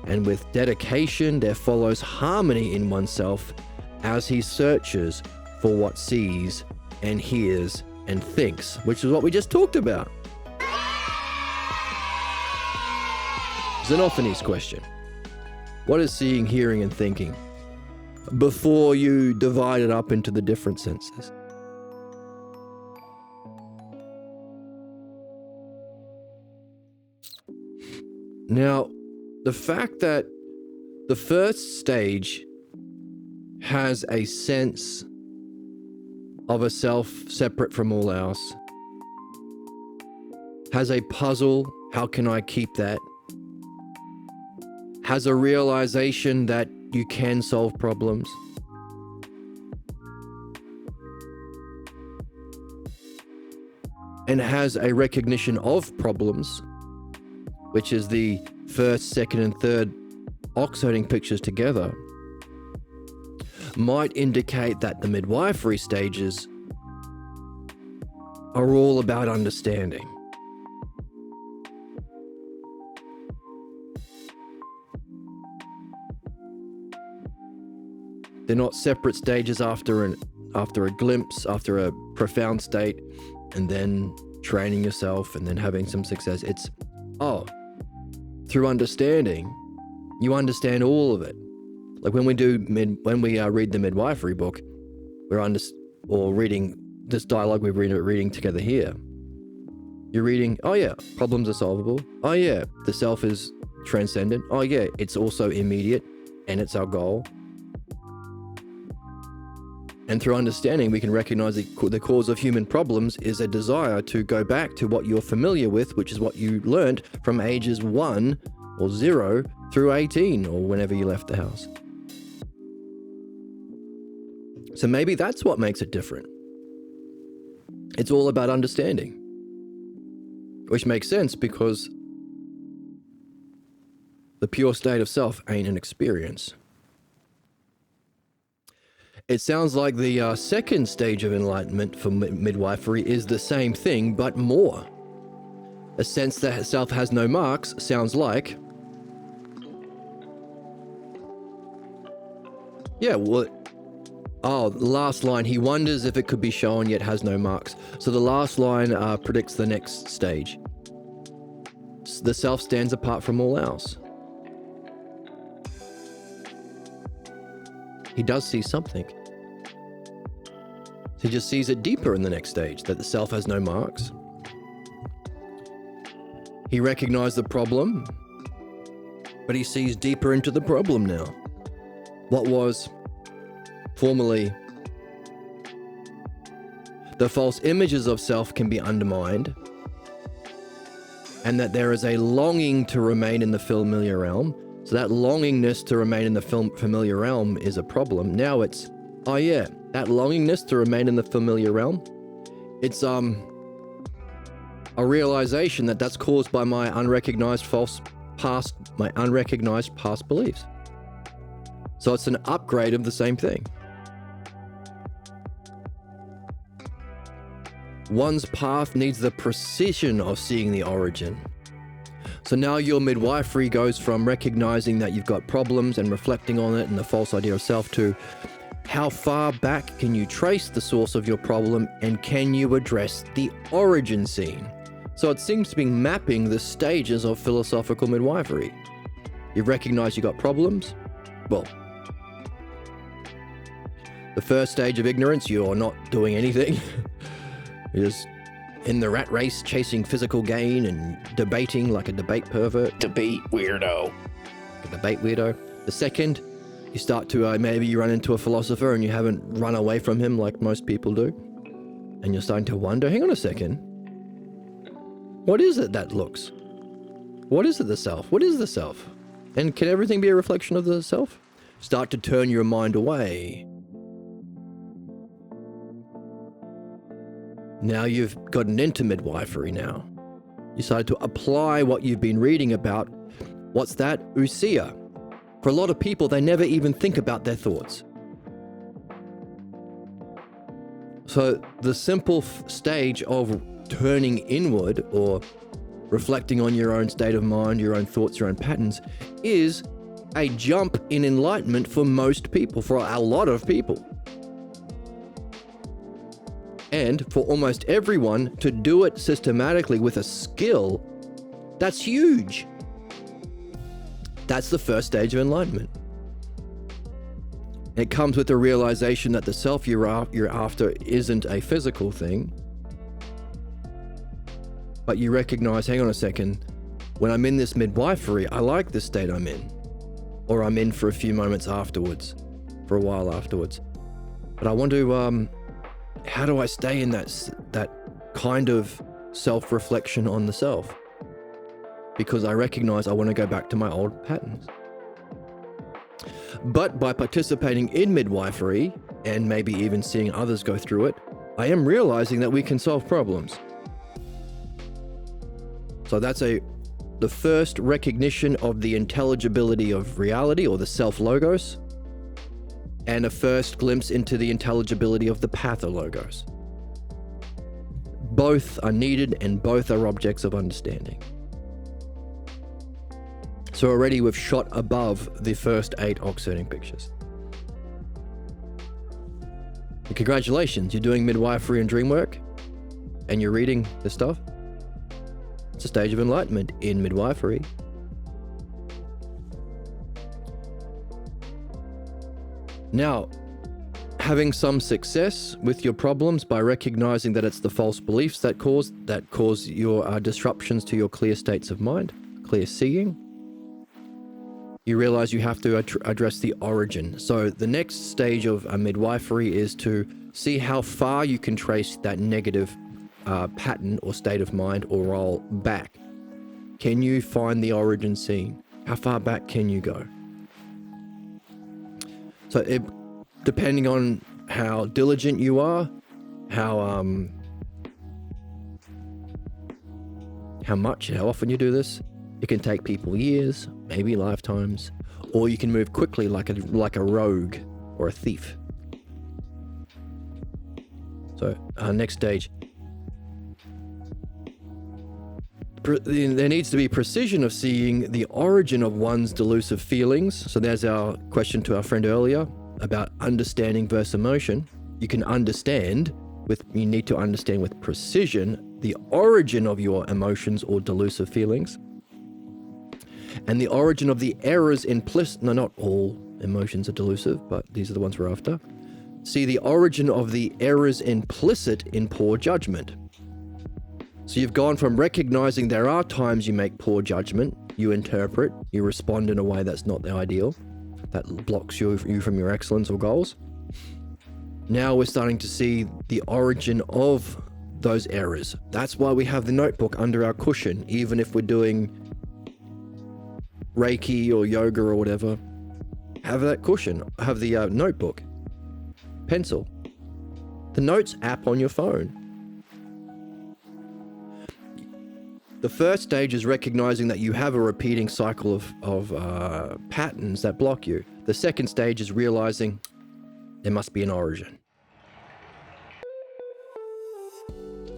Speaker 1: and with dedication there follows harmony in oneself as he searches for what sees and hears and thinks, which is what we just talked about. Xenophanes question. What is seeing, hearing, and thinking? Before you divide it up into the different senses. Now, the fact that the first stage has a sense of a self separate from all else, has a puzzle, how can I keep that? Has a realization that you can solve problems. And has a recognition of problems, which is the first, second, and third oxiding pictures together, might indicate that the midwifery stages are all about understanding. They're not separate stages after a glimpse, after a profound state, and then training yourself and then having some success. It's, through understanding, you understand all of it. Like when we read the midwifery book, or reading this dialogue we're reading together here. You're reading, oh yeah, problems are solvable. Oh yeah, the self is transcendent. Oh yeah, it's also immediate, and it's our goal. And through understanding, we can recognize the cause of human problems is a desire to go back to what you're familiar with, which is what you learned from ages 1 or 0 through 18 or whenever you left the house. So maybe that's what makes it different. It's all about understanding, which makes sense because the pure state of self ain't an experience. It sounds like the second stage of enlightenment for midwifery is the same thing, but more. A sense that self has no marks sounds like... Yeah, well... Oh, the last line, he wonders if it could be shown yet has no marks. So the last line predicts the next stage. The self stands apart from all else. He does see something. He just sees it deeper in the next stage, that the self has no marks. He recognized the problem, but he sees deeper into the problem now. What was formerly the false images of self can be undermined, and that there is a longing to remain in the familiar realm. So that longingness to remain in the familiar realm is a problem. Now it's, oh yeah, that longingness to remain in the familiar realm, it's a realization that that's caused by my unrecognized past beliefs. So it's an upgrade of the same thing. One's path needs the precision of seeing the origin. So now your midwifery goes from recognizing that you've got problems and reflecting on it and the false idea of self to how far back can you trace the source of your problem and can you address the origin scene? So it seems to be mapping the stages of philosophical midwifery. You've recognized you got problems? Well, the first stage of ignorance, you're not doing anything. You're just in the rat race, chasing physical gain and debating like a debate pervert.
Speaker 3: Debate weirdo.
Speaker 1: A debate weirdo. The second, you start to, maybe you run into a philosopher and you haven't run away from him like most people do. And you're starting to wonder, hang on a second. What is it that looks? What is it, the self? What is the self? And can everything be a reflection of the self? Start to turn your mind away. Now you've gotten into midwifery now. You started to apply what you've been reading about. What's that? Ousia. For a lot of people, they never even think about their thoughts. So the simple stage of turning inward or reflecting on your own state of mind, your own thoughts, your own patterns, is a jump in enlightenment for most people, for a lot of people. And for almost everyone to do it systematically with a skill, that's huge. That's the first stage of enlightenment. It comes with the realization that the self you're after isn't a physical thing, but you recognize, hang on a second, when I'm in this midwifery, I like the state I'm in, or I'm in for a few moments afterwards, for a while afterwards. But I want to, how do I stay in that kind of self-reflection on the self? Because I recognize I want to go back to my old patterns. But by participating in midwifery, and maybe even seeing others go through it, I am realizing that we can solve problems. So that's the first recognition of the intelligibility of reality, or the self-logos, and a first glimpse into the intelligibility of the pathologos. Both are needed and both are objects of understanding. So already we've shot above the first 8 oxiding pictures. And congratulations, you're doing midwifery and dream work, and you're reading the stuff. It's a stage of enlightenment in midwifery. Now, having some success with your problems by recognizing that it's the false beliefs that cause your disruptions to your clear states of mind, clear seeing, you realize you have to address the origin. So the next stage of a midwifery is to see how far you can trace that negative pattern or state of mind or role back. Can you find the origin scene? How far back can you go? So depending on how diligent you are, how often you do this, it can take people years, maybe lifetimes, or you can move quickly like a rogue or a thief. So next stage. There needs to be precision of seeing the origin of one's delusive feelings. So there's our question to our friend earlier about understanding versus emotion. You need to understand with precision the origin of your emotions or delusive feelings. And the origin of the errors implicit, no, not all emotions are delusive, but these are the ones we're after. See the origin of the errors implicit in poor judgment. So you've gone from recognizing there are times you make poor judgment, you interpret, you respond in a way that's not the ideal, that blocks you from your excellence or goals. Now we're starting to see the origin of those errors. That's why we have the notebook under our cushion, even if we're doing Reiki or yoga or whatever. Have that cushion, have the notebook, pencil, the notes app on your phone. The first stage is recognizing that you have a repeating cycle of patterns that block you. The second stage is realizing there must be an origin.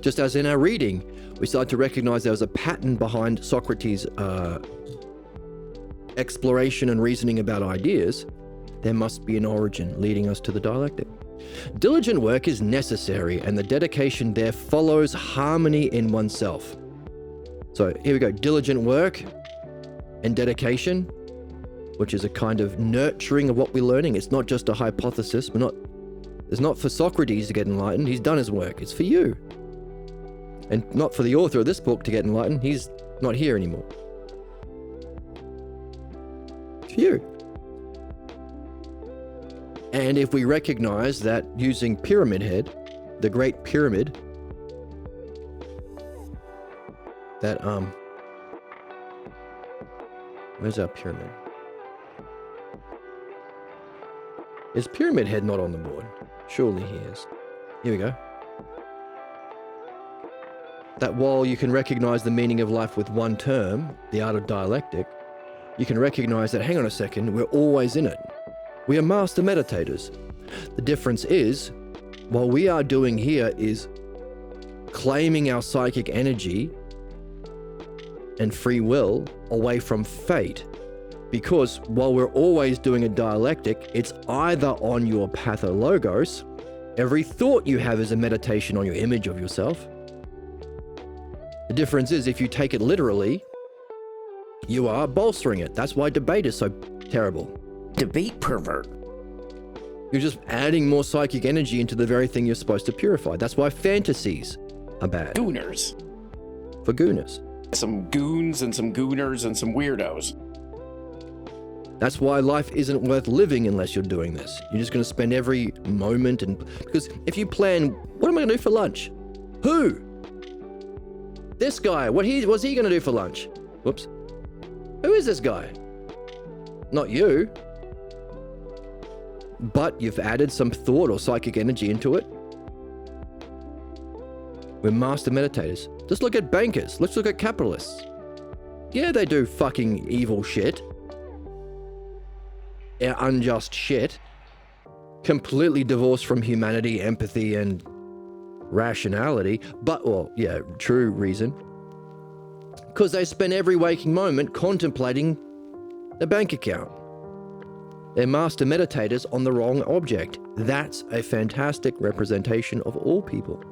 Speaker 1: Just as in our reading, we started to recognize there was a pattern behind Socrates' exploration and reasoning about ideas. There must be an origin leading us to the dialectic. Diligent work is necessary, and the dedication there follows harmony in oneself. So here we go, diligent work and dedication, which is a kind of nurturing of what we're learning. It's not just a hypothesis. It's not for Socrates to get enlightened. He's done his work. It's for you. And not for the author of this book to get enlightened. He's not here anymore. It's for you. And if we recognize that using Pyramid Head, the Great Pyramid, that, where's our pyramid? Is Pyramid Head not on the board? Surely he is. Here we go. That while you can recognize the meaning of life with one term, the art of dialectic, you can recognize that, hang on a second, we're always in it. We are master meditators. The difference is, what we are doing here is claiming our psychic energy and free will away from fate. Because while we're always doing a dialectic, it's either on your pathologos, every thought you have is a meditation on your image of yourself. The difference is if you take it literally, you are bolstering it. That's why debate is so terrible.
Speaker 3: Debate pervert.
Speaker 1: You're just adding more psychic energy into the very thing you're supposed to purify. That's why fantasies are bad.
Speaker 3: Gooners.
Speaker 1: For gooners.
Speaker 3: Some goons and some gooners and some weirdos.
Speaker 1: That's why life isn't worth living unless you're doing this. You're just going to spend every moment because if you plan, what am I going to do for lunch? Who? This guy. What's he going to do for lunch? Whoops. Who is this guy? Not you. But you've added some thought or psychic energy into it. We're master meditators. Just look at bankers. Let's look at capitalists. Yeah, they do fucking evil shit. Unjust shit. Completely divorced from humanity, empathy, and rationality. But, well, yeah, true reason. Because they spend every waking moment contemplating the bank account. They're master meditators on the wrong object. That's a fantastic representation of all people.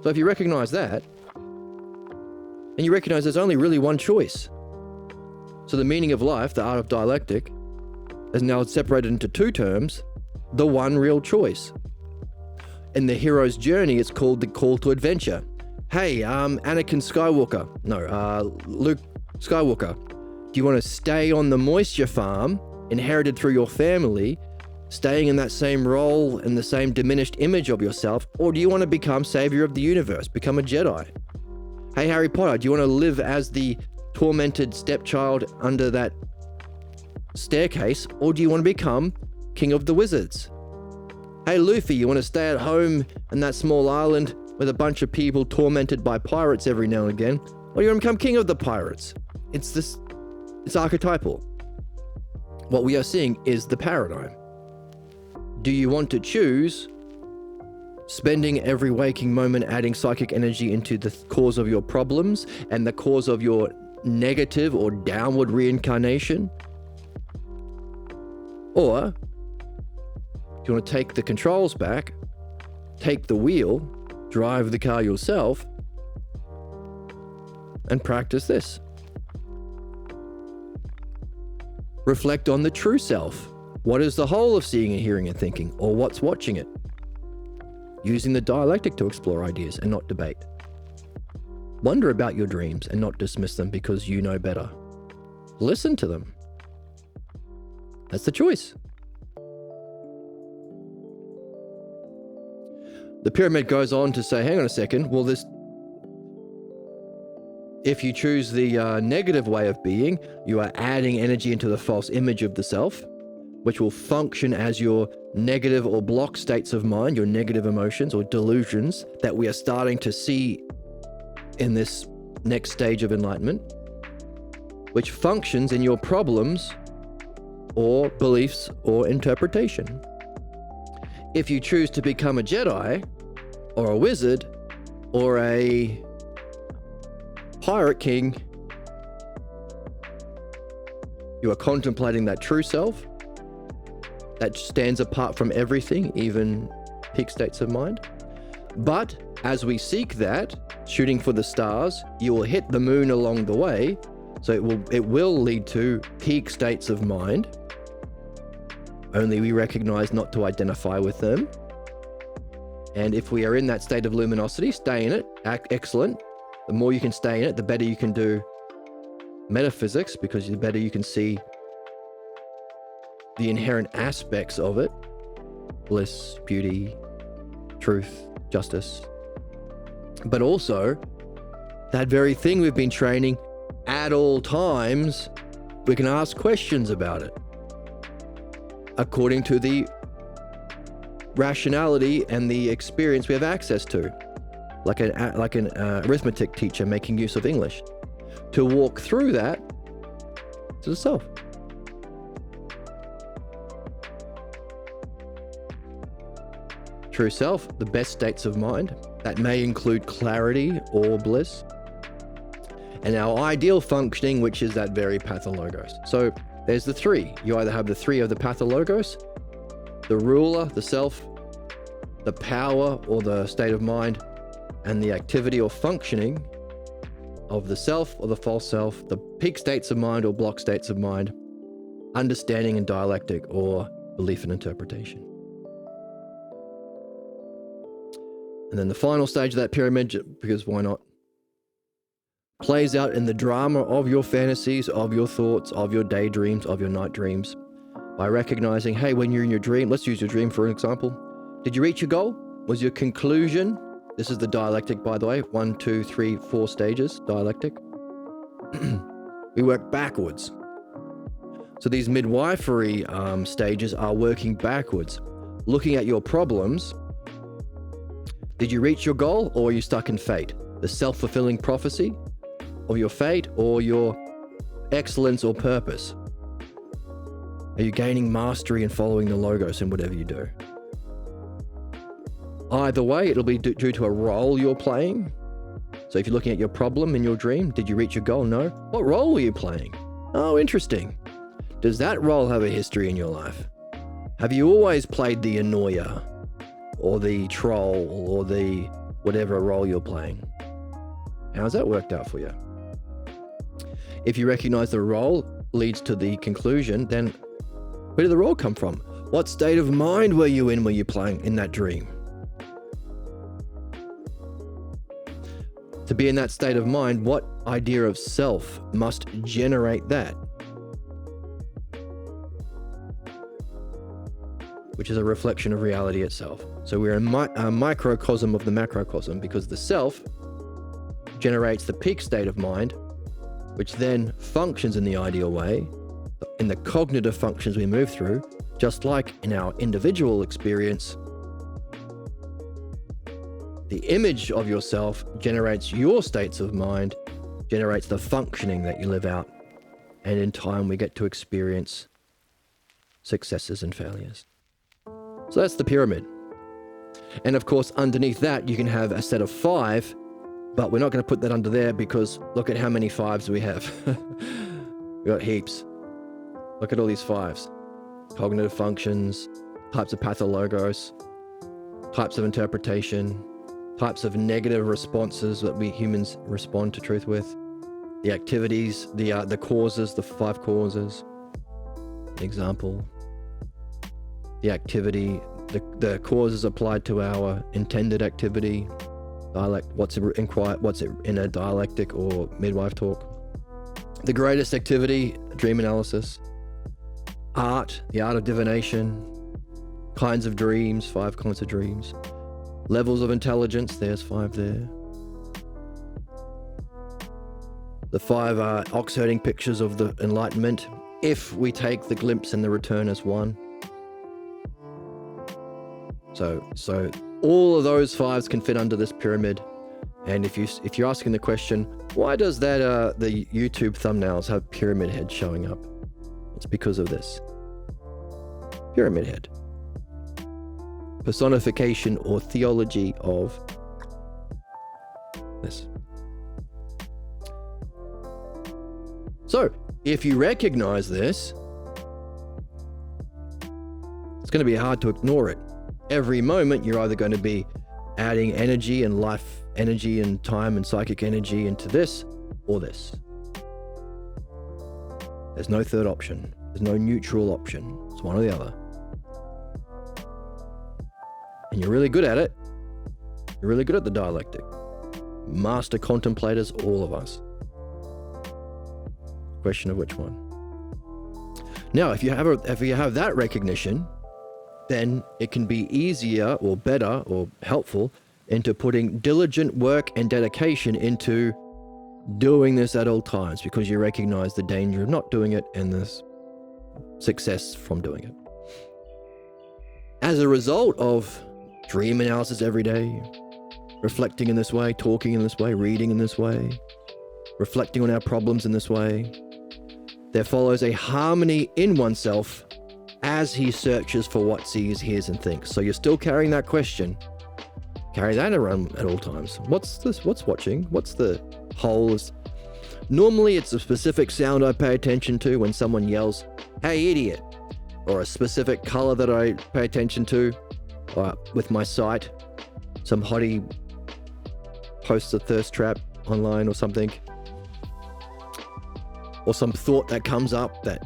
Speaker 1: So if you recognize that, and you recognize there's only really one choice. So the meaning of life, the art of dialectic, is now separated into two terms, the one real choice. In the hero's journey, it's called the call to adventure. Hey, Anakin Skywalker. No, Luke Skywalker. Do you want to stay on the moisture farm, inherited through your family, staying in that same role and the same diminished image of yourself, or do you want to become savior of the universe, become a Jedi? Hey, Harry Potter, do you want to live as the tormented stepchild under that staircase, or do you want to become king of the wizards? Hey, Luffy, you want to stay at home in that small island with a bunch of people tormented by pirates every now and again, or do you want to become king of the pirates? It's archetypal. What we are seeing is the paradigm. Do you want to choose spending every waking moment adding psychic energy into the cause of your problems and the cause of your negative or downward reincarnation? Or do you want to take the controls back, take the wheel, drive the car yourself, and practice this? Reflect on the true self. What is the whole of seeing and hearing and thinking, or what's watching it? Using the dialectic to explore ideas and not debate. Wonder about your dreams and not dismiss them because you know better. Listen to them. That's the choice. The pyramid goes on to say, hang on a second, well, if you choose the negative way of being, you are adding energy into the false image of the self, which will function as your negative or blocked states of mind, your negative emotions or delusions that we are starting to see in this next stage of enlightenment, which functions in your problems or beliefs or interpretation. If you choose to become a Jedi or a wizard or a pirate king, you are contemplating that true self that stands apart from everything, even peak states of mind. But as we seek that, shooting for the stars, you will hit the moon along the way. So it will lead to peak states of mind. Only we recognize not to identify with them. And if we are in that state of luminosity, stay in it. Excellent. The more you can stay in it, the better you can do metaphysics, because the better you can see the inherent aspects of it. Bliss, beauty, truth, justice. But also, that very thing we've been training at all times, we can ask questions about it according to the rationality and the experience we have access to, like an arithmetic teacher making use of English, to walk through that to the self. True self, the best states of mind, that may include clarity or bliss. and our ideal functioning, which is that very pathologos. So there's the three. You either have the three of the pathologos, the ruler, the self, the power or the state of mind, and the activity or functioning of the self or the false self, the peak states of mind or block states of mind, understanding and dialectic or belief and interpretation. And then the final stage of that pyramid, because why not, plays out in the drama of your fantasies, of your thoughts, of your daydreams, of your night dreams, by recognizing, hey, when you're in your dream, let's use your dream for an example. Did you reach your goal? Was your conclusion? This is the dialectic, by the way. 1, 2, 3, 4 stages, dialectic. We work backwards. So these midwifery stages are working backwards, looking at your problems. Did you reach your goal, or are you stuck in fate? The self-fulfilling prophecy of your fate, or your excellence or purpose? Are you gaining mastery and following the logos in whatever you do? Either way, it'll be due to a role you're playing. So if you're looking at your problem in your dream, did you reach your goal? No. What role were you playing? Oh, interesting. Does that role have a history in your life? Have you always played the annoyer or the troll or the whatever role you're playing? How's that worked out for you? If you recognize the role leads to the conclusion, then where did the role come from? What state of mind were you in when you playing in that dream? To be in that state of mind, what idea of self must generate that? Which is a reflection of reality itself. So we're a microcosm of the macrocosm, because the self generates the peak state of mind, which then functions in the ideal way, in the cognitive functions we move through, just like in our individual experience. The image of yourself generates your states of mind, generates the functioning that you live out, and in time we get to experience successes and failures. So that's the pyramid. And of course, underneath that, you can have a set of 5, but we're not going to put that under there because look at how many 5s we have. We got heaps. Look at all these 5s. Cognitive functions, types of pathologos, types of interpretation, types of negative responses that we humans respond to truth with, the activities, the causes, the 5 causes. Example. The activity, the causes applied to our intended activity, what's in a dialectic or midwife talk. The greatest activity, dream analysis. Art, the art of divination. Kinds of dreams, 5 kinds of dreams. Levels of intelligence, there's 5 there. The 5 are ox-herding pictures of the Enlightenment, if we take the glimpse and the return as one. So all of those 5s can fit under this pyramid. And if you're asking the question, why does that the YouTube thumbnails have pyramid head showing up? It's because of this. Pyramid head. Personification or theology of this. So, if you recognize this, it's going to be hard to ignore it. Every moment, you're either going to be adding energy and life energy and time and psychic energy into this or this. There's no third option. There's no neutral option. It's one or the other. And you're really good at it. You're really good at the dialectic. Master contemplators, all of us. Question of which one. Now, if you have that recognition, then it can be easier or better or helpful into putting diligent work and dedication into doing this at all times, because you recognize the danger of not doing it and the success from doing it. As a result of dream analysis every day, reflecting in this way, talking in this way, reading in this way, reflecting on our problems in this way, there follows a harmony in oneself as he searches for what sees, hears, and thinks. So you're still carrying that question. Carry that around at all times. What's this? What's watching? What's the whole? Normally it's a specific sound I pay attention to when someone yells, "Hey idiot," or a specific color that I pay attention to with my sight. Some hottie posts a thirst trap online or something. Or some thought that comes up that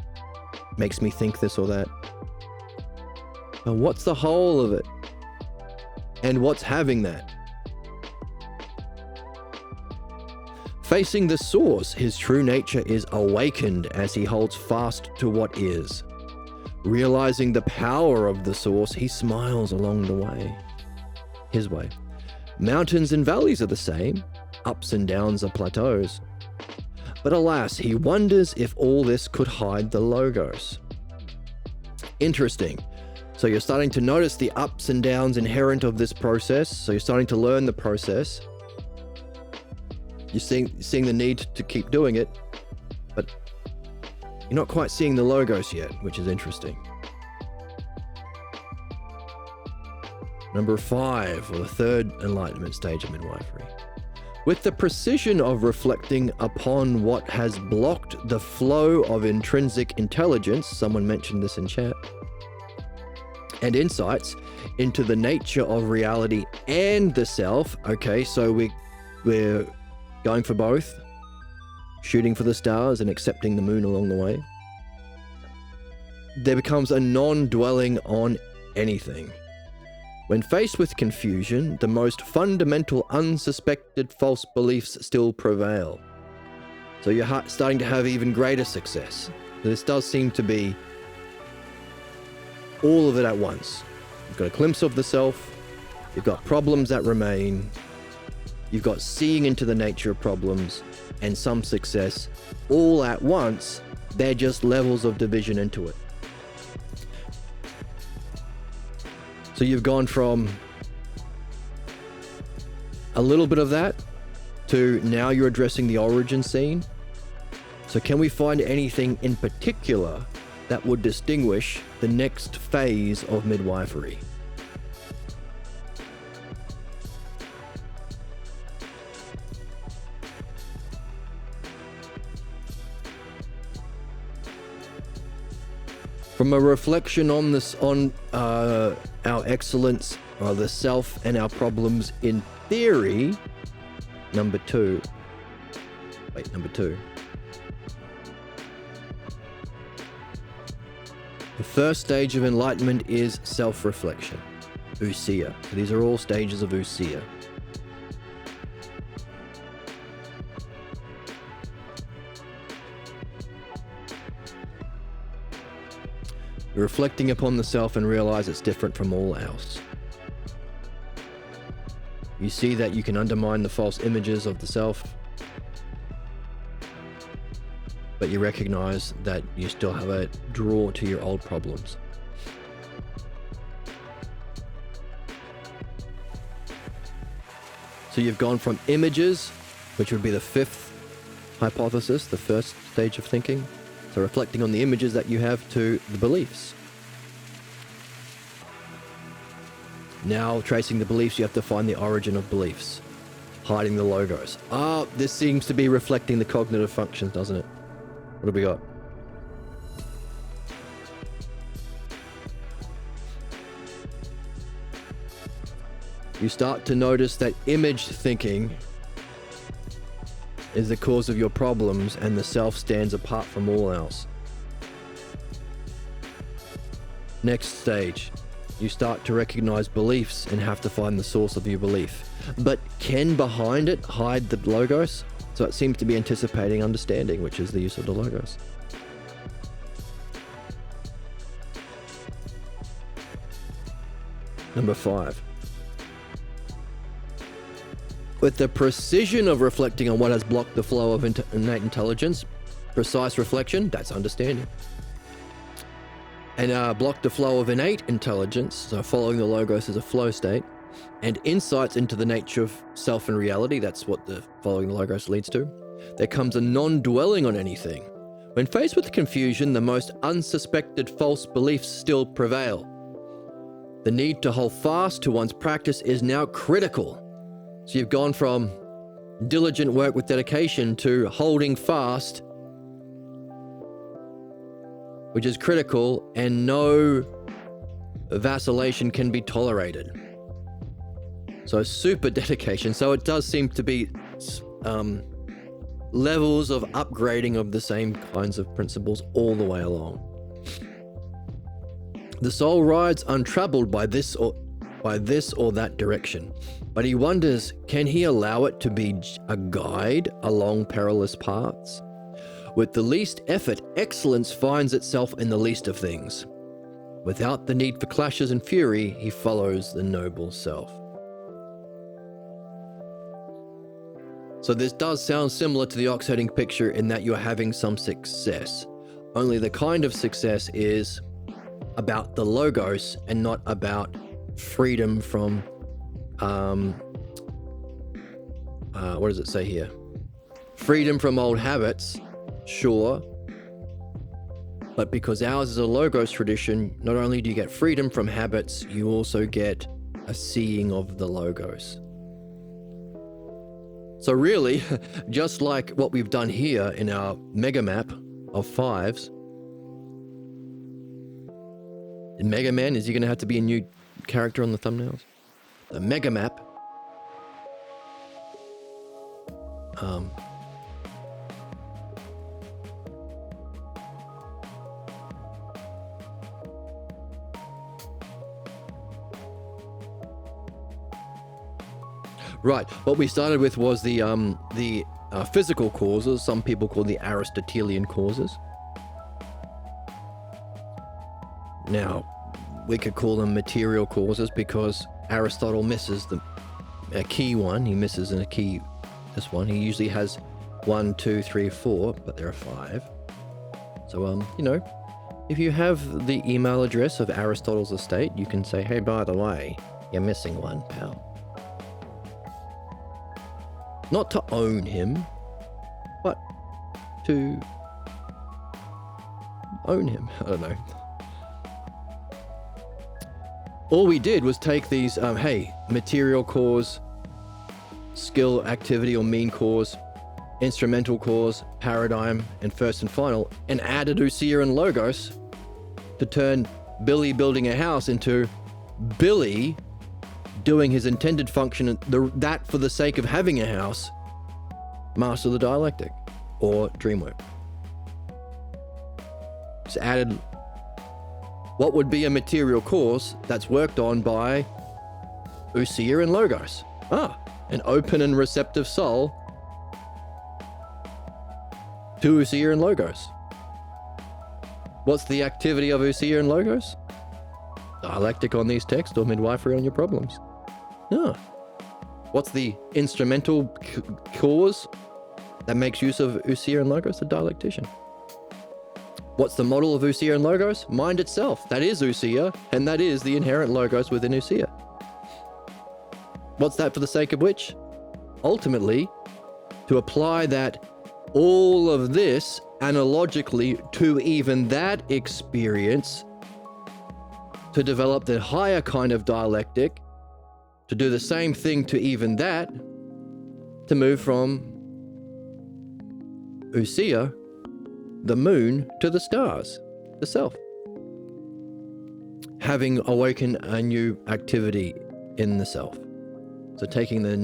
Speaker 1: makes me think this or that. And what's the whole of it? And what's having that? Facing the source, his true nature is awakened as he holds fast to what is. Realizing the power of the source, he smiles along the way. His way. Mountains and valleys are the same. Ups and downs are plateaus. But alas, he wonders if all this could hide the logos. Interesting. So you're starting to notice the ups and downs inherent of this process. So you're starting to learn the process. You're seeing the need to keep doing it, but you're not quite seeing the logos yet, which is interesting. Number 5, or the third enlightenment stage of midwifery. With the precision of reflecting upon what has blocked the flow of intrinsic intelligence, someone mentioned this in chat, and insights into the nature of reality and the self. Okay, so we're going for both, shooting for the stars and accepting the moon along the way. There becomes a non-dwelling on anything. When faced with confusion, the most fundamental unsuspected false beliefs still prevail. So you're starting to have even greater success. This does seem to be all of it at once. You've got a glimpse of the self, you've got problems that remain, you've got seeing into the nature of problems, and some success all at once. They're just levels of division into it. So you've gone from a little bit of that to now you're addressing the origin scene. So can we find anything in particular that would distinguish the next phase of midwifery? From a reflection on our excellence, or the self and our problems in theory, number 2. The first stage of enlightenment is self-reflection, Usiya. So these are all stages of Usiya. You're reflecting upon the self and realize it's different from all else. You see that you can undermine the false images of the self, but you recognize that you still have a draw to your old problems. So you've gone from images, which would be the 5th hypothesis, the first stage of thinking. So reflecting on the images that you have, to the beliefs. Now tracing the beliefs, you have to find the origin of beliefs. Hiding the logos. This seems to be reflecting the cognitive functions, doesn't it? What have we got? You start to notice that image thinking is the cause of your problems, and the self stands apart from all else. Next stage, you start to recognize beliefs and have to find the source of your belief. But can behind it hide the logos? So it seems to be anticipating understanding, which is the use of the logos. Number 5. With the precision of reflecting on what has blocked the flow of innate intelligence, precise reflection, that's understanding. And blocked the flow of innate intelligence, so following the logos is a flow state, and insights into the nature of self and reality, that's what the following the logos leads to. There comes a non-dwelling on anything. When faced with confusion, the most unsuspected false beliefs still prevail. The need to hold fast to one's practice is now critical. So you've gone from diligent work with dedication to holding fast, which is critical, and no vacillation can be tolerated. So super dedication. So it does seem to be levels of upgrading of the same kinds of principles all the way along. The soul rides untroubled by this or that direction, but he wonders, can he allow it to be a guide along perilous paths? With the least effort, excellence finds itself in the least of things. Without the need for clashes and fury, he follows the noble self. So this does sound similar to the ox-herding picture in that you're having some success. Only the kind of success is about the logos and not about freedom from, what does it say here? Freedom from old habits, sure. But because ours is a logos tradition, not only do you get freedom from habits, you also get a seeing of the logos. So really, just like what we've done here in our mega map of fives, in Mega Man, is he going to have to be a new character on the thumbnails? The mega map. Right, what we started with was the physical causes, some people call the Aristotelian causes. Now, we could call them material causes because Aristotle misses a key one. He misses a key, this one. He usually has 1, 2, 3, 4, but there are 5. So, if you have the email address of Aristotle's estate, you can say, hey, by the way, you're missing one, pal. Not to own him, but to own him. I don't know. All we did was take these, material cause, skill, activity, or mean cause, instrumental cause, paradigm, and first and final, and added Usia and Logos to turn Billy building a house into Billy doing his intended function, that for the sake of having a house, master the dialectic, or dream work. Just added what would be a material cause that's worked on by Usia and Logos. An open and receptive soul to Usia and Logos. What's the activity of Usia and Logos? Dialectic on these texts or midwifery on your problems. What's the instrumental cause that makes use of Usia and Logos? The dialectician. What's the model of Usia and Logos? Mind itself. That is Usia, and that is the inherent Logos within Usia. What's that for the sake of which? Ultimately, to apply that all of this analogically to even that experience, to develop the higher kind of dialectic, to do the same thing to even that, to move from Usia, the moon, to the stars, the self. Having awakened a new activity in the self. So taking the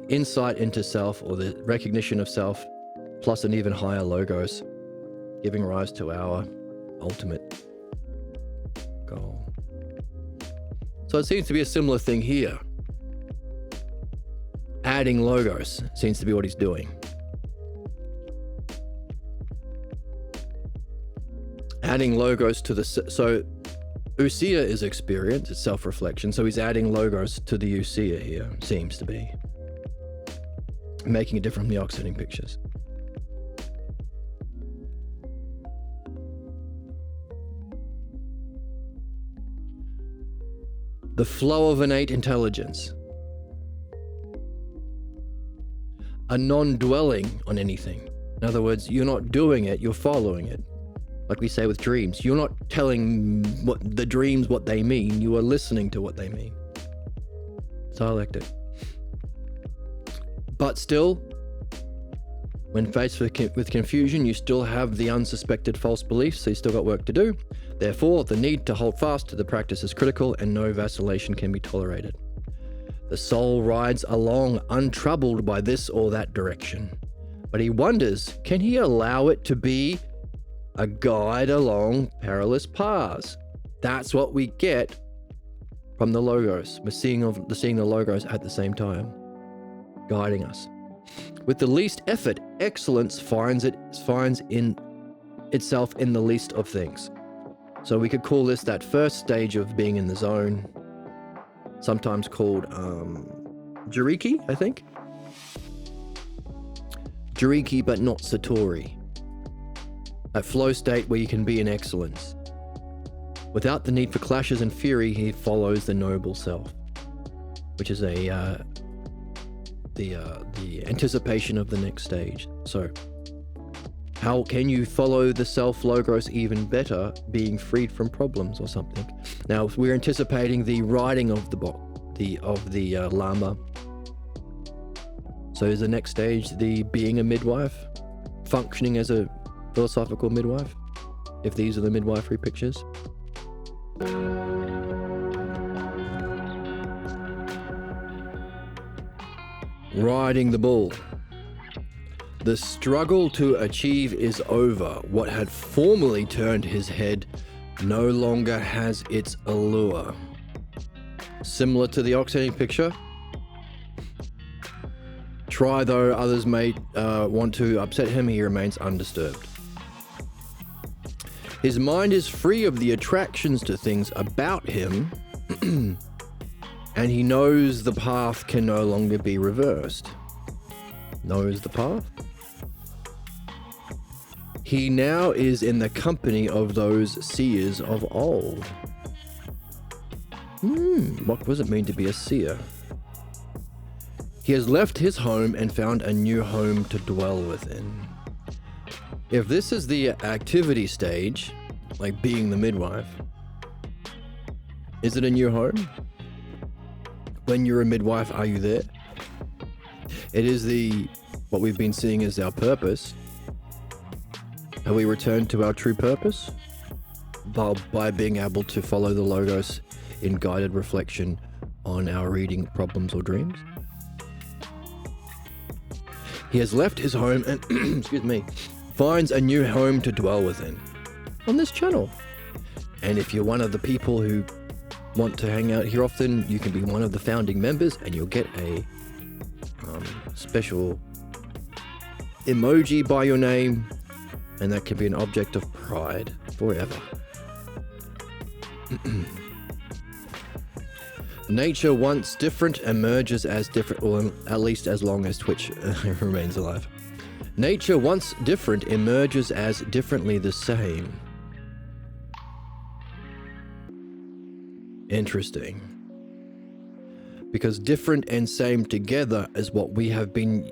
Speaker 1: insight into self, or the recognition of self, plus an even higher logos, giving rise to our ultimate goal. So it seems to be a similar thing here. Adding logos seems to be what he's doing. Adding logos to the... So Usia is experience, it's self-reflection, so he's adding logos to the Usia here, seems to be. Making it different from the ox-herding pictures. The flow of innate intelligence. A non-dwelling on anything. In other words, you're not doing it, you're following it. Like we say with dreams, you're not telling the dreams what they mean, you are listening to what they mean. Dialectic. But still, when faced with confusion, you still have the unsuspected false beliefs, so you still got work to do. Therefore, the need to hold fast to the practice is critical and no vacillation can be tolerated. The soul rides along untroubled by this or that direction, but he wonders, can he allow it to be a guide along perilous paths? That's what we get from the logos. We're seeing the logos at the same time, guiding us. With the least effort, excellence finds in itself in the least of things. So we could call this that first stage of being in the zone, sometimes called Jiriki, I think. Jiriki, but not Satori. That flow state where you can be in excellence. Without the need for clashes and fury, he follows the noble self, which is the anticipation of the next stage. So, how can you follow the self logos even better, being freed from problems or something? Now, we're anticipating the riding of the Lama. So, is the next stage the being a midwife, functioning as a philosophical midwife? If these are the midwifery pictures. Riding the bull. The struggle to achieve is over. What had formerly turned his head no longer has its allure. Similar to the oxiding picture. Try though others may want to upset him, he remains undisturbed. His mind is free of the attractions to things about him, and he knows the path can no longer be reversed. Knows the path? He now is in the company of those seers of old. What does it mean to be a seer? He has left his home and found a new home to dwell within. If this is the activity stage, like being the midwife, is it a new home? When you're a midwife, are you there? It is what we've been seeing as our purpose. Have we returned to our true purpose? By being able to follow the logos in guided reflection on our reading problems or dreams? He has left his home and, excuse me, finds a new home to dwell within on this channel. And if you're one of the people who want to hang out here often, you can be one of the founding members and you'll get a special emoji by your name, and that can be an object of pride forever. Nature once different emerges as different, or at least as long as Twitch remains alive. Nature once different emerges as differently the same. Interesting. Because different and same together is what we have been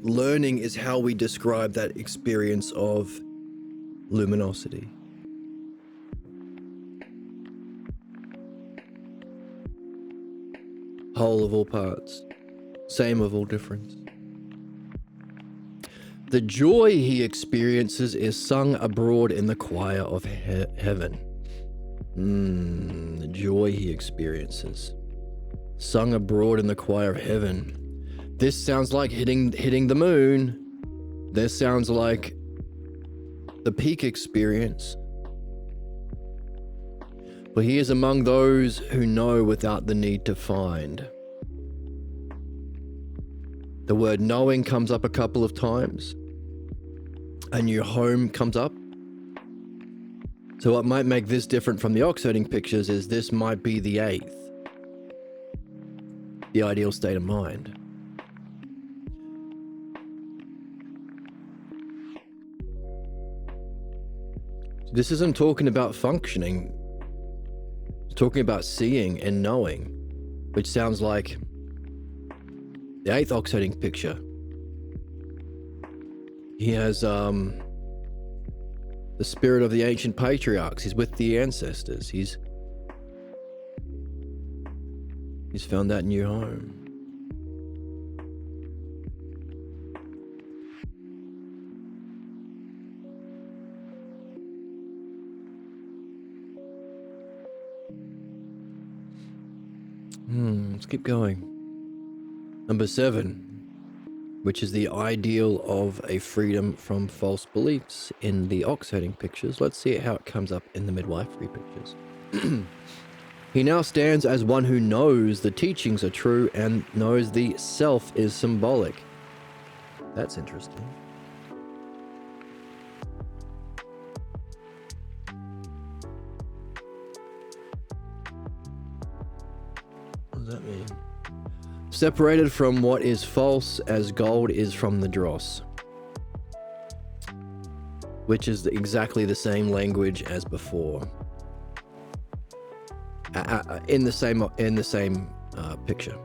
Speaker 1: learning is how we describe that experience of luminosity. Whole of all parts, same of all difference. The joy he experiences is sung abroad in the choir of heaven. The joy he experiences, sung abroad in the choir of heaven. This sounds like hitting the moon. This sounds like the peak experience. For he is among those who know without the need to find. The word knowing comes up a couple of times. A new home comes up. So what might make this different from the oxiding pictures is this might be the 8th. The ideal state of mind. This isn't talking about functioning. It's talking about seeing and knowing, which sounds like the 8th oxiding picture. He has the spirit of the ancient patriarchs. He's with the ancestors. He's found that new home. Let's keep going. Number 7, which is the ideal of a freedom from false beliefs in the ox herding pictures. Let's see how it comes up in the midwifery pictures. He now stands as one who knows the teachings are true and knows the self is symbolic. That's interesting. What does that mean? Separated from what is false as gold is from the dross. Which is exactly the same language as before. In the same picture.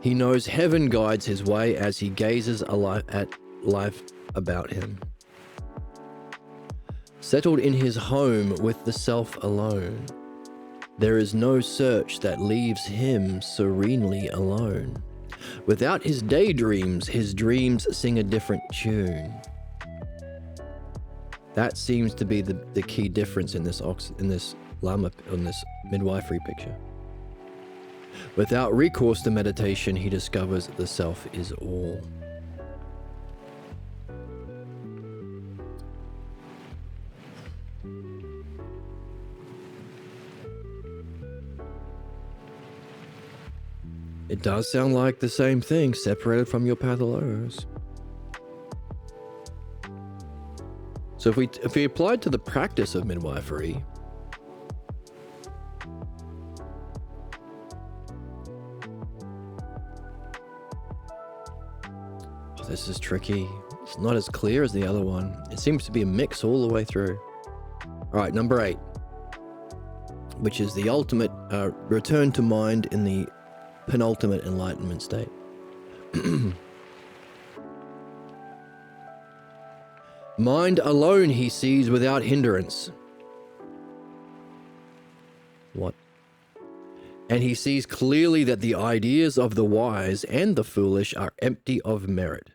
Speaker 1: He knows heaven guides his way as he gazes at life about him. Settled in his home with the self alone, there is no search that leaves him serenely alone. Without his daydreams, his dreams sing a different tune. That seems to be the key difference in this lama, on this midwifery picture. Without recourse to meditation, he discovers the self is all. It does sound like the same thing, separated from your pathologos. So if we applied to the practice of midwifery, this is tricky. It's not as clear as the other one. It seems to be a mix all the way through. All right, number 8, which is the ultimate return to mind in the penultimate enlightenment state. Mind alone he sees without hindrance. What? And he sees clearly that the ideas of the wise and the foolish are empty of merit.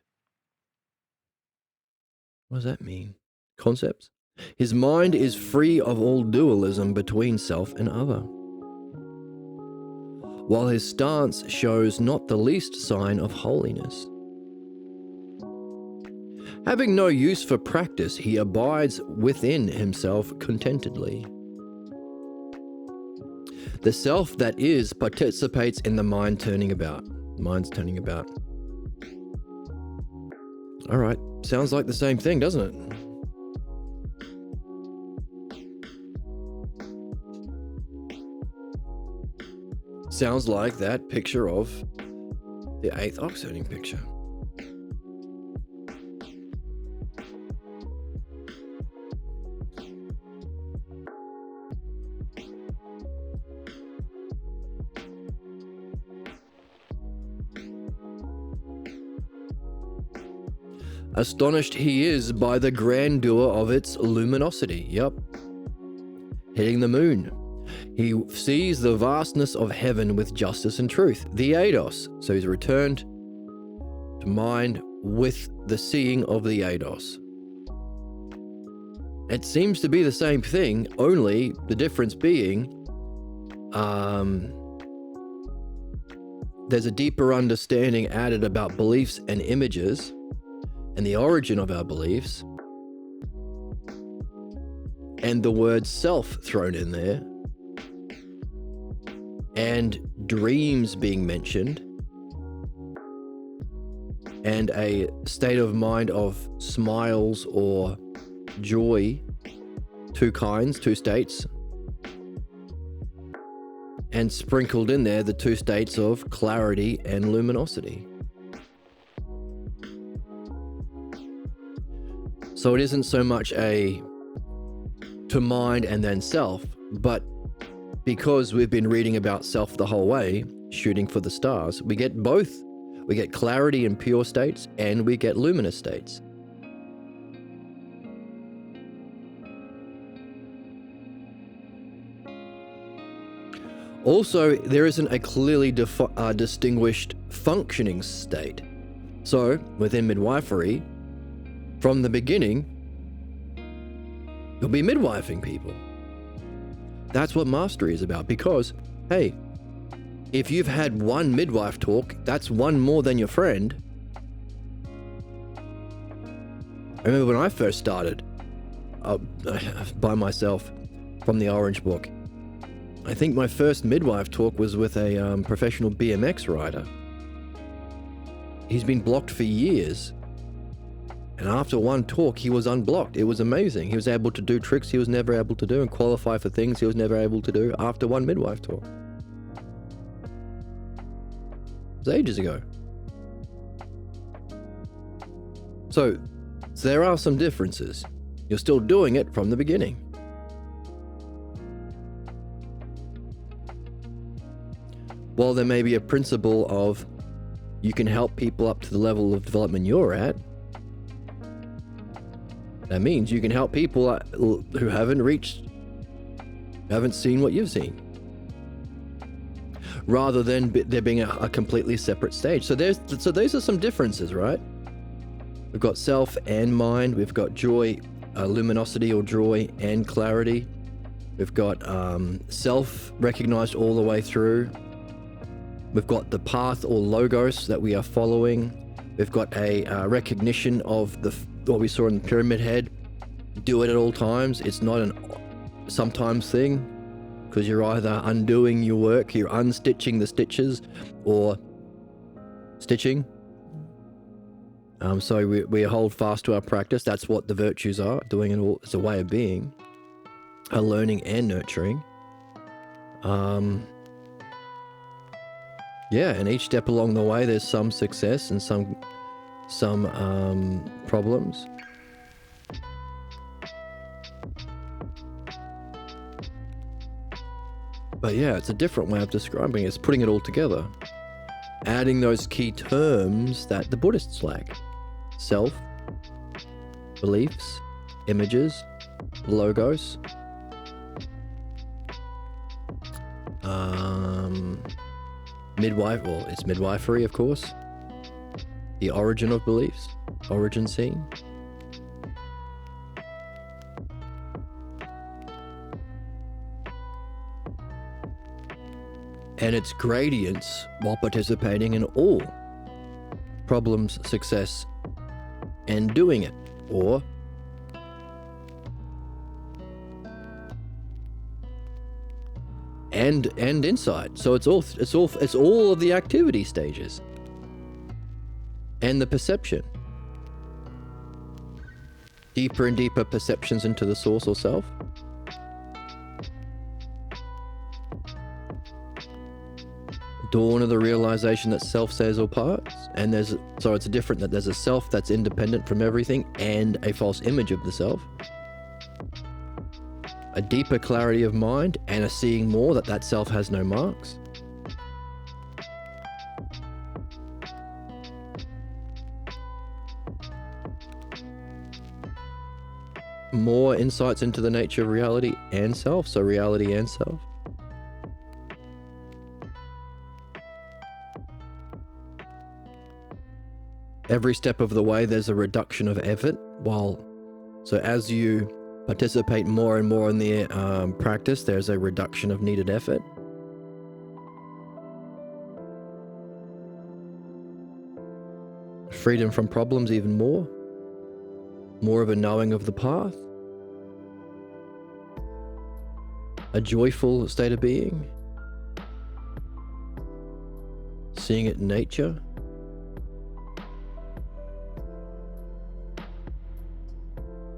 Speaker 1: What does that mean? Concepts? His mind is free of all dualism between self and other, while his stance shows not the least sign of holiness. Having no use for practice, he abides within himself contentedly. The self that is participates in the mind turning about. Mind's turning about. All right, sounds like the same thing, doesn't it? Sounds like that picture of the 8th ox herding picture. Astonished he is by the grandeur of its luminosity. Yep. Hitting the moon. He sees the vastness of heaven with justice and truth. The eidos. So he's returned to mind with the seeing of the eidos. It seems to be the same thing, only the difference being there's a deeper understanding added about beliefs and images and the origin of our beliefs, and the word self thrown in there, and dreams being mentioned, and a state of mind of smiles or joy, 2 kinds, 2 states, and sprinkled in there the 2 states of clarity and luminosity. So it isn't so much a to mind and then self, but because we've been reading about self the whole way, shooting for the stars, we get both. We get clarity and pure states, and we get luminous states. Also, there isn't a clearly distinguished functioning state. So, within midwifery, from the beginning, you'll be midwifing people. That's what mastery is about, because, hey, if you've had one midwife talk, that's one more than your friend. I remember when I first started by myself from the Orange Book. I think my first midwife talk was with a professional BMX rider. He's been blocked for years. And after one talk, he was unblocked. It was amazing. He was able to do tricks he was never able to do and qualify for things he was never able to do after one midwife talk. It was ages ago. So there are some differences. You're still doing it from the beginning. While there may be a principle of you can help people up to the level of development you're at, that means you can help people who haven't seen what you've seen, rather than there being a completely separate stage. So those are some differences, right? We've got self and mind. We've got joy, luminosity or joy and clarity. We've got self recognized all the way through. We've got the path or logos that we are following. We've got a recognition of what we saw in the pyramid head. Do it at all times. It's not an sometimes thing, because you're either undoing your work, you're unstitching the stitches, or stitching. So we hold fast to our practice. That's what the virtues are. Doing it all is a way of being, a learning and nurturing. Yeah, and each step along the way, there's some success and some problems. But yeah, it's a different way of describing it. It's putting it all together. Adding those key terms that the Buddhists lack. Self, beliefs, images, logos, it's midwifery, of course. The origin of beliefs, origin scene. And its gradients while participating in all problems, success, and doing it, or and insight. So it's all of the activity stages and the perception. Deeper and deeper perceptions into the source or self. Dawn of the realization that self says all parts, and it's different, that there's a self that's independent from everything and a false image of the self. A deeper clarity of mind and a seeing more that self has no marks. More insights into the nature of reality and self, so reality and self. Every step of the way, there's a reduction of effort. So as you participate more and more in the practice, there's a reduction of needed effort. Freedom from problems even more. More of a knowing of the path. A joyful state of being. Seeing it in nature.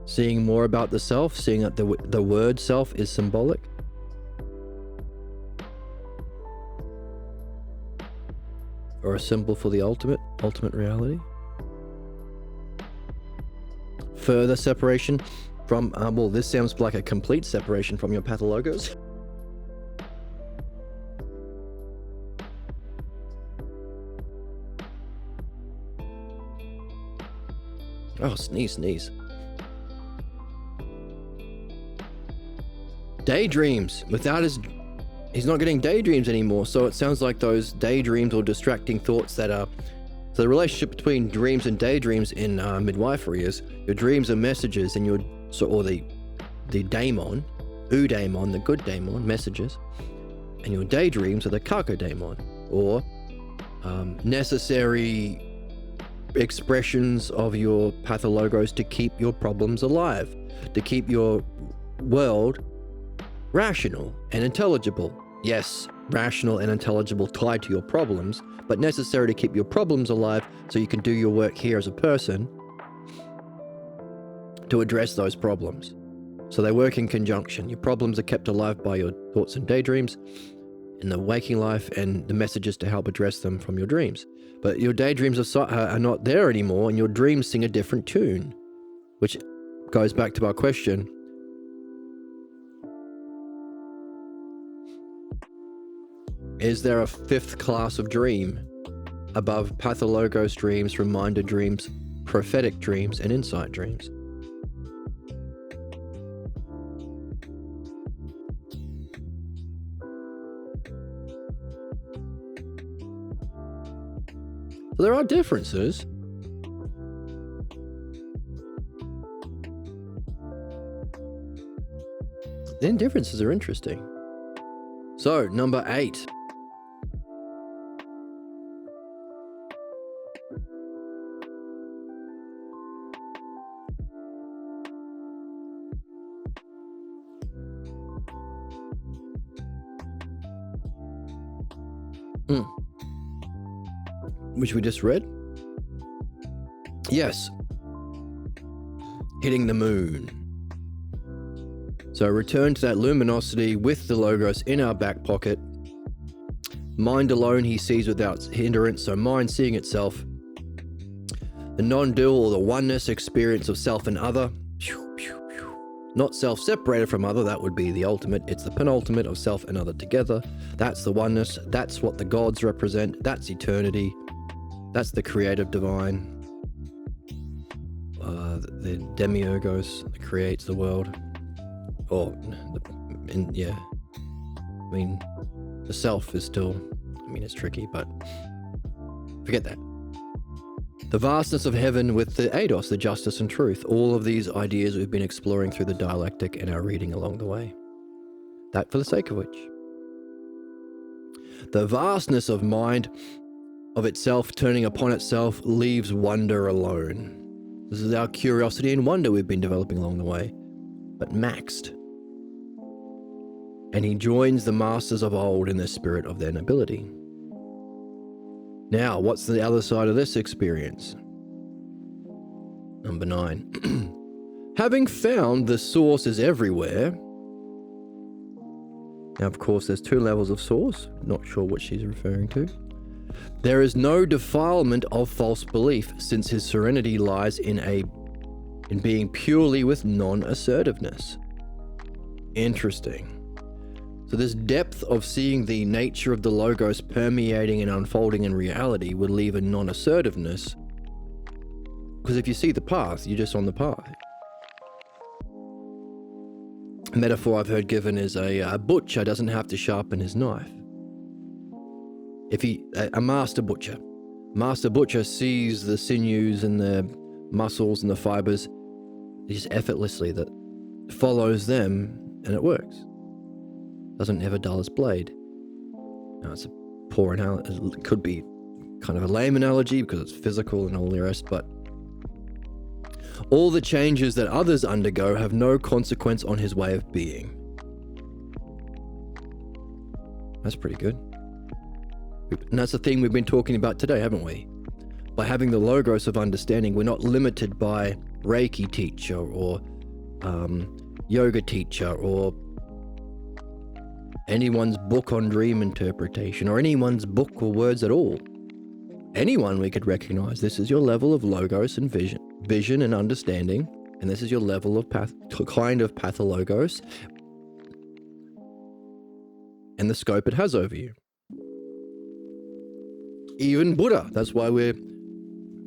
Speaker 1: Seeing more about the self, seeing that the word self is symbolic. Or a symbol for the ultimate reality. Further separation from, this sounds like a complete separation from your pathologos. Oh, sneeze. Daydreams. He's not getting daydreams anymore, so it sounds like those daydreams or distracting thoughts that are... So the relationship between dreams and daydreams in midwifery is your dreams are messages, and the daemon, the good daemon, messages, And your daydreams are the kakodamon, or necessary expressions of your pathologos to keep your problems alive, to keep your world rational and intelligible. Yes, rational and intelligible tied to your problems, but necessary to keep your problems alive so you can do your work here as a person to address those problems. So they work in conjunction. Your problems are kept alive by your thoughts and daydreams in the waking life, and the messages to help address them from your dreams. But your daydreams are not there anymore, and your dreams sing a different tune, which goes back to our question. Is there a fifth class of dream above pathologos dreams, reminder dreams, prophetic dreams, and insight dreams? So there are differences. Then differences are interesting. So, number 8. Which we just read? Yes. Hitting the moon. So return to that luminosity with the logos in our back pocket. Mind alone he sees without hindrance, so mind seeing itself. The non-dual or the oneness experience of self and other. Not self-separated from other, that would be the ultimate. It's the penultimate of self and other together. That's the oneness. That's what the gods represent. That's eternity. That's the creative divine. The demiurgos that creates the world. Yeah. I mean, the self is still, it's tricky, but forget that. The vastness of heaven with the eidos, the justice and truth. All of these ideas we've been exploring through the dialectic and our reading along the way. That for the sake of which. The vastness of mind of itself turning upon itself leaves wonder alone. This is our curiosity and wonder we've been developing along the way, but maxed. And he joins the masters of old in the spirit of their nobility. Now, what's the other side of this experience? Number 9. Having found the source is everywhere. Now, of course, there's 2 levels of source. Not sure what she's referring to. There is no defilement of false belief, since his serenity lies in being purely with non-assertiveness. Interesting. So this depth of seeing the nature of the logos permeating and unfolding in reality would leave a non-assertiveness. Because if you see the path, you're just on the path. A metaphor I've heard given is a butcher doesn't have to sharpen his knife. A master butcher sees the sinews and the muscles and the fibers just effortlessly, that follows them, and it works. Doesn't ever dull his blade. Now, it's a poor analogy. It could be kind of a lame analogy because it's physical and all the rest, but all the changes that others undergo have no consequence on his way of being. That's pretty good. And that's the thing we've been talking about today, haven't we? By having the logos of understanding, we're not limited by Reiki teacher or yoga teacher or anyone's book on dream interpretation or anyone's book or words at all. Anyone we could recognize. This is your level of logos and vision and understanding, and this is your level of kind of pathologos and the scope it has over you. Even Buddha. That's why we're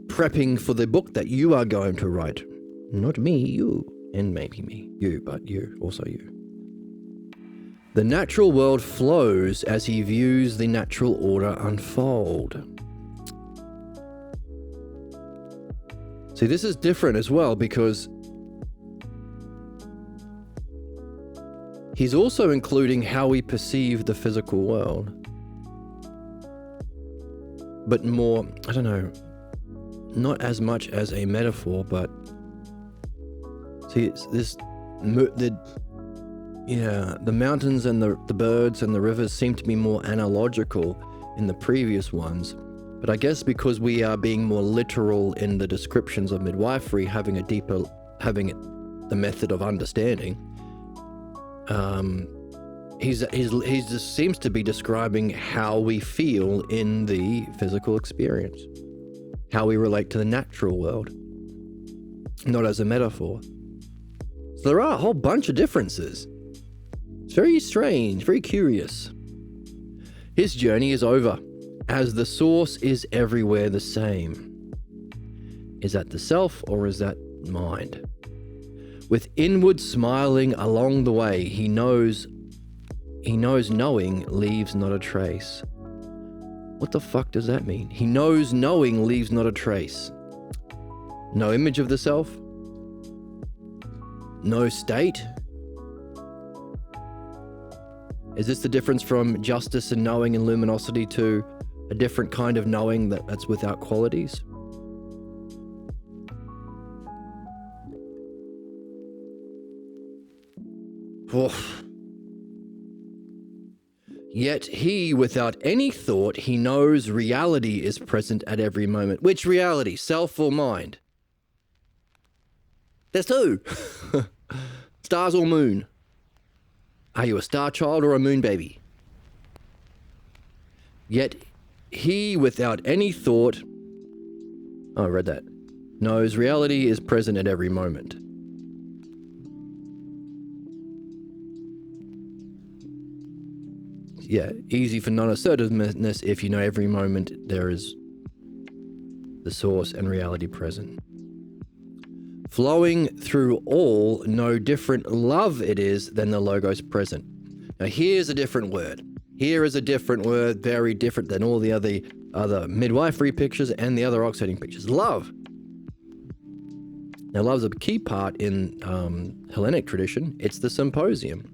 Speaker 1: prepping for the book that you are going to write. Not me, you. And maybe me. You, but you. Also you. The natural world flows as he views the natural order unfold. See, this is different as well, because he's also including how we perceive the physical world. But more, I don't know, not as much as a metaphor, but see, it's this, the mountains and the birds and the rivers seem to be more analogical in the previous ones. But I guess because we are being more literal in the descriptions of midwifery, having the method of understanding, he's just seems to be describing how we feel in the physical experience, how we relate to the natural world, not as a metaphor. So there are a whole bunch of differences. It's very strange, very curious. His journey is over, as the source is everywhere the same. Is that the self or is that mind? With inward smiling along the way, he knows knowing leaves not a trace. What the fuck does that mean? He knows knowing leaves not a trace. No image of the self? No state? Is this the difference from justice and knowing and luminosity to a different kind of knowing that's without qualities? Oof. Yet he, without any thought, he knows reality is present at every moment. Which reality, self or mind? There's two. Stars or moon? Are you a star child or a moon baby? Yet he, without any thought, I read that, knows reality is present at every moment. Yeah, easy for non-assertiveness if you know every moment there is the source and reality present. Flowing through all, no different love it is than the logos present. Now here's a different word. Here is a different word, very different than all the other midwifery pictures and the other oxiding pictures. Love. Now love's a key part in Hellenic tradition. It's the symposium.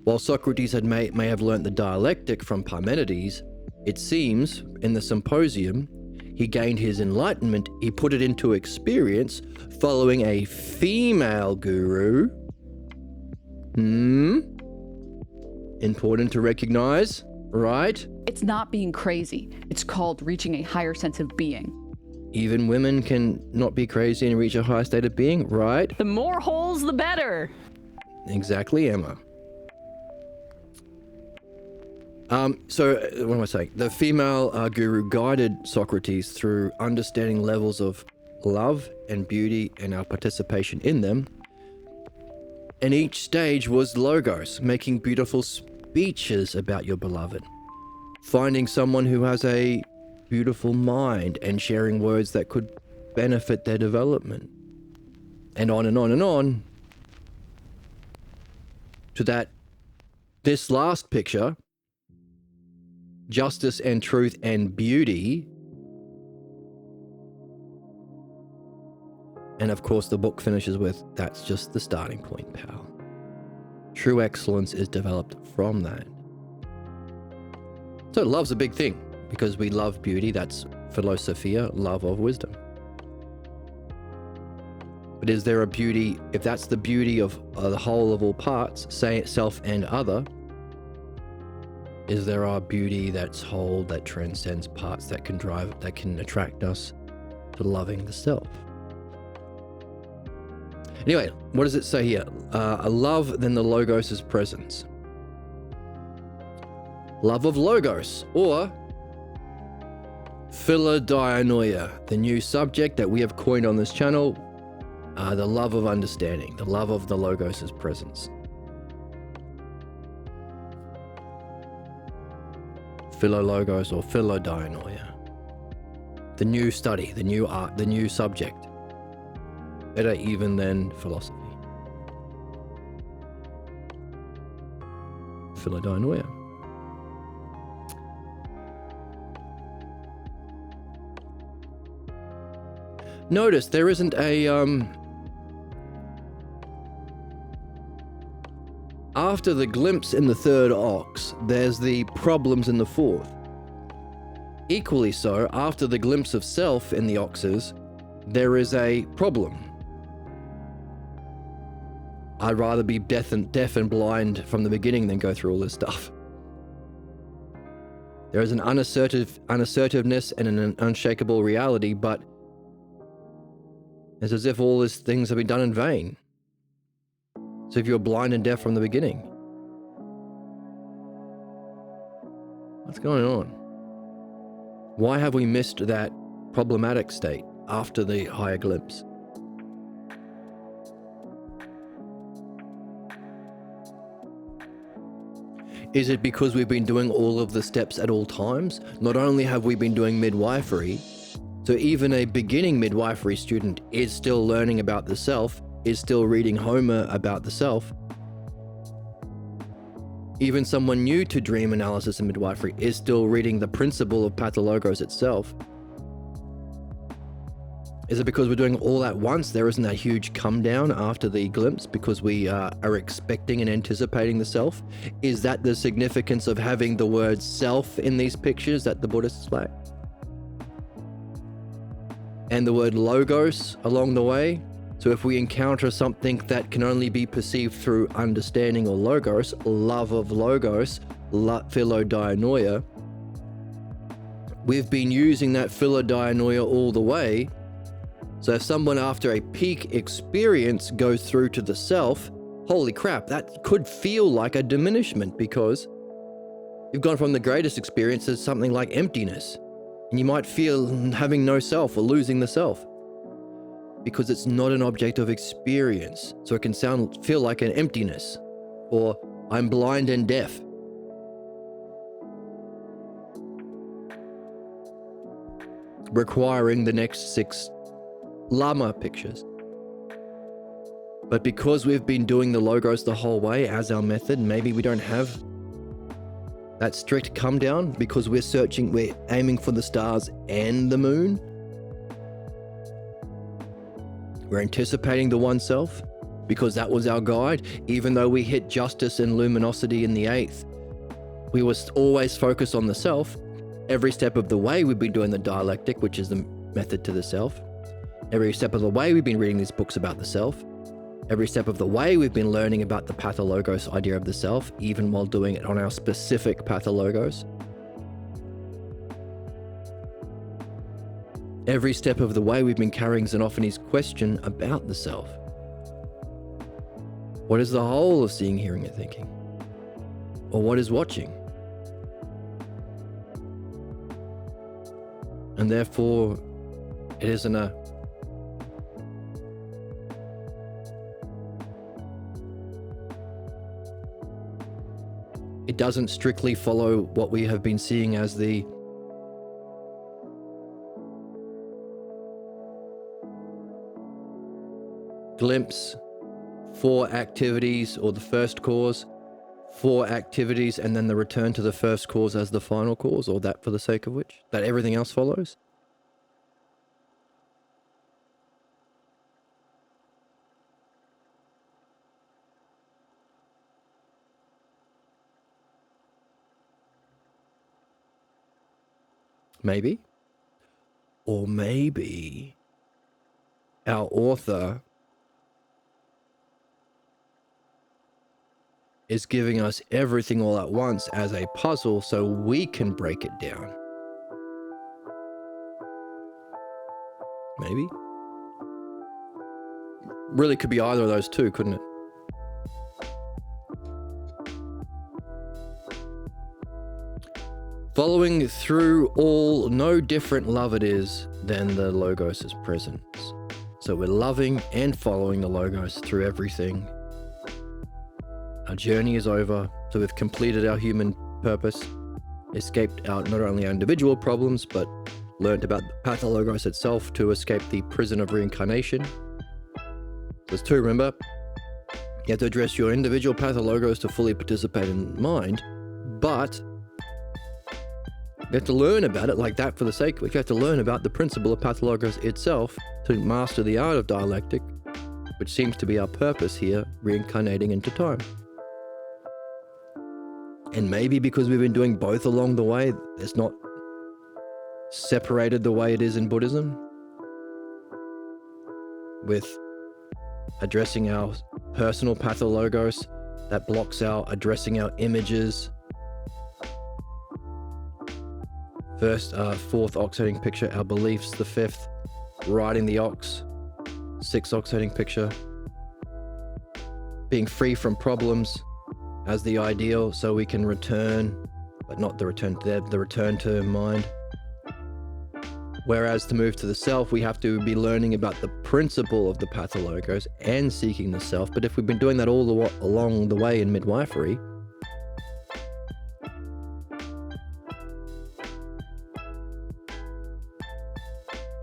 Speaker 1: While Socrates may have learnt the dialectic from Parmenides, it seems in the symposium he gained his enlightenment, he put it into experience following a female guru. Important to recognize, right?
Speaker 2: It's not being crazy. It's called reaching a higher sense of being.
Speaker 1: Even women can not be crazy and reach a higher state of being, right?
Speaker 5: The more holes, the better.
Speaker 1: Exactly, Emma. So what am I saying? The female guru guided Socrates through understanding levels of love and beauty and our participation in them. And each stage was logos, making beautiful speeches about your beloved. Finding someone who has a beautiful mind and sharing words that could benefit their development. And on and on and on. To that, this last picture, justice and truth and beauty. And of course the book finishes with, that's just the starting point, pal. True excellence is developed from that. So love's a big thing because we love beauty. That's philosophia, love of wisdom. But is there a beauty, if that's the beauty of the whole of all parts, say self and other, is there a beauty that's whole, that transcends parts, that can attract us to loving the self? Anyway, what does it say here? A love than the logos' presence. Love of logos, or philodianoia, the new subject that we have coined on this channel, the love of understanding, the love of the logos' presence. Philologos or philodianoia. The new study, the new art, the new subject. Better even than philosophy. Philodianoia. Notice there isn't a after the glimpse in the third ox, there's the problems in the fourth. Equally so, after the glimpse of self in the oxes, there is a problem. I'd rather be deaf and blind from the beginning than go through all this stuff. There is an unassertiveness and an unshakable reality, but it's as if all these things have been done in vain. So if you're blind and deaf from the beginning, what's going on? Why have we missed that problematic state after the higher glimpse? Is it because we've been doing all of the steps at all times? Not only have we been doing midwifery, so even a beginning midwifery student is still learning about the self, is still reading Homer about the self. Even someone new to dream analysis and midwifery is still reading the principle of pathologos itself. Is it because we're doing all at once? There isn't that huge come down after the glimpse because we are expecting and anticipating the self? Is that the significance of having the word self in these pictures that the Buddhists flag? And the word logos along the way? So if we encounter something that can only be perceived through understanding or logos, love of logos, philodianoia, we've been using that philodianoia all the way. So if someone after a peak experience goes through to the self, holy crap, that could feel like a diminishment because you've gone from the greatest experience to something like emptiness. And you might feel having no self or losing the self because it's not an object of experience. So it can feel like an emptiness or I'm blind and deaf. Requiring the next 6 Lama pictures. But because we've been doing the logos the whole way as our method, maybe we don't have that strict come down because we're aiming for the stars and the moon. We're anticipating the one self because that was our guide. Even though we hit justice and luminosity in the 8th, we were always focused on the self. Every step of the way we've been doing the dialectic, which is the method to the self. Every step of the way we've been reading these books about the self. Every step of the way we've been learning about the pathologos idea of the self, even while doing it on our specific pathologos. Every step of the way we've been carrying Xenophanes' question about the self. What is the whole of seeing, hearing, and thinking? Or what is watching? And therefore, it isn't it doesn't strictly follow what we have been seeing as the glimpse, 4 activities, or the first cause, 4 activities, and then the return to the first cause as the final cause, or that for the sake of which, that everything else follows. Maybe. Or maybe our author is giving us everything all at once as a puzzle so we can break it down. Maybe. Really could be either of those two, couldn't it? Following through all, no different love it is than the Logos' presence. So we're loving and following the Logos through everything. Our journey is over, so we've completed our human purpose, escaped not only our individual problems, but learned about the pathologos itself to escape the prison of reincarnation. There's 2, remember? You have to address your individual pathologos to fully participate in mind, but you have to learn about it like that for the sake of it. You have to learn about the principle of pathologos itself to master the art of dialectic, which seems to be our purpose here, reincarnating into time. And maybe because we've been doing both along the way, it's not separated the way it is in Buddhism, with addressing our personal pathologos that blocks out addressing our images. First, fourth oxiding picture, our beliefs. The fifth, riding the ox. Sixth oxiding picture, being free from problems as the ideal, so we can return, but not the return to the return to mind. Whereas to move to the self, we have to be learning about the principle of the pathologos and seeking the self. But if we've been doing that all along the way in midwifery,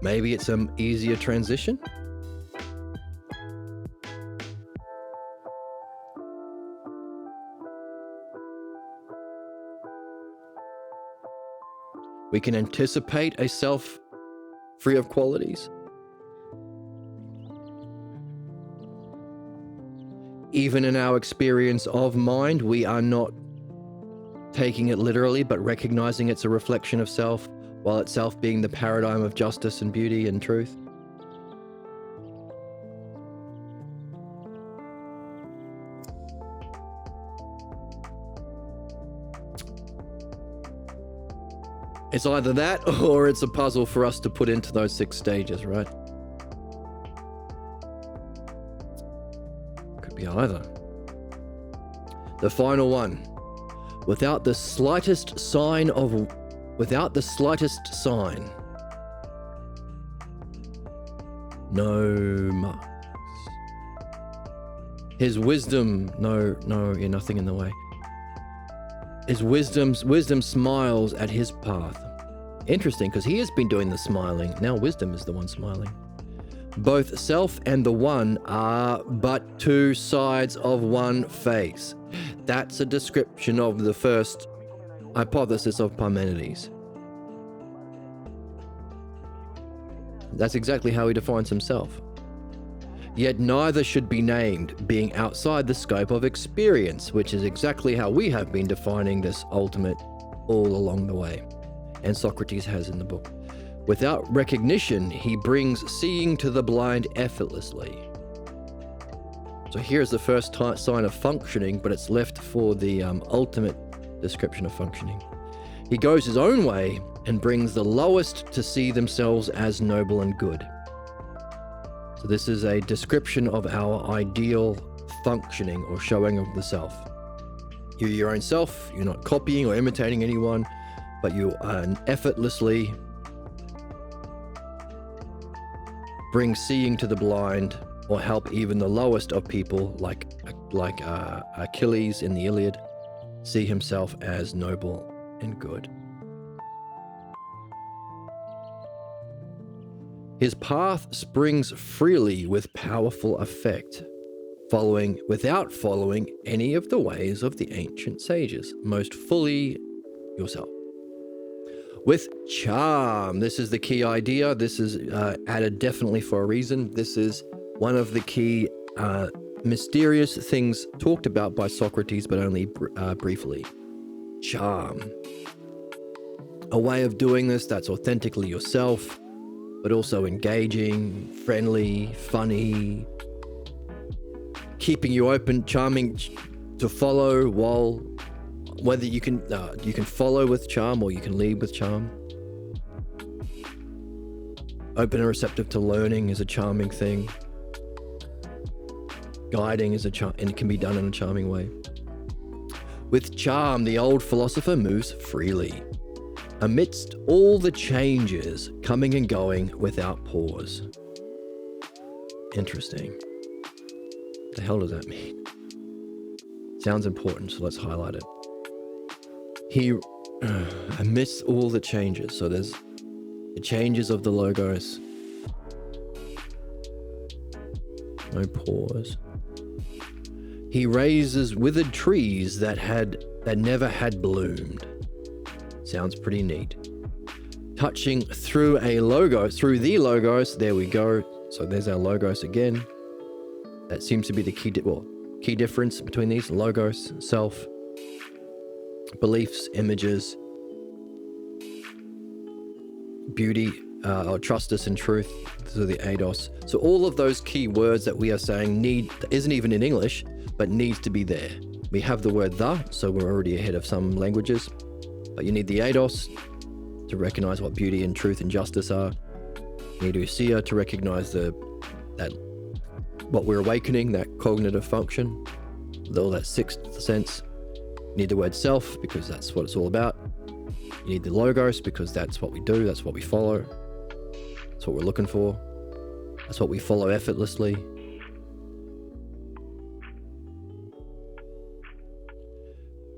Speaker 1: maybe it's an easier transition. We can anticipate a self free of qualities. Even in our experience of mind, we are not taking it literally, but recognizing it's a reflection of self, while itself being the paradigm of justice and beauty and truth. It's either that or it's a puzzle for us to put into those 6 stages, right? Could be either. The final one. Without the slightest sign. No marks. His wisdom, you're nothing in the way. His wisdom smiles at his path. Interesting, because he has been doing the smiling. Now wisdom is the one smiling. Both self and the one are but 2 sides of one face. That's a description of the first hypothesis of Parmenides. That's exactly how he defines himself. Yet neither should be named, being outside the scope of experience, which is exactly how we have been defining this ultimate all along the way, and Socrates has in the book. Without recognition, he brings seeing to the blind effortlessly. So here's the first sign of functioning, but it's left for the ultimate description of functioning. He goes his own way and brings the lowest to see themselves as noble and good. So this is a description of our ideal functioning or showing of the self. You're your own self, you're not copying or imitating anyone, but you effortlessly bring seeing to the blind, or help even the lowest of people, like Achilles in the Iliad, see himself as noble and good. His path springs freely with powerful effect, without following any of the ways of the ancient sages, most fully yourself. With charm, this is the key idea. This is added definitely for a reason. This is one of the key mysterious things talked about by Socrates, but only briefly. Charm. A way of doing this that's authentically yourself, but also engaging, friendly, funny, keeping you open, charming to follow, whether you can follow with charm or you can lead with charm. Open and receptive to learning is a charming thing. Guiding is and it can be done in a charming way. With charm, the old philosopher moves freely, amidst all the changes coming and going without pause. Interesting. What the hell does that mean? Sounds important, so let's highlight it. He amidst all the changes, so there's the changes of the logos. No pause. He raises withered trees that never had bloomed. Sounds pretty neat. Touching through the logos, there we go. So there's our logos again. That seems to be the key difference between these, logos, self. beliefs, images, beauty, or trustus and truth, so the eidos. So all of those key words that we are saying isn't even in English, but needs to be there. We have the word the, so we're already ahead of some languages, but you need the eidos to recognize what beauty and truth and justice are. You need usia to recognize that what we're awakening, that cognitive function, all that sixth sense. You need the word self, because that's what it's all about. You need the logos, because that's what we do, that's what we follow. That's what we're looking for. That's what we follow effortlessly.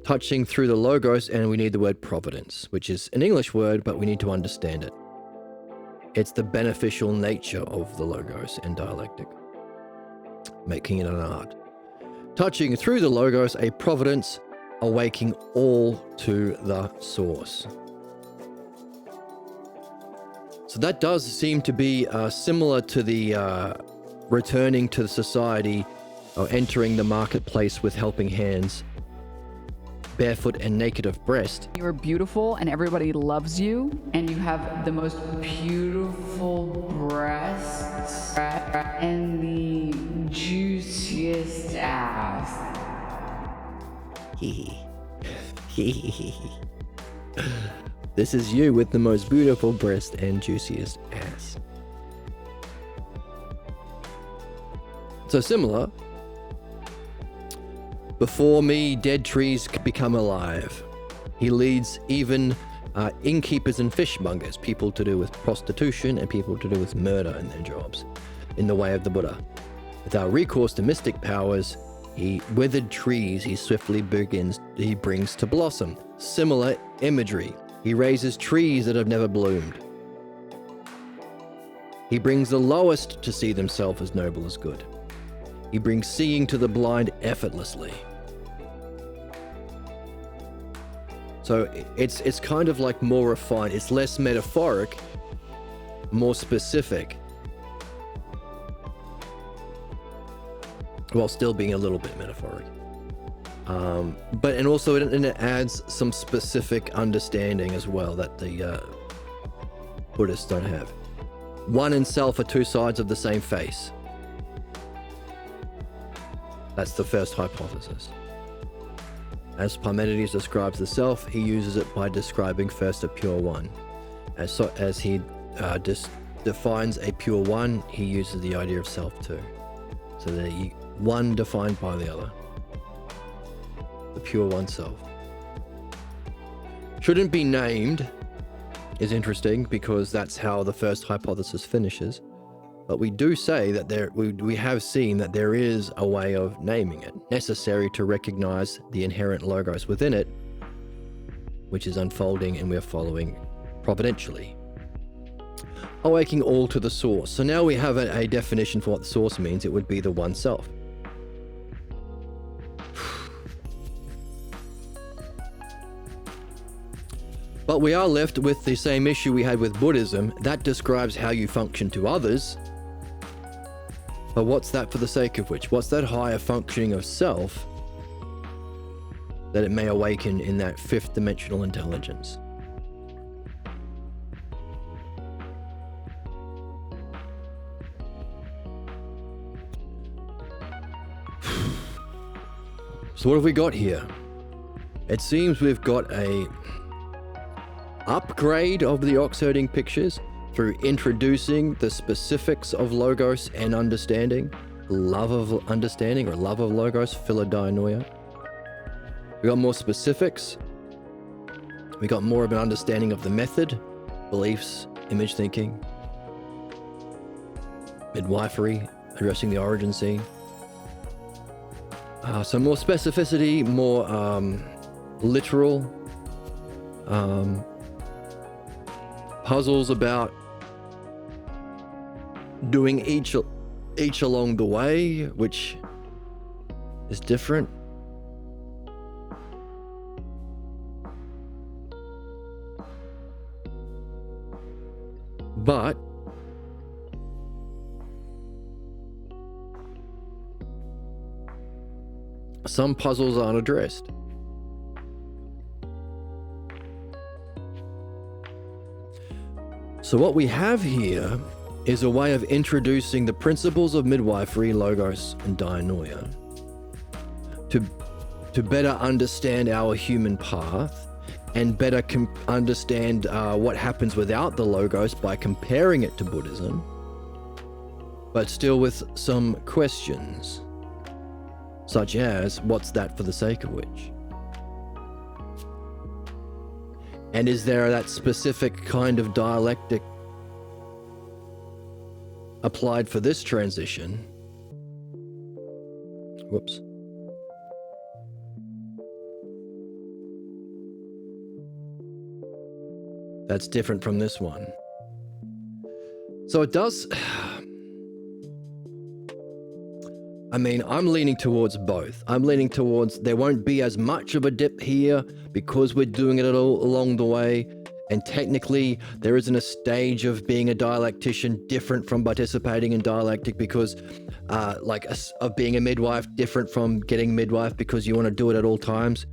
Speaker 1: Touching through the logos, and we need the word providence, which is an English word, but we need to understand it. It's the beneficial nature of the logos and dialectic, making it an art. Touching through the logos, a providence, awaking all to the source. So that does seem to be similar to the returning to the society or entering the marketplace with helping hands, barefoot and naked of breast.
Speaker 2: You are beautiful and everybody loves you, and you have the most beautiful breasts and the juiciest ass.
Speaker 1: This is you with the most beautiful breast and juiciest ass. So similar. Before me, dead trees become alive. He leads even innkeepers and fishmongers, people to do with prostitution and people to do with murder in their jobs, in the way of the Buddha. Without recourse to mystic powers, he withered trees he brings to blossom. Similar imagery. He raises trees that have never bloomed. He brings the lowest to see themselves as noble as good. He brings seeing to the blind effortlessly. So it's kind of like more refined. It's less metaphoric, more specific, while still being a little bit metaphoric. And also it adds some specific understanding as well that the Buddhists don't have. One and self are two sides of the same face. That's the first hypothesis. As Parmenides describes the self, he uses it by describing first a pure one. As he defines a pure one, he uses the idea of self too. So the one defined by the other. The pure oneself. Shouldn't be named is interesting because that's how the first hypothesis finishes. But we do say that we have seen that there is a way of naming it, necessary to recognize the inherent logos within it, which is unfolding and we're following providentially. Awaking all to the source. So now we have a definition for what the source means. It would be the one self. But we are left with the same issue we had with Buddhism. That describes how you function to others. But what's that for the sake of which? What's that higher functioning of self that it may awaken in that fifth dimensional intelligence? So what have we got here? It seems we've got a upgrade of the ox-herding pictures through introducing the specifics of logos and understanding, love of understanding or love of logos, philodianoia. We got more specifics. We got more of an understanding of the method, beliefs, image thinking, midwifery, addressing the origin scene. So more specificity, more literal, puzzles about doing each along the way, which is different. But some puzzles aren't addressed. So what we have here is a way of introducing the principles of midwifery, logos, and dianoia to better understand our human path and better understand what happens without the logos by comparing it to Buddhism, but still with some questions, such as, what's that for the sake of which? And is there that specific kind of dialectic applied for this transition? Whoops. That's different from this one. So it does... I mean, I'm leaning towards both. I'm leaning towards there won't be as much of a dip here because we're doing it all along the way. And technically, there isn't a stage of being a dialectician different from participating in dialectic because, of being a midwife different from getting midwife because you want to do it at all times.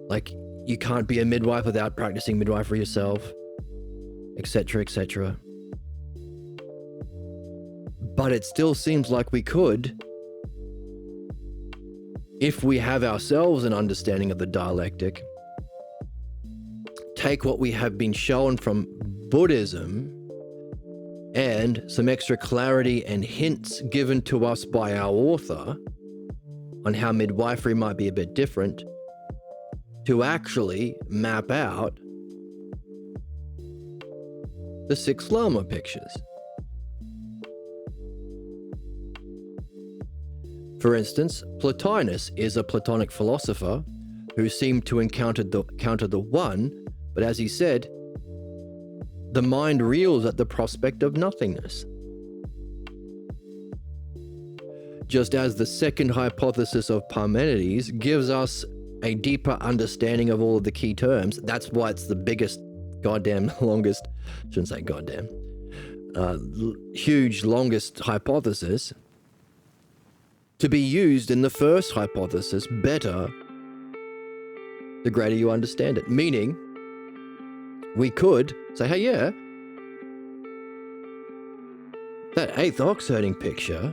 Speaker 1: Like, you can't be a midwife without practicing midwifery yourself, etc., etc. But it still seems like we could, if we have ourselves an understanding of the dialectic, take what we have been shown from Buddhism and some extra clarity and hints given to us by our author on how midwifery might be a bit different to actually map out the 6 Lama pictures. For instance, Plotinus is a Platonic philosopher who seemed to encounter the one, but as he said, the mind reels at the prospect of nothingness. Just as the second hypothesis of Parmenides gives us a deeper understanding of all of the key terms, that's why it's the biggest, longest hypothesis, to be used in the first hypothesis better the greater you understand it. Meaning, we could say, hey, yeah, that 8th ox herding picture,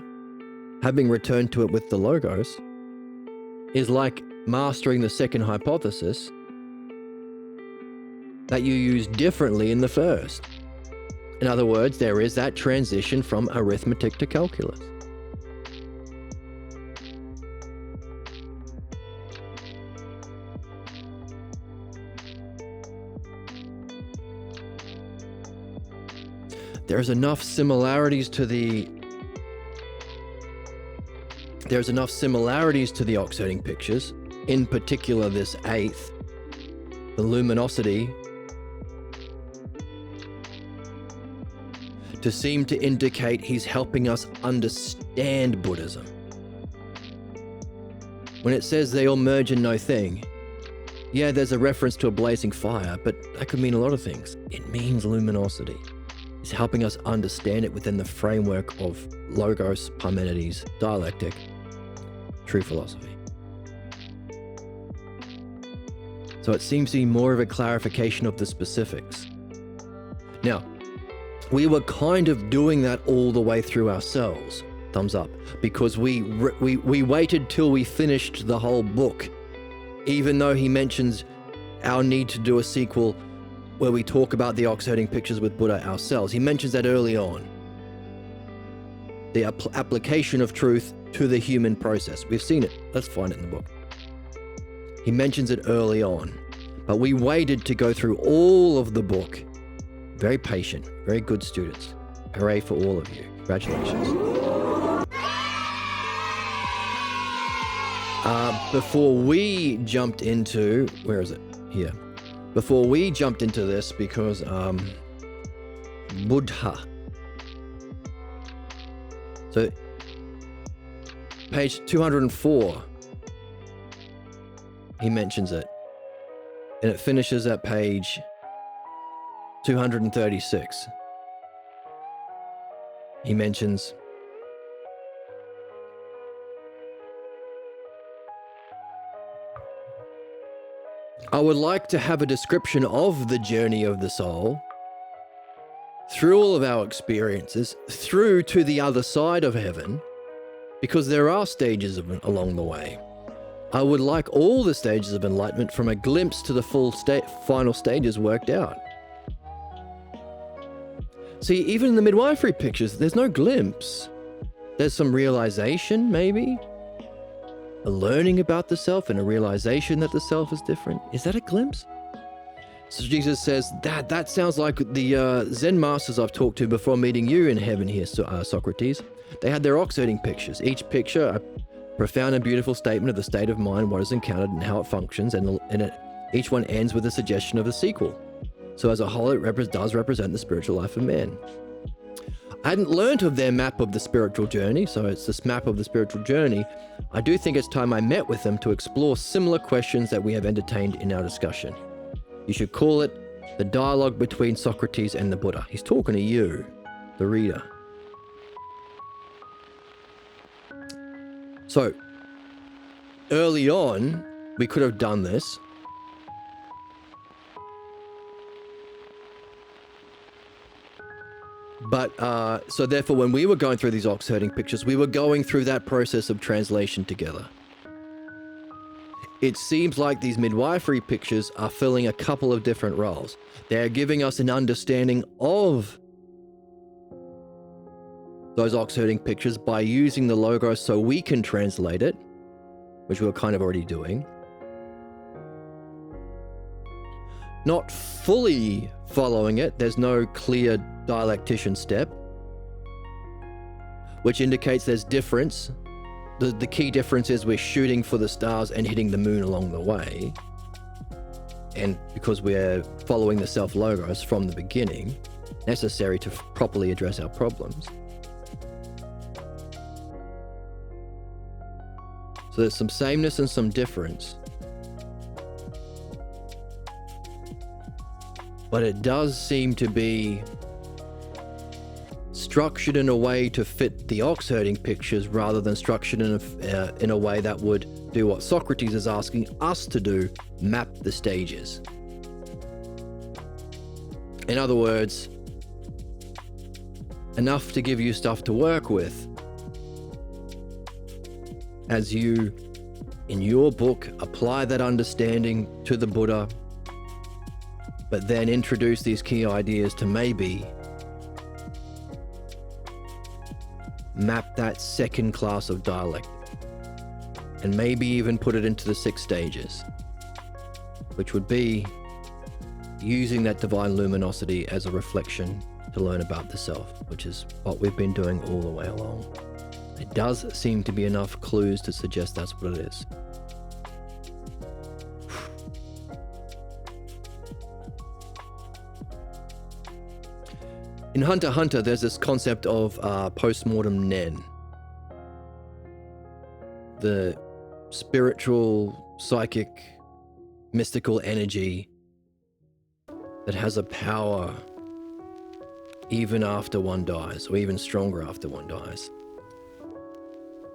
Speaker 1: having returned to it with the logos, is like mastering the second hypothesis that you use differently in the first. In other words, there is that transition from arithmetic to calculus. There's enough similarities to the ox herding pictures, in particular this 8th, the luminosity, to seem to indicate he's helping us understand Buddhism. When it says they all merge in no thing, yeah, there's a reference to a blazing fire, but that could mean a lot of things. It means luminosity. It's helping us understand it within the framework of Logos, Parmenides, dialectic, true philosophy. So it seems to be more of a clarification of the specifics. Now, we were kind of doing that all the way through ourselves, thumbs up, because we waited till we finished the whole book, even though he mentions our need to do a sequel where we talk about the ox herding pictures with Buddha ourselves. He mentions that early on. The application of truth to the human process. We've seen it. Let's find it in the book. He mentions it early on, but we waited to go through all of the book. Very patient, very good students. Hooray for all of you. Congratulations. Before we jumped into, where is it? Here. Before we jumped into this, because Buddha. So, page 204, he mentions it. And it finishes at page 236. He mentions, I would like to have a description of the journey of the soul through all of our experiences, through to the other side of heaven, because there are stages along the way. I would like all the stages of enlightenment from a glimpse to the final stages worked out. See, even in the midwifery pictures, there's no glimpse. There's some realization, maybe. A learning about the self and a realization that the self is different. Is that a glimpse? So Jesus says, that sounds like the Zen masters I've talked to before meeting you in heaven here, Socrates. They had their ox herding pictures. Each picture, a profound and beautiful statement of the state of mind, what is encountered and how it functions, and each one ends with a suggestion of the sequel. So as a whole, it does represent the spiritual life of man. I hadn't learned of their map of the spiritual journey, so it's this map of the spiritual journey. I do think it's time I met with them to explore similar questions that we have entertained in our discussion. You should call it the dialogue between Socrates and the Buddha. He's talking to you, the reader. So, early on, we could have done this. But, so therefore, when we were going through these ox herding pictures, we were going through that process of translation together. It seems like these midwifery pictures are filling a couple of different roles. They're giving us an understanding of those ox herding pictures by using the logo so we can translate it, which we were kind of already doing. Not fully following it, there's no clear dialectician step, which indicates there's difference. The key difference is we're shooting for the stars and hitting the moon along the way. And because we're following the self-logos from the beginning, necessary to properly address our problems. So there's some sameness and some difference. But it does seem to be structured in a way to fit the ox herding pictures rather than structured in a way that would do what Socrates is asking us to do, map the stages. In other words, enough to give you stuff to work with as you, in your book, apply that understanding to the Buddha, but then introduce these key ideas to maybe map that second class of dialect, and maybe even put it into the 6 stages, which would be using that divine luminosity as a reflection to learn about the self, which is what we've been doing all the way along. It does seem to be enough clues to suggest that's what it is. In Hunter x Hunter, there's this concept of post-mortem Nen. The spiritual, psychic, mystical energy that has a power even after one dies, or even stronger after one dies.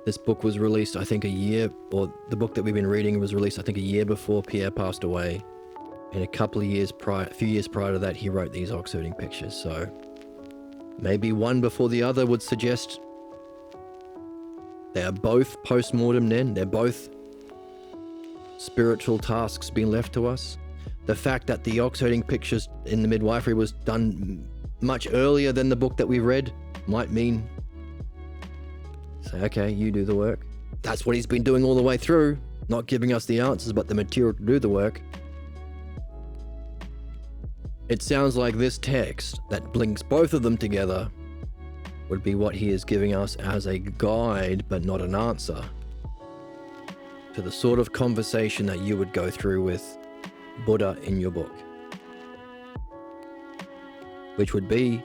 Speaker 1: This book was released, I think, the book that we've been reading was released, I think, a year before Pierre passed away. And a few years prior to that, he wrote these ox herding pictures. So maybe one before the other would suggest they are both post-mortem Nen. They're both spiritual tasks being left to us. The fact that the ox herding pictures in the midwifery was done much earlier than the book that we read might mean, say, okay, you do the work. That's what he's been doing all the way through, not giving us the answers, but the material to do the work. It sounds like this text that links both of them together would be what he is giving us as a guide, but not an answer, to the sort of conversation that you would go through with Buddha in your book, which would be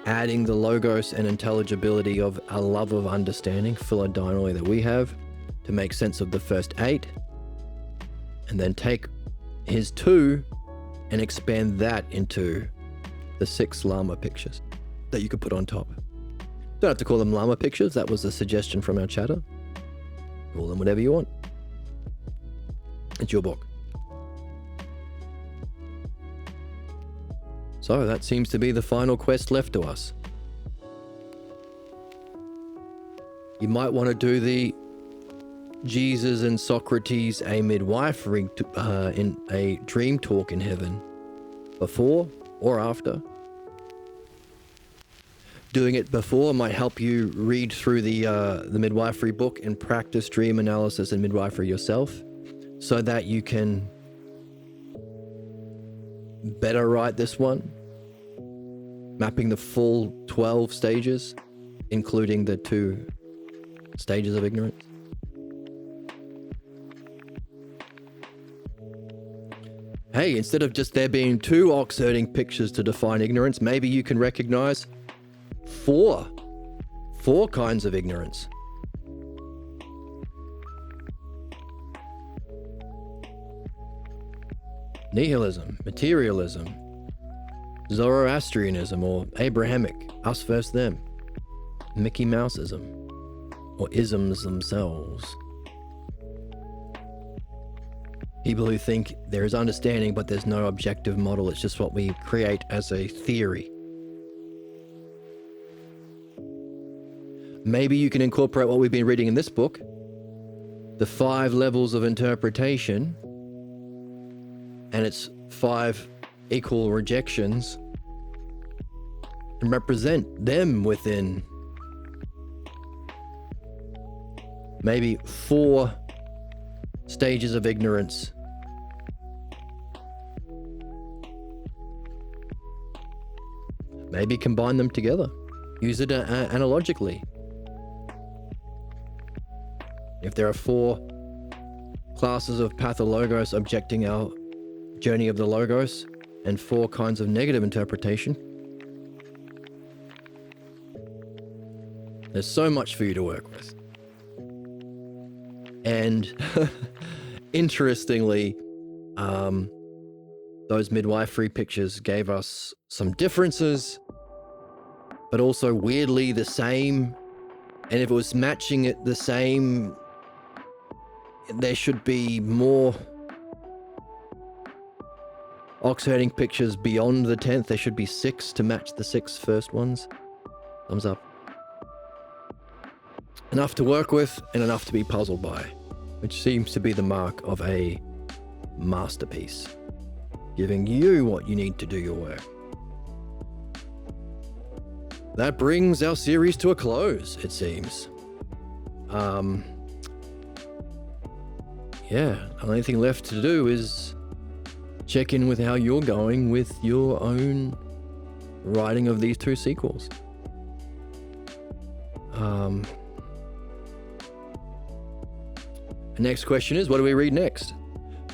Speaker 1: adding the logos and intelligibility of a love of understanding, philodynamically, that we have to make sense of the first 8, and then take his 2 and expand that into the 6 Lama pictures that you could put on top. Don't have to call them Lama pictures. That was a suggestion from our chatter. Call them whatever you want. It's your book. So that seems to be the final quest left to us. You might want to do the Jesus and Socrates a midwifery in a dream talk in heaven, before or after. Doing it before might help you read through the midwifery book and practice dream analysis and midwifery yourself, so that you can better write this one, mapping the full 12 stages, including the 2 stages of ignorance. Hey, instead of just there being 2 ox-herding pictures to define ignorance, maybe you can recognize 4 kinds of ignorance. Nihilism, materialism, Zoroastrianism or Abrahamic, us versus them, Mickey Mouseism, or isms themselves. People who think there is understanding but there's no objective model, it's just what we create as a theory. Maybe you can incorporate what we've been reading in this book, the 5 levels of interpretation, and its 5 equal rejections, and represent them within maybe 4 stages of ignorance. Maybe combine them together. Use it analogically. If there are 4 classes of pathologos objecting our journey of the logos, and 4 kinds of negative interpretation, there's so much for you to work with. And interestingly, those midwifery pictures gave us some differences, but also weirdly the same. And if it was matching it the same, there should be more ox-herding pictures beyond the 10th. There should be 6 to match the 6 first ones. Thumbs up. Enough to work with and enough to be puzzled by, which seems to be the mark of a masterpiece, giving you what you need to do your work. That brings our series to a close, it seems. Yeah, the only thing left to do is check in with how you're going with your own writing of these 2 sequels. The next question is, what do we read next?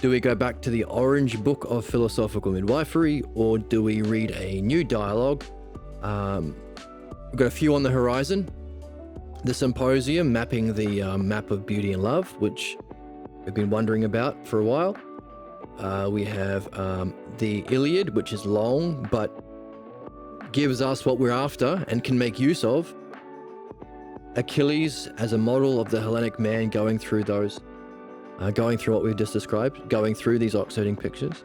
Speaker 1: Do we go back to the Orange Book of Philosophical Midwifery, or do we read a new dialogue? We've got a few on the horizon. The Symposium, mapping the map of beauty and love, which we've been wondering about for a while. We have the Iliad, which is long, but gives us what we're after and can make use of. Achilles as a model of the Hellenic man going through those, going through what we've just described, going through these ox-herding pictures,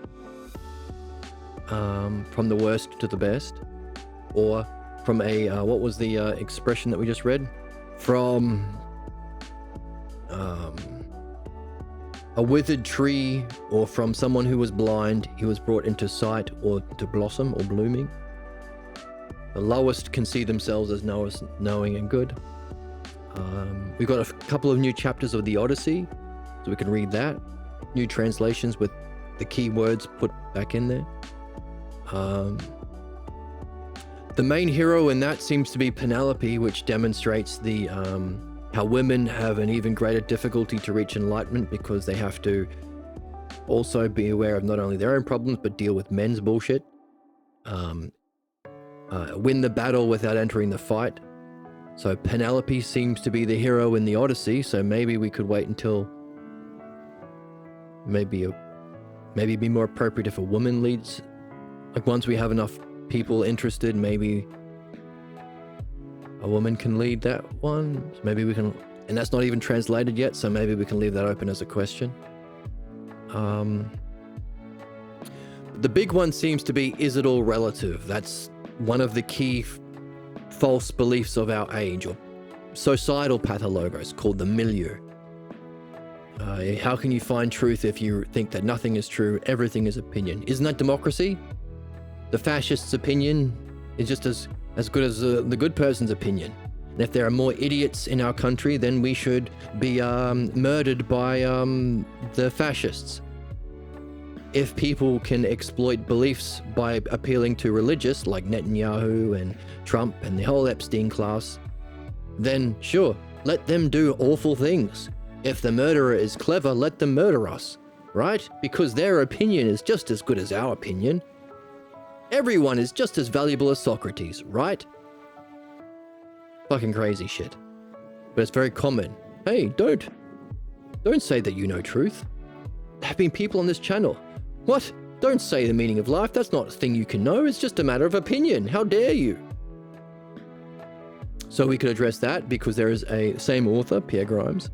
Speaker 1: from the worst to the best, or from a, what was the expression that we just read? From a withered tree, or from someone who was blind, he was brought into sight or to blossom or blooming. The lowest can see themselves as knowing and good. We've got a couple of new chapters of the Odyssey, so we can read that. New translations with the key words put back in there. The main hero in that seems to be Penelope, which demonstrates the how women have an even greater difficulty to reach enlightenment because they have to also be aware of not only their own problems but deal with men's bullshit. Win the battle without entering the fight. So Penelope seems to be the hero in the Odyssey, so maybe we could wait until maybe it'd be more appropriate if a woman leads. Like once we have enough people interested, maybe a woman can lead that one. So maybe we can, and that's not even translated yet, so maybe we can leave that open as a question. The big one seems to be, is it all relative? That's one of the key false beliefs of our age, or societal pathologos, called the milieu. How can you find truth if you think that nothing is true, everything is opinion? Isn't that democracy? The fascist's opinion is just as good as the good person's opinion. And if there are more idiots in our country, then we should be murdered by the fascists. If people can exploit beliefs by appealing to religious, like Netanyahu and Trump and the whole Epstein class, then sure, let them do awful things. If the murderer is clever, let them murder us, right? Because their opinion is just as good as our opinion. Everyone is just as valuable as Socrates, right? Fucking crazy shit. But it's very common. Hey, don't say that you know truth. There have been people on this channel. What? Don't say the meaning of life. That's not a thing you can know. It's just a matter of opinion. How dare you? So we could address that because there is a same author, Pierre Grimes.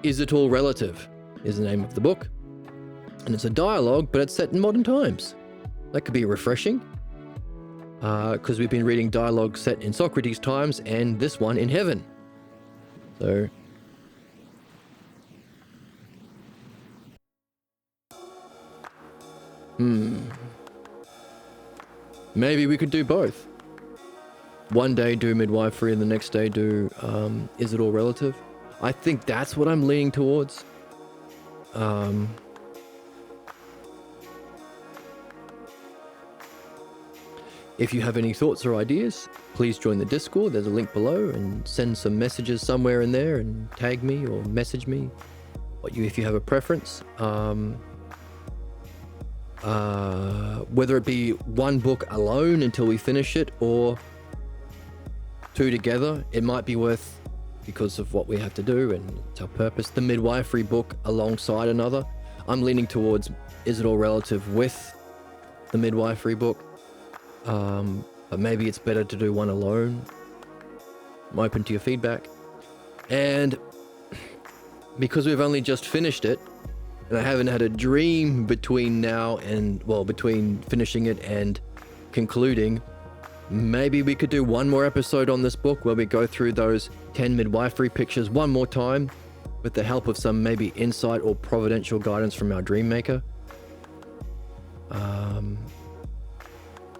Speaker 1: Is It All Relative is the name of the book. And it's a dialogue, but it's set in modern times. That could be refreshing. Because we've been reading dialogue set in Socrates' times and this one in heaven. So... maybe we could do both. One day do Midwifery and the next day do Is It All Relative? I think that's what I'm leaning towards. If you have any thoughts or ideas, please join the Discord. There's a link below, and send some messages somewhere in there and tag me or message me if you have a preference. Whether it be one book alone until we finish it or two together, it might be worth, because of what we have to do and it's our purpose, the Midwifery book alongside another. I'm leaning towards Is It All Relative with the Midwifery book. But maybe it's better to do one alone. I'm open to your feedback. And because we've only just finished it, and I haven't had a dream between now and, between finishing it and concluding, maybe we could do one more episode on this book where we go through those 10 midwifery pictures one more time with the help of some maybe insight or providential guidance from our dream maker.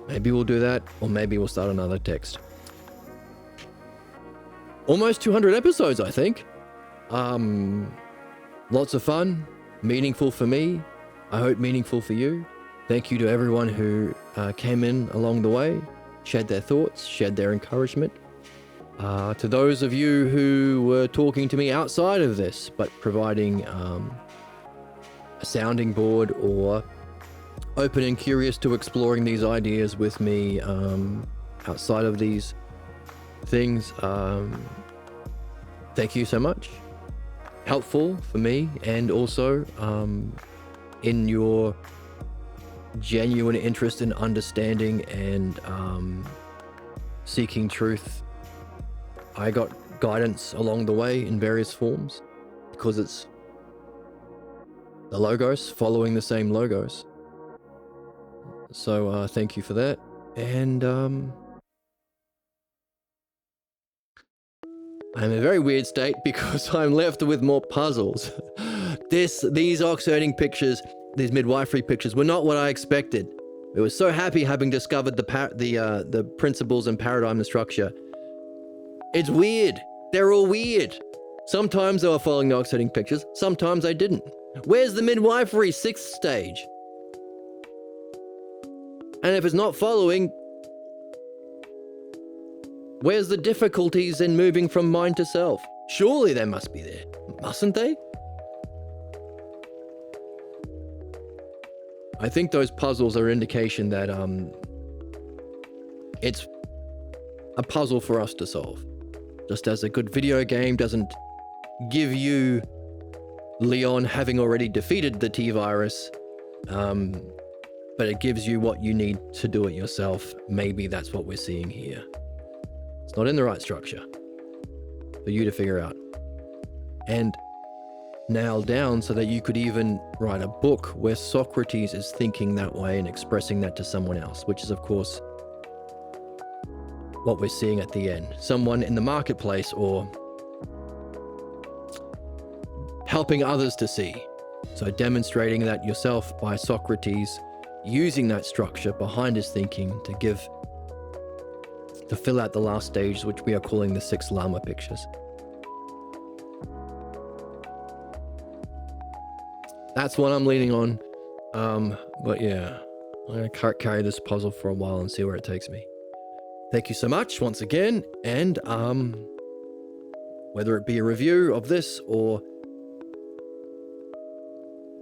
Speaker 1: Maybe we'll do that, or maybe we'll start another text. Almost 200 episodes, I think. Lots of fun, meaningful for me. I hope meaningful for you. Thank you to everyone who came in along the way, shared their thoughts, shared their encouragement. To those of you who were talking to me outside of this, but providing a sounding board or open and curious to exploring these ideas with me outside of these things, thank you so much. Helpful for me, and also in your genuine interest in understanding and seeking truth. I got guidance along the way in various forms because it's the Logos following the same Logos. So thank you for that. And I'm in a very weird state because I'm left with more puzzles. These ox-herding pictures, these midwifery pictures, were not what I expected. I was so happy having discovered the principles and paradigm and structure. It's weird. They're all weird. Sometimes they were following the ox-herding pictures, sometimes I didn't. Where's the midwifery 6th stage? And if it's not following, where's the difficulties in moving from mind to self? Surely they must be there, mustn't they? I think those puzzles are an indication that it's a puzzle for us to solve. Just as a good video game doesn't give you Leon having already defeated the T-virus, but it gives you what you need to do it yourself. Maybe that's what we're seeing here. It's not in the right structure for you to figure out. And nailed down so that you could even write a book where Socrates is thinking that way and expressing that to someone else, which is, of course, what we're seeing at the end. Someone in the marketplace or helping others to see. So demonstrating that yourself by Socrates, using that structure behind his thinking to fill out the last stage, which we are calling the 6 Lama pictures. That's what I'm leaning on. But yeah, I'm going to carry this puzzle for a while and see where it takes me. Thank you so much once again. And whether it be a review of this or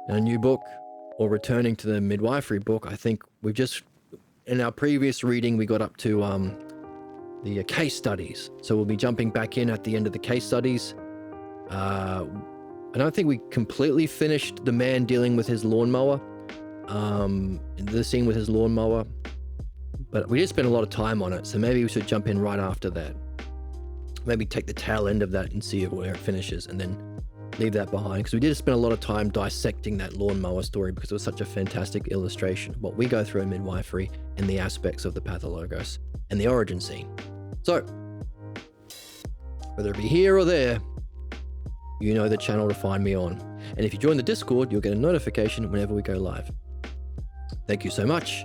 Speaker 1: a new book or returning to the Midwifery book, I think we've just, in our previous reading, we got up to the case studies. So we'll be jumping back in at the end of the case studies. I don't think we completely finished the man dealing with his lawnmower, the scene with his lawnmower, but we did spend a lot of time on it. So maybe we should jump in right after that. Maybe take the tail end of that and see where it finishes and then leave that behind, because we did spend a lot of time dissecting that lawnmower story because it was such a fantastic illustration of what we go through in midwifery and the aspects of the pathologos and the origin scene. So, whether it be here or there, you know the channel to find me on. And if you join the Discord, you'll get a notification whenever we go live. Thank you so much.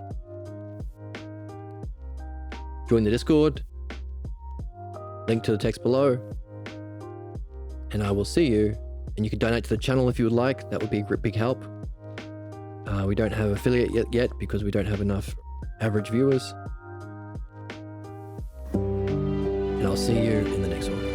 Speaker 1: Join the Discord. Link to the text below. And I will see you. And you can donate to the channel if you would like. That would be a big help. We don't have affiliate yet because we don't have enough average viewers. And I'll see you in the next one.